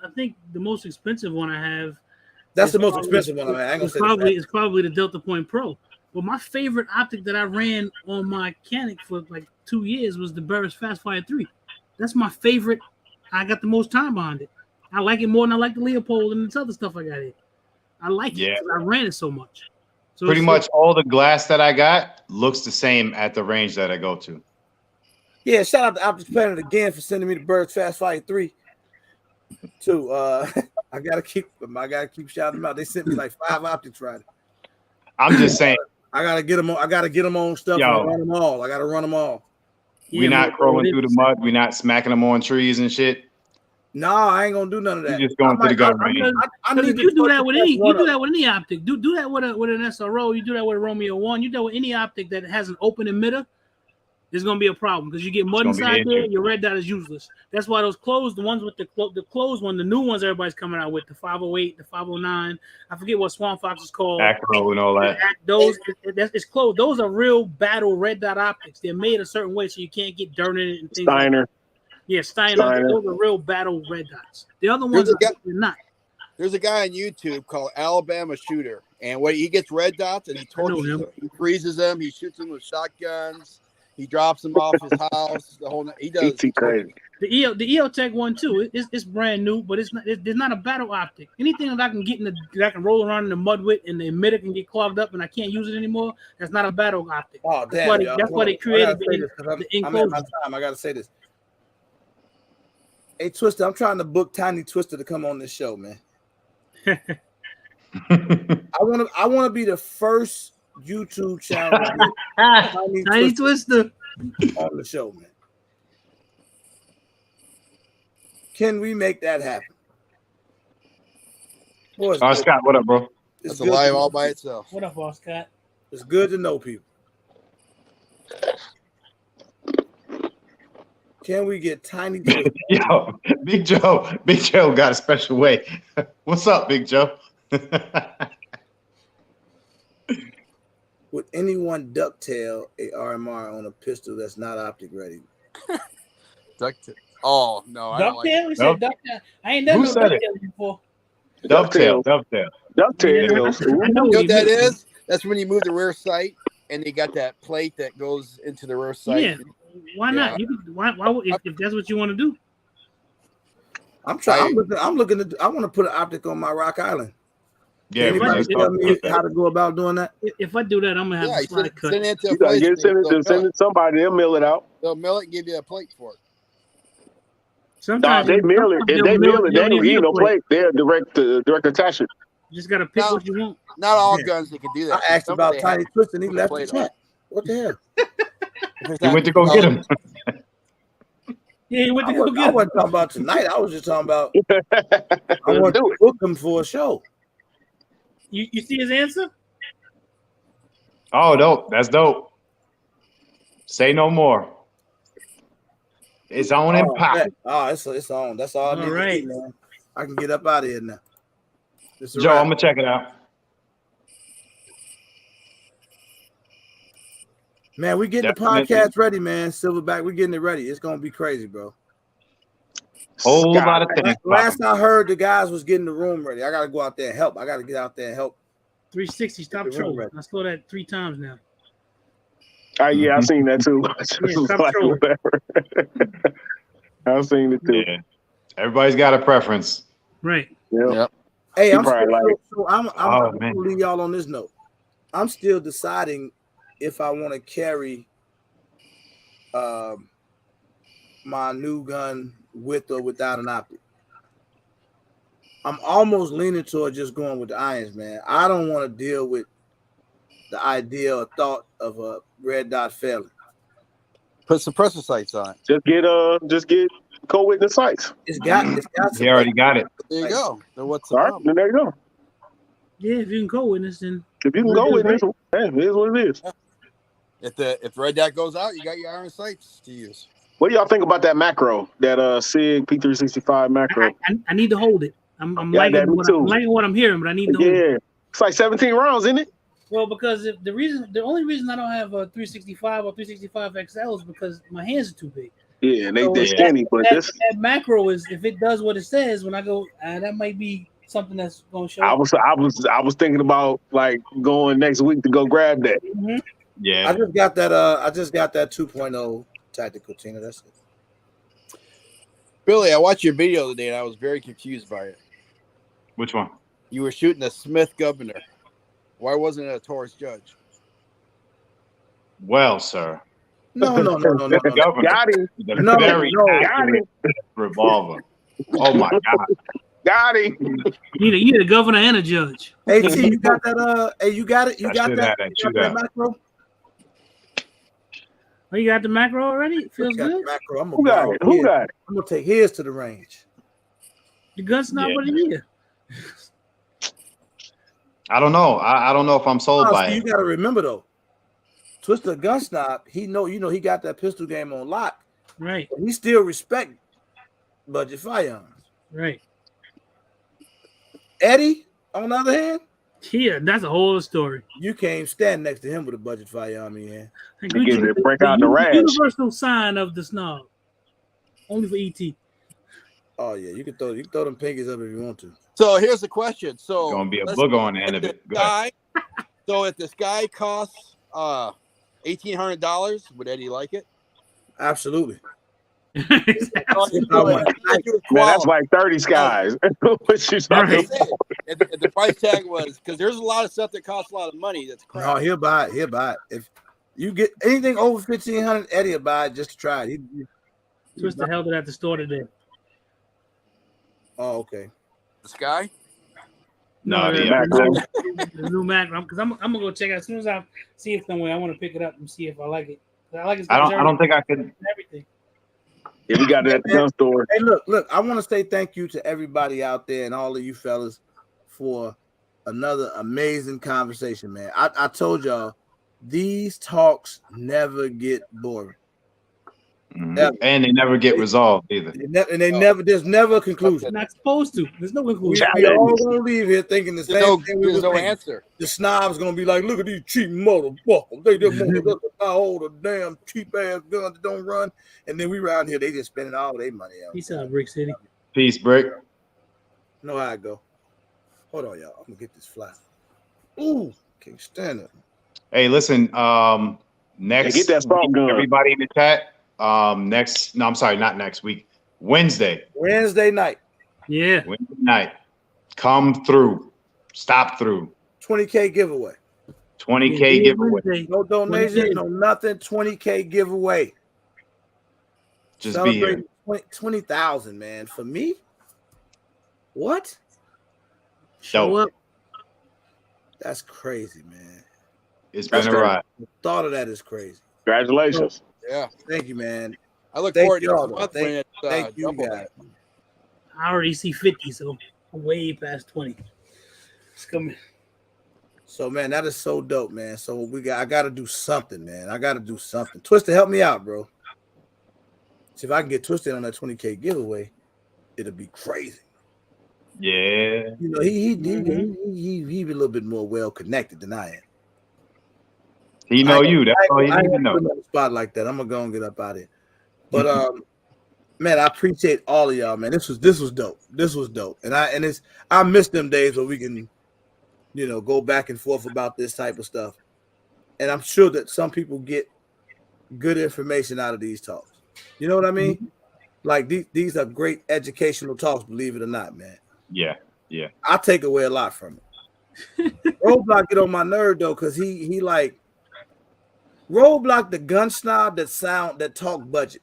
I think the most expensive one I have. That's the most expensive one. I ain't gonna say it's probably the Delta Point Pro. But my favorite optic that I ran on my Canic for like 2 years was the Burris Fastfire 3. That's my favorite. I got the most time behind it. I like it more than I like the Leopold and this other stuff I got here. I like it because I ran it so much. So pretty much all the glass that I got looks the same at the range that I go to. Yeah, shout out to Optics Planet again for sending me the Burris Fastfire 3. Too. I gotta keep shouting them out. They sent me like 5 optics Friday. I'm just saying. I gotta get them on stuff and run them all. I gotta run them all. We're not crawling through the mud. We're not smacking them on trees and shit. No, I ain't gonna do none of that. You're just going to the gun range. If you do that with any optic. Do that with an SRO. You do that with a Romeo 1. You do that with any optic that has an open emitter. There's gonna be a problem because you get mud inside there, your red dot is useless. That's why those closed, the ones with the closed one, the new ones everybody's coming out with, the 508, the 509. I forget what Swamp Fox is called. Acro and all that. Those it's closed. Those are real battle red dot optics. They're made a certain way so you can't get dirt in it and things. Steiner. Like that. Yeah, Steiner. Those are real battle red dots. The other ones are not. There's a guy on YouTube called Alabama Shooter, and what he gets red dots and he tortures them. He freezes them. He shoots them with shotguns. He drops them off his house. The whole he does. Crazy. The EOTech one too. It's brand new, but it's not. There's not a battle optic. Anything that I can get that I can roll around in the mud with, and the emitter can get clogged up, and I can't use it anymore. That's not a battle optic. Oh damn! That's why they created the enclosure. I'm at my time. I gotta say this. Hey Twister, I'm trying to book Tiny Twister to come on this show, man. I want to be the first YouTube channel Tiny Twister on the show, man. Can we make that happen? Boy, Scott, what up, bro? It's a live all by itself. What up, boss Scott? It's good to know people. Can we get Tiny Twister? Yo, Big Joe got a special way. What's up, Big Joe? Would anyone ducktail a RMR on a pistol that's not optic ready? Ducktail? Oh no, I don't like ducktail. We said ducktail. I ain't never ducktail before. Dovetail. Yeah, I know what that is. That's when you move the rear sight, and you got that plate that goes into the rear sight. Yeah, why not? You can, why if that's what you want to do? I'm trying. I'm looking at. I want to put an optic on my Rock Island. Yeah, anybody tell me how to go about doing that? If I do that, I'm gonna have to slide cut. Send it to somebody. They'll mill it out. They'll mill it and give you a plate for it. Sometimes they mill it. If they mill it, they don't need no plate. They're direct attachment. You just gotta pick what you want. Not all guns they can do that. I asked about Tiny Twist and he left the chat. What the hell? He went to go get him. Yeah, he went to go get him. I wasn't talking about tonight. I was just talking about I want to book him for a show. You see his answer? Oh, dope. That's dope. Say no more. It's on impact. Oh, it's on. That's all I need to see, man. I can get up out of here now. Joe, I'm gonna check it out. Man, we getting the podcast ready, man. Silverback, we getting it ready. It's gonna be crazy, bro. Whole lot of things. Last I heard, the guys was getting the room ready. I gotta go out there and help. I gotta get out there and help. 360, stop trolling. I saw that 3 times now. Yeah, I've seen that too. I've seen it too. Yeah. Everybody's got a preference. Right. Yep. Hey, I'm gonna leave y'all on this note. I'm still deciding if I want to carry my new gun with or without an optic. I'm almost leaning toward just going with the irons, man. I don't want to deal with the idea or thought of a red dot failing. Put suppressor sights on it. Just get co-witness sights. It's got He already got it. There you go. Then what's the problem? Then there you go. Yeah, if you can co-witness, then if you can go with this, it is what it is. If the red dot goes out, you got your iron sights to use. What do y'all think about that macro? That SIG P365 macro? I need to hold it. I'm liking what I'm hearing, but I need to hold it. It's like 17 rounds, isn't it? Well, because the only reason I don't have a 365 or 365 XL is because my hands are too big. Yeah, they're skinny. But that macro is, if it does what it says, when I go, that might be something that's going to show. I was thinking about like going next week to go grab that. Mm-hmm. Yeah, I just got that 2.0 tactical Tina. That's it. Billy, I watched your video today and I was very confused by it. Which one? You were shooting a Smith governor. Why wasn't it a Taurus judge? Well, sir. No. Got him. Very accurate revolver. Oh my God. Got him. You need a governor and a judge. Hey, T, you got that? Hey, you got it? You got that macro? Oh, you got the macro already? It feels good. Macro. Who got it? I'm gonna take his to the range. The gun's not what it is. I don't know. I don't know if I'm sold by it. You got to remember though, Twister gun snob, he got that pistol game on lock. Right. He still respect budget firearms. Right. Eddie, on the other hand, yeah, that's a whole story. You can't stand next to him with a budget firearm in hand. Break out the rash. Universal sign of the snob. Only for ET. Oh yeah, you can throw them pinkies up if you want to. So here's the question. So gonna be a booger on the end of it. So if this guy costs $1,800, would Eddie like it? Absolutely. Man, that's like 30 skies. What you talking about? If the price tag was, because there's a lot of stuff that costs a lot of money. That's crap. No, he'll buy it. If you get anything over $1,500, Eddie will buy it just to try it. Twister held it at the store today. Oh, okay. The Sky? No, the new Mac. Because I'm gonna go check it out as soon as I see it somewhere. I want to pick it up and see if I like it. I like it. I don't think I could. Everything. Yeah, we got it at the gun store. Hey, look. I want to say thank you to everybody out there and all of you fellas for another amazing conversation, man. I told y'all these talks never get boring. Mm-hmm. And they never get resolved either. There's never a conclusion. Not supposed to. There's no conclusion. We all gonna leave here thinking the same thing. There's no answer. The snob's gonna be like, look at these cheap motherfuckers. They just want to buy all the damn cheap ass guns that don't run. And then we around here, they just spending all their money out. Peace out, Brick City. Peace, Brick. Know how I go. Hold on, y'all. I'm gonna get this fly. Ooh, can't stand it. Hey, listen. Next, get that spark gun. Everybody in the chat. Not next week. Wednesday night. Yeah. Wednesday night. Come through. Stop through. 20K giveaway. 20K giveaway. No donation, no nothing. 20K giveaway. Just be here. 20,000, man. For me? What? Show up. That's crazy, man. It's been a ride. The thought of that is crazy. Congratulations. Yeah. Thank you, man. I look forward to y'all, month thank, when it, thank you, guys. I already see 50, so I'm way past 20. It's coming. So, man, that is so dope, man. So I got to do something, man. I got to do something. Twister, help me out, bro. See if I can get Twisted on that 20K giveaway, it'll be crazy. Yeah. You know, he be a little bit more well connected than I am. He know you. That's all you need to know. A spot like that, I'm gonna go and get up out of here. But man, I appreciate all of y'all, man. This was dope. This was dope, and I miss them days where we can, go back and forth about this type of stuff. And I'm sure that some people get good information out of these talks. You know what I mean? Mm-hmm. Like these are great educational talks, believe it or not, man. Yeah. I take away a lot from it. Roadblock get on my nerve though, because he like Roadblock the gun snob that talk budget.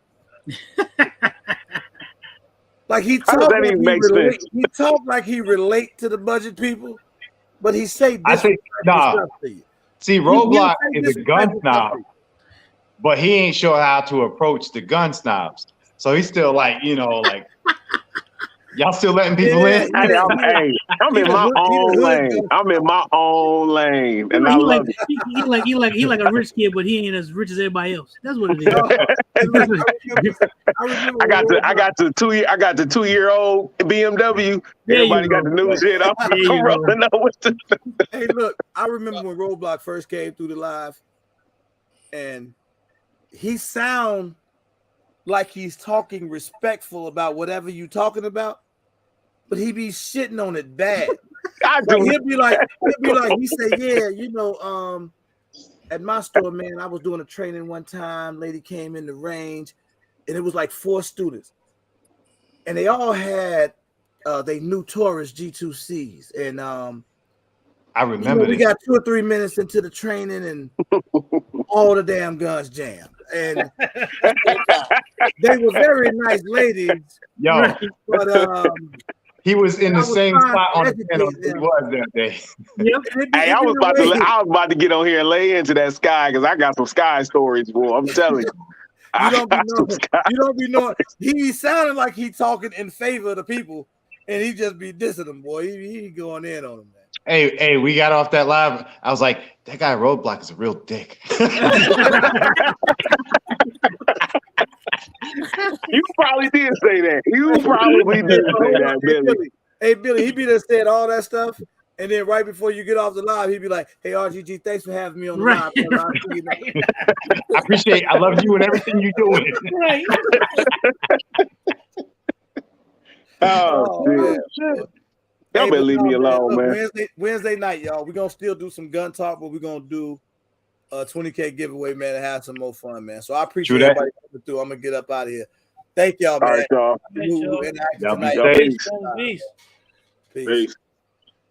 Like he talk like he relate to the budget people, but he say this. I think See, Roadblock is a gun snob, but he ain't sure how to approach the gun snobs. So he's still like, like y'all still letting people in? I'm in my own lane. I'm in my own lane, and I love it. He like a rich kid, but he ain't as rich as everybody else. That's what it is. I got the 2-year-old BMW. Everybody got the new shit. I'm rolling up with the. Hey, look, I remember when Roadblock first came through the live, and he sound like he's talking respectful about whatever you talking about, but he be shitting on it bad. He'll be like, he say, yeah, at my store, man, I was doing a training one time. Lady came in the range, and it was like 4 students, and they all had they new Taurus G2Cs, and I remember we got 2 or 3 minutes into the training, and all the damn guns jammed. And they were very nice ladies. Yo, but he was in the same spot on the panel as he was that day. Yep. Hey, I was about to get on here and lay into that Sky because I got some Sky stories, boy. I'm telling you. You don't be knowing. He sounded like he talking in favor of the people, and he just be dissing them, boy. He going in on them, man. Hey, we got off that live. I was like, that guy Roadblock is a real dick. You probably did say that. You probably did say that, Billy. Hey, Billy, he be there saying all that stuff, and then right before you get off the live, he'd be like, "Hey, RGG, thanks for having me on the live. I appreciate. I love you and everything you're doing." Right. Oh, dude. Y'all better leave me alone, man. Wednesday night, y'all. We're gonna still do some gun talk, but we're gonna do a 20K giveaway, man, and have some more fun, man. So I appreciate everybody coming through. I'm gonna get up out of here. Thank y'all, man. All right, y'all. Peace. Peace. Peace.